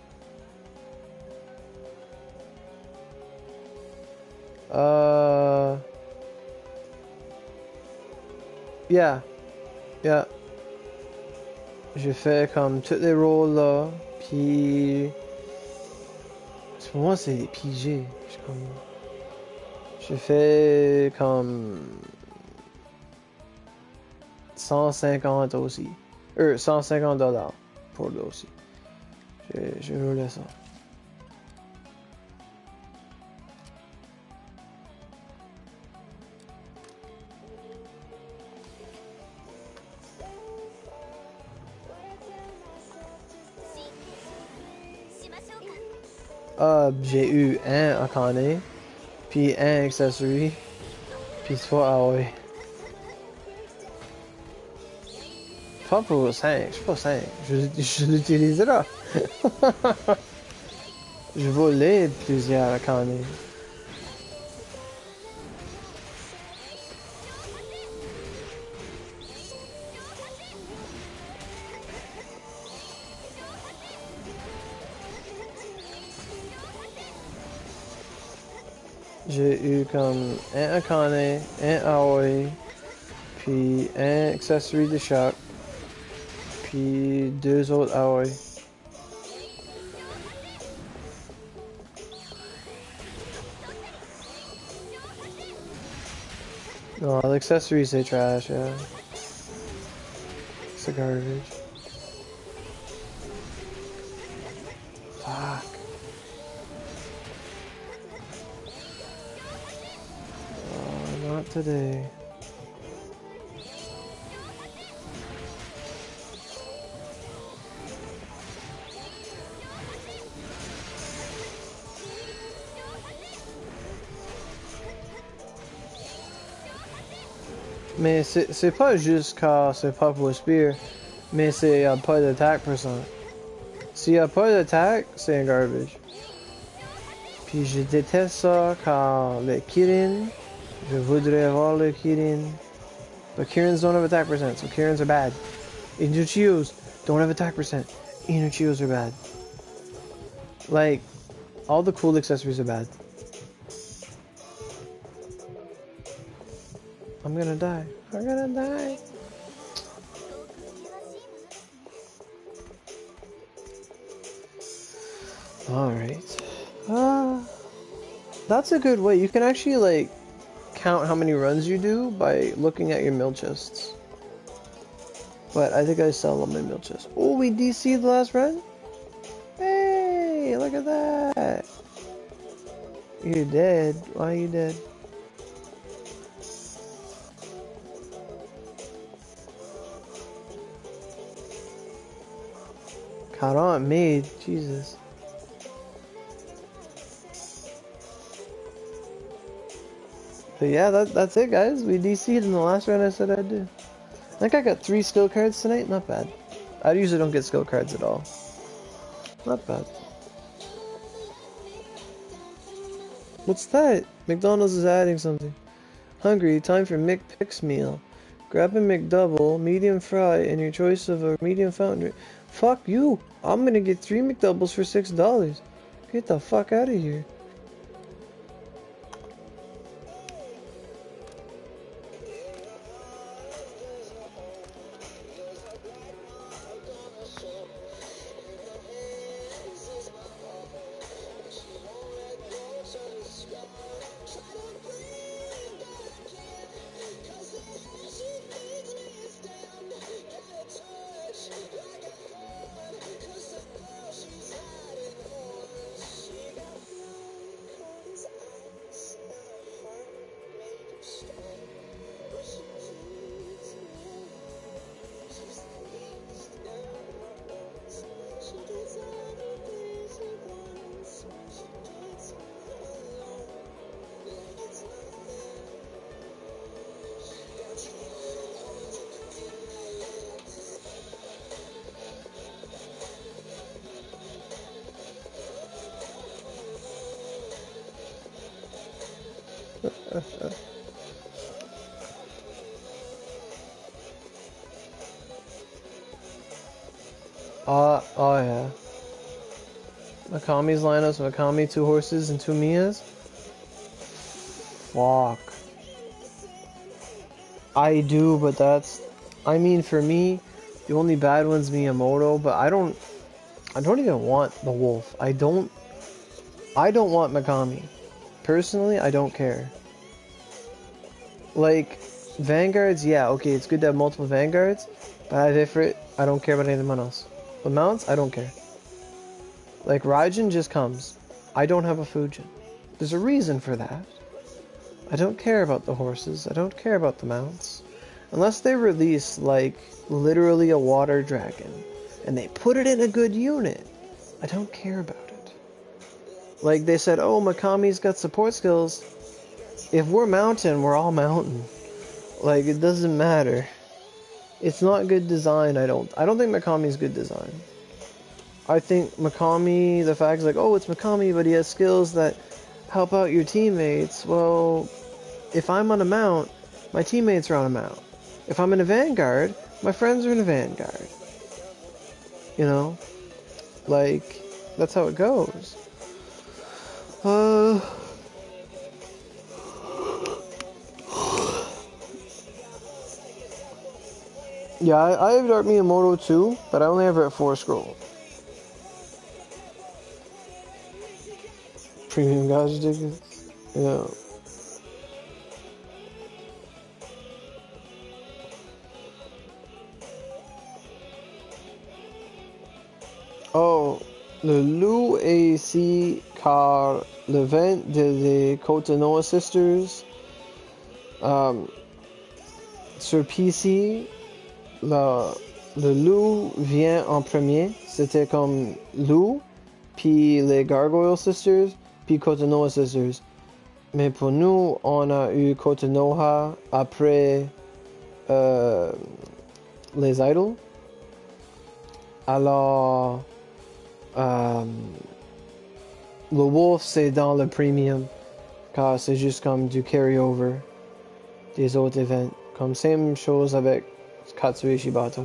Yeah. Yeah. J'ai fait comme tous les rôles là, puis pour moi c'est des PG. J'ai fait comme 150 aussi. 150 dollars pour lui aussi. J'ai roulé ça. J'ai eu un Akane, puis un accessory, puis 3 Aoi. Pas pour 5, je suis pas 5, je l'utiliserai. Je volais plusieurs Akane. J'ai eu comme un Akane, un Aoi, puis un accessory de choc, puis 2 autres Aoi. No, l'accessory c'est trash, yeah. It's a garbage. Fuck. Oh, not today. Mais c'est pas juste car c'est pas pour spear, mais c'est pas d'attaque %. S'il y a pas d'attaque, c'est un garbage. Puis je déteste ça car les Kirin, je voudrais avoir le Kirin. But Kirins don't have attack %, so Kirins are bad. Inuchios don't have attack %. Inuchios are bad. Like, all the cool accessories are bad. I'm gonna die. I'm gonna die. Alright. That's a good way. You can actually, like, count how many runs you do by looking at your mill chests. But I think I sell all my mill chests. Oh, we DC'd the last run? Hey, look at that. You're dead. Why are you dead? Caught on made. Jesus. But yeah, that's it, guys. We DC'd in the last round I said I'd do. I think I got 3 skill cards tonight. Not bad. I usually don't get skill cards at all. Not bad. What's that? McDonald's is adding something. Hungry, time for McPix meal. Grab a McDouble, medium fry, and your choice of a medium fountain drink. Fuck you! I'm gonna get 3 McDoubles for $6. Get the fuck out of here. Oh yeah. Makami's lineups, Makami 2 horses and 2 Miyas? Fuck. I do, but that's... I mean, for me, the only bad one's Miyamoto, but I don't even want the wolf. I don't want Makami. Personally, I don't care. Like, Vanguards, yeah, okay, it's good to have multiple Vanguards, but I differ. I don't care about anyone else. But mounts, I don't care. Like, Raijin just comes. I don't have a Fujin. There's a reason for that. I don't care about the horses. I don't care about the mounts. Unless they release, like, literally a water dragon, and they put it in a good unit, I don't care about it. Like, they said, oh, Makami's got support skills. If we're mountain, we're all mountain. Like, it doesn't matter. It's not good design, I don't think Makami's good design. I think Makami, the fact is like, oh, it's Makami, but he has skills that help out your teammates. Well, if I'm on a mount, my teammates are on a mount. If I'm in a Vanguard, my friends are in a Vanguard. You know? Like, that's how it goes. Yeah, I have Dark Miyamoto too, but I only have her at 4 scroll. Premium gauge tickets? Yeah. Oh, le loup est ici car le vent des Cotonou Sisters sur PC, le loup vient en premier. C'était comme loup, puis les Gargoyle Sisters, puis Cotonou Sisters. Mais pour nous, on a eu Kotonoha après les idoles. Alors, le wolf c'est dans le premium, car c'est juste comme du carry-over des autres events. Comme same chose avec Katsui Shibata.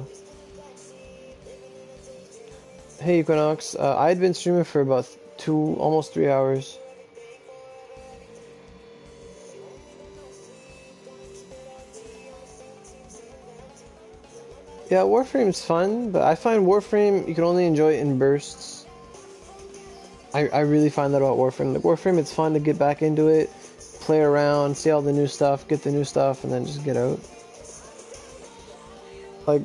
Hey Equinox, I had been streaming for about almost 3 hours. Yeah, Warframe's fun, but I find Warframe, you can only enjoy it in bursts. I really find that about Warframe. Like, Warframe, it's fun to get back into it, play around, see all the new stuff, get the new stuff, and then just get out. Like,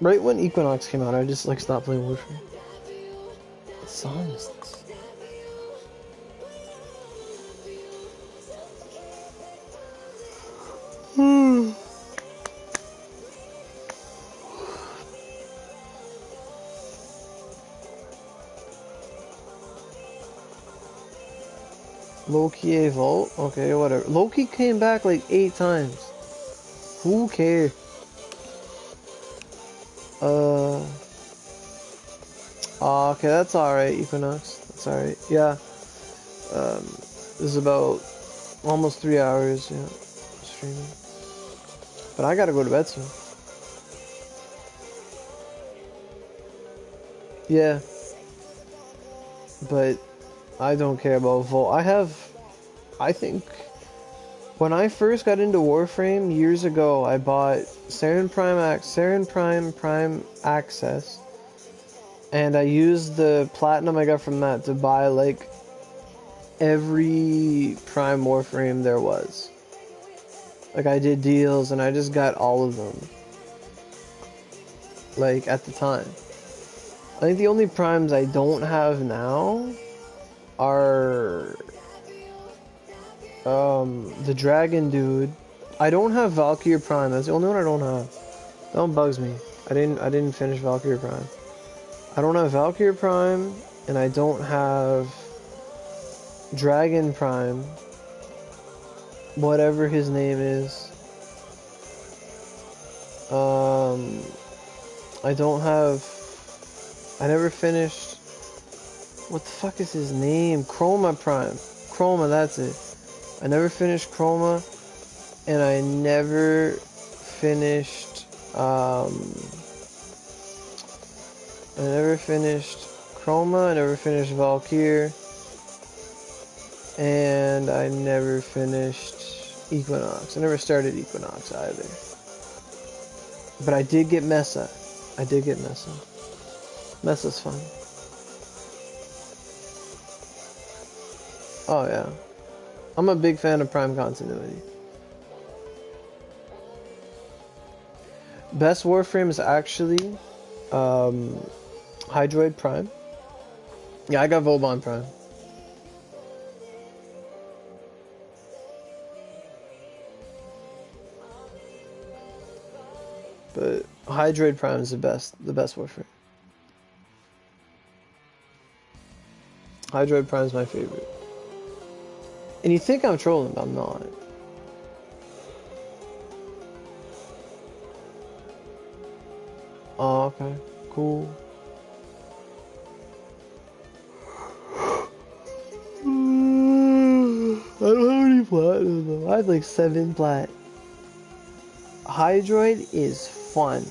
right when Equinox came out, I just, like, stopped playing Warframe. What song is this? Loki Evolt? Okay, whatever. Loki came back like 8 times. Who cares? Okay, that's alright, Equinox. That's alright. Yeah. This is about almost 3 hours, yeah, streaming. But I gotta go to bed soon. Yeah. But I don't care about Volt. I think, when I first got into Warframe years ago, I bought Saren Prime Access, and I used the platinum I got from that to buy, like, every Prime Warframe there was. Like, I did deals, and I just got all of them. Like, at the time. I think the only Primes I don't have now are the Dragon Dude. I don't have Valkyrie Prime. That's the only one I don't have. That one bugs me. I didn't finish Valkyrie Prime. I don't have Valkyrie Prime, and I don't have Dragon Prime. Whatever his name is. I don't have. I never finished. What the fuck is his name? Chroma Prime. Chroma, that's it. I never finished Chroma, and I never finished, I never finished Chroma, I never finished Valkyr, and I never finished Equinox. I never started Equinox either. But I did get Mesa. I did get Mesa. Mesa's fun. Oh yeah. I'm a big fan of Prime continuity. Best Warframe is actually Hydroid Prime. Yeah, I got Vauban Prime. But Hydroid Prime is the best Warframe. Hydroid Prime is my favorite. And you think I'm trolling, but I'm not. Oh, okay. Cool. I don't have any platinum though. I have like 7 plat. Hydroid is fun.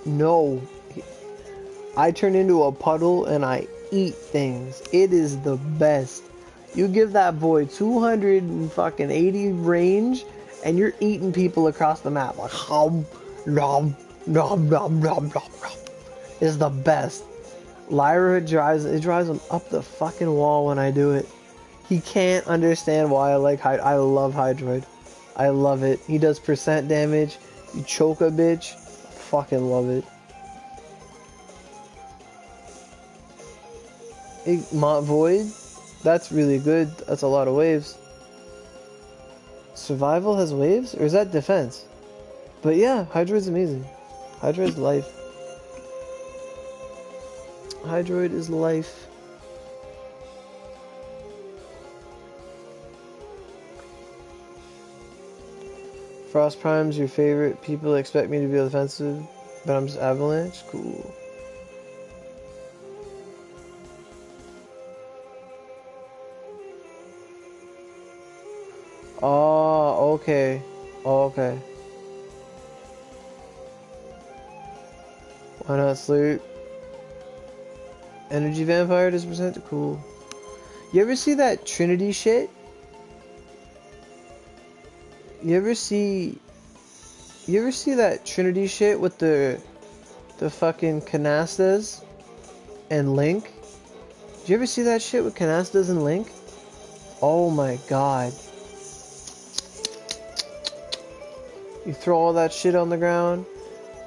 No. I turn into a puddle and I eat things. It is the best. You give that boy 280 range and you're eating people across the map. Like, nom, nom, nom, nom, nom, nom. It's the best. Lyra drives him up the fucking wall when I do it. He can't understand why I like Hydroid. I love Hydroid. I love it. He does percent damage. You choke a bitch. Fucking love it. Mont Void. That's really good. That's a lot of waves. Survival has waves? Or is that defense? But yeah, Hydroid's amazing. Hydroid's life. Hydroid is life. Frost Prime's your favorite. People expect me to be offensive, but I'm just Avalanche? Cool. Oh, okay. Oh, okay. Why not sleep? Energy Vampire does percent? Cool. You ever see that Trinity shit? You ever see that Trinity shit with the fucking canastas and Link? Did you ever see that shit with canastas and Link? Oh my god. You throw all that shit on the ground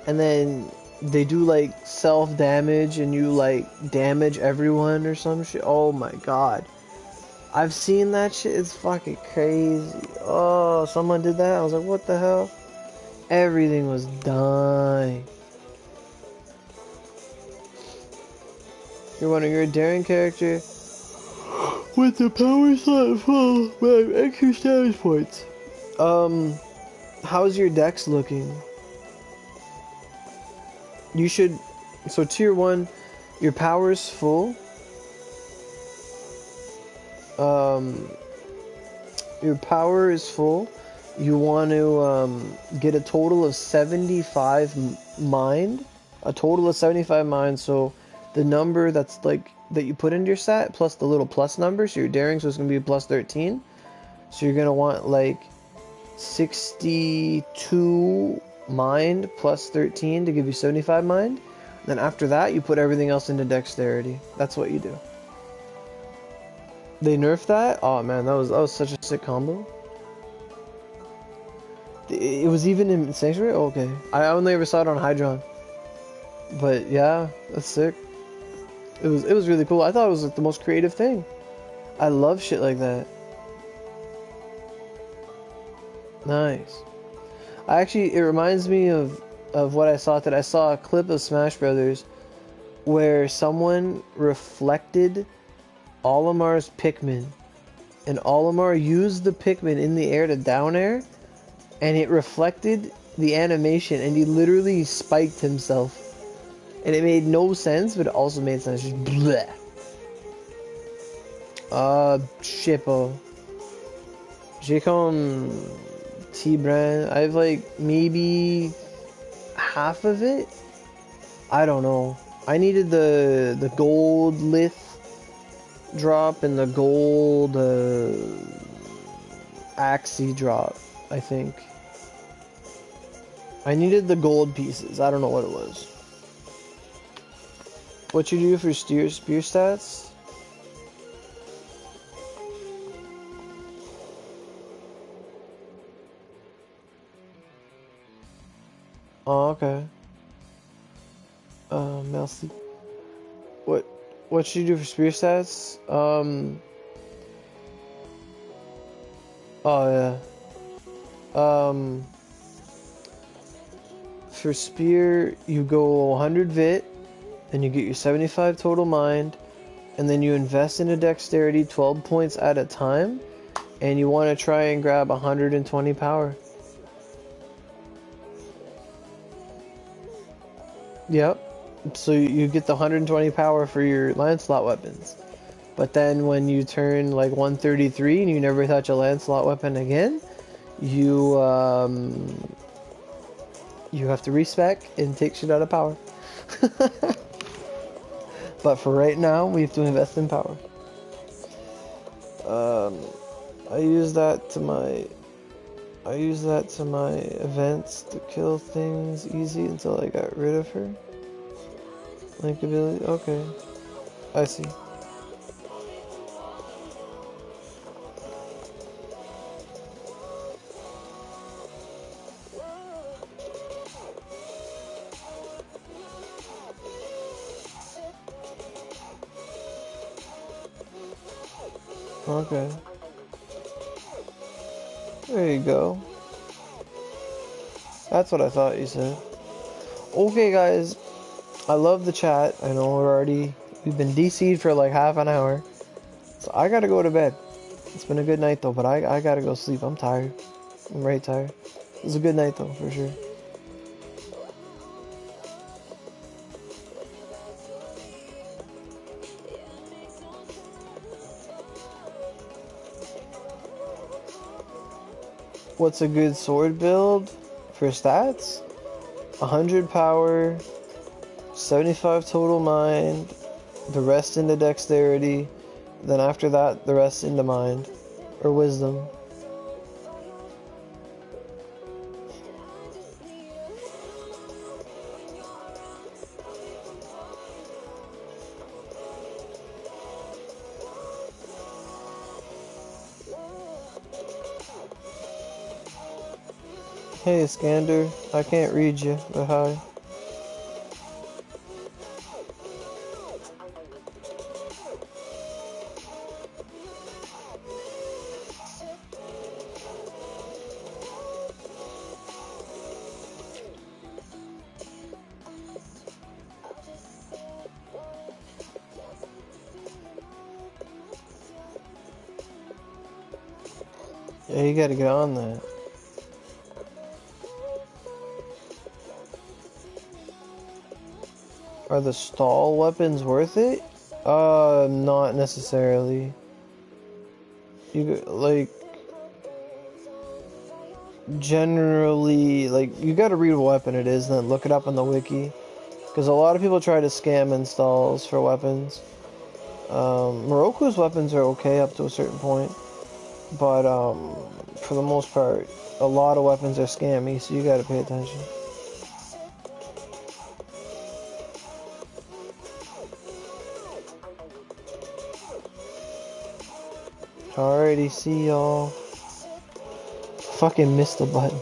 and then they do like self-damage and you like damage everyone or some shit. Oh my god. I've seen that shit. It's fucking crazy. Oh, someone did that. I was like, what the hell? Everything was dying. You're a daring character with the power slot full of extra status points. How's your dex looking? You should, so tier 1, your power's full. Your power is full. You want to get a total of 75 mind. A total of 75 mind, so the number that's like, that you put into your stat, plus the little plus number, so your daring, so it's going to be plus 13. So you're going to want like 62 mind plus 13 to give you 75 mind. Then after that, you put everything else into dexterity. That's what you do. They nerfed that? Oh man, that was such a sick combo. It was even in Sanctuary? Oh, okay. I only ever saw it on Hydron. But yeah, that's sick. It was really cool. I thought it was like the most creative thing. I love shit like that. Nice. It reminds me of what I saw today. I saw a clip of Smash Brothers where someone reflected Olimar's Pikmin, and Olimar used the Pikmin in the air to down air, and it reflected the animation, and he literally spiked himself, and it made no sense, but it also made sense. Just bleh. Shippo. J-Con T-Brand. I have like maybe half of it. I don't know. I needed the gold lith drop and the gold Axie drop, I think. I needed the gold pieces. I don't know what it was. What you do for spear stats? Oh, okay. Merci. What should you do for spear stats? Oh yeah. For spear, you go 100 vit, and you get your 75 total mind, and then you invest into dexterity 12 points at a time, and you want to try and grab 120 power. Yep. So you get the 120 power for your Lancelot weapons. But then when you turn like 133 and you never touch a Lancelot weapon again, you have to respec and take shit out of power. But for right now, we have to invest in power. I use that to my events to kill things easy until I got rid of her. Link ability, okay. I see. Okay. There you go. That's what I thought you said. Okay, guys. I love the chat. I know we've been DC'd for like half an hour. So I gotta go to bed. It's been a good night though, but I gotta go sleep. I'm tired. I'm right tired. It was a good night though, for sure. What's a good sword build for stats? 100 power, 75 total mind, the rest into dexterity, then after that, the rest into mind, or wisdom. Hey, Skander, I can't read you, but hi. Yeah, you gotta get on that. Are the stall weapons worth it? Not necessarily. Generally, you gotta read what weapon it is and then look it up on the wiki. Because a lot of people try to scam installs for weapons. Moroku's weapons are okay up to a certain point. But, for the most part, a lot of weapons are scammy, so you gotta pay attention. Alrighty, see y'all. Fucking missed the button.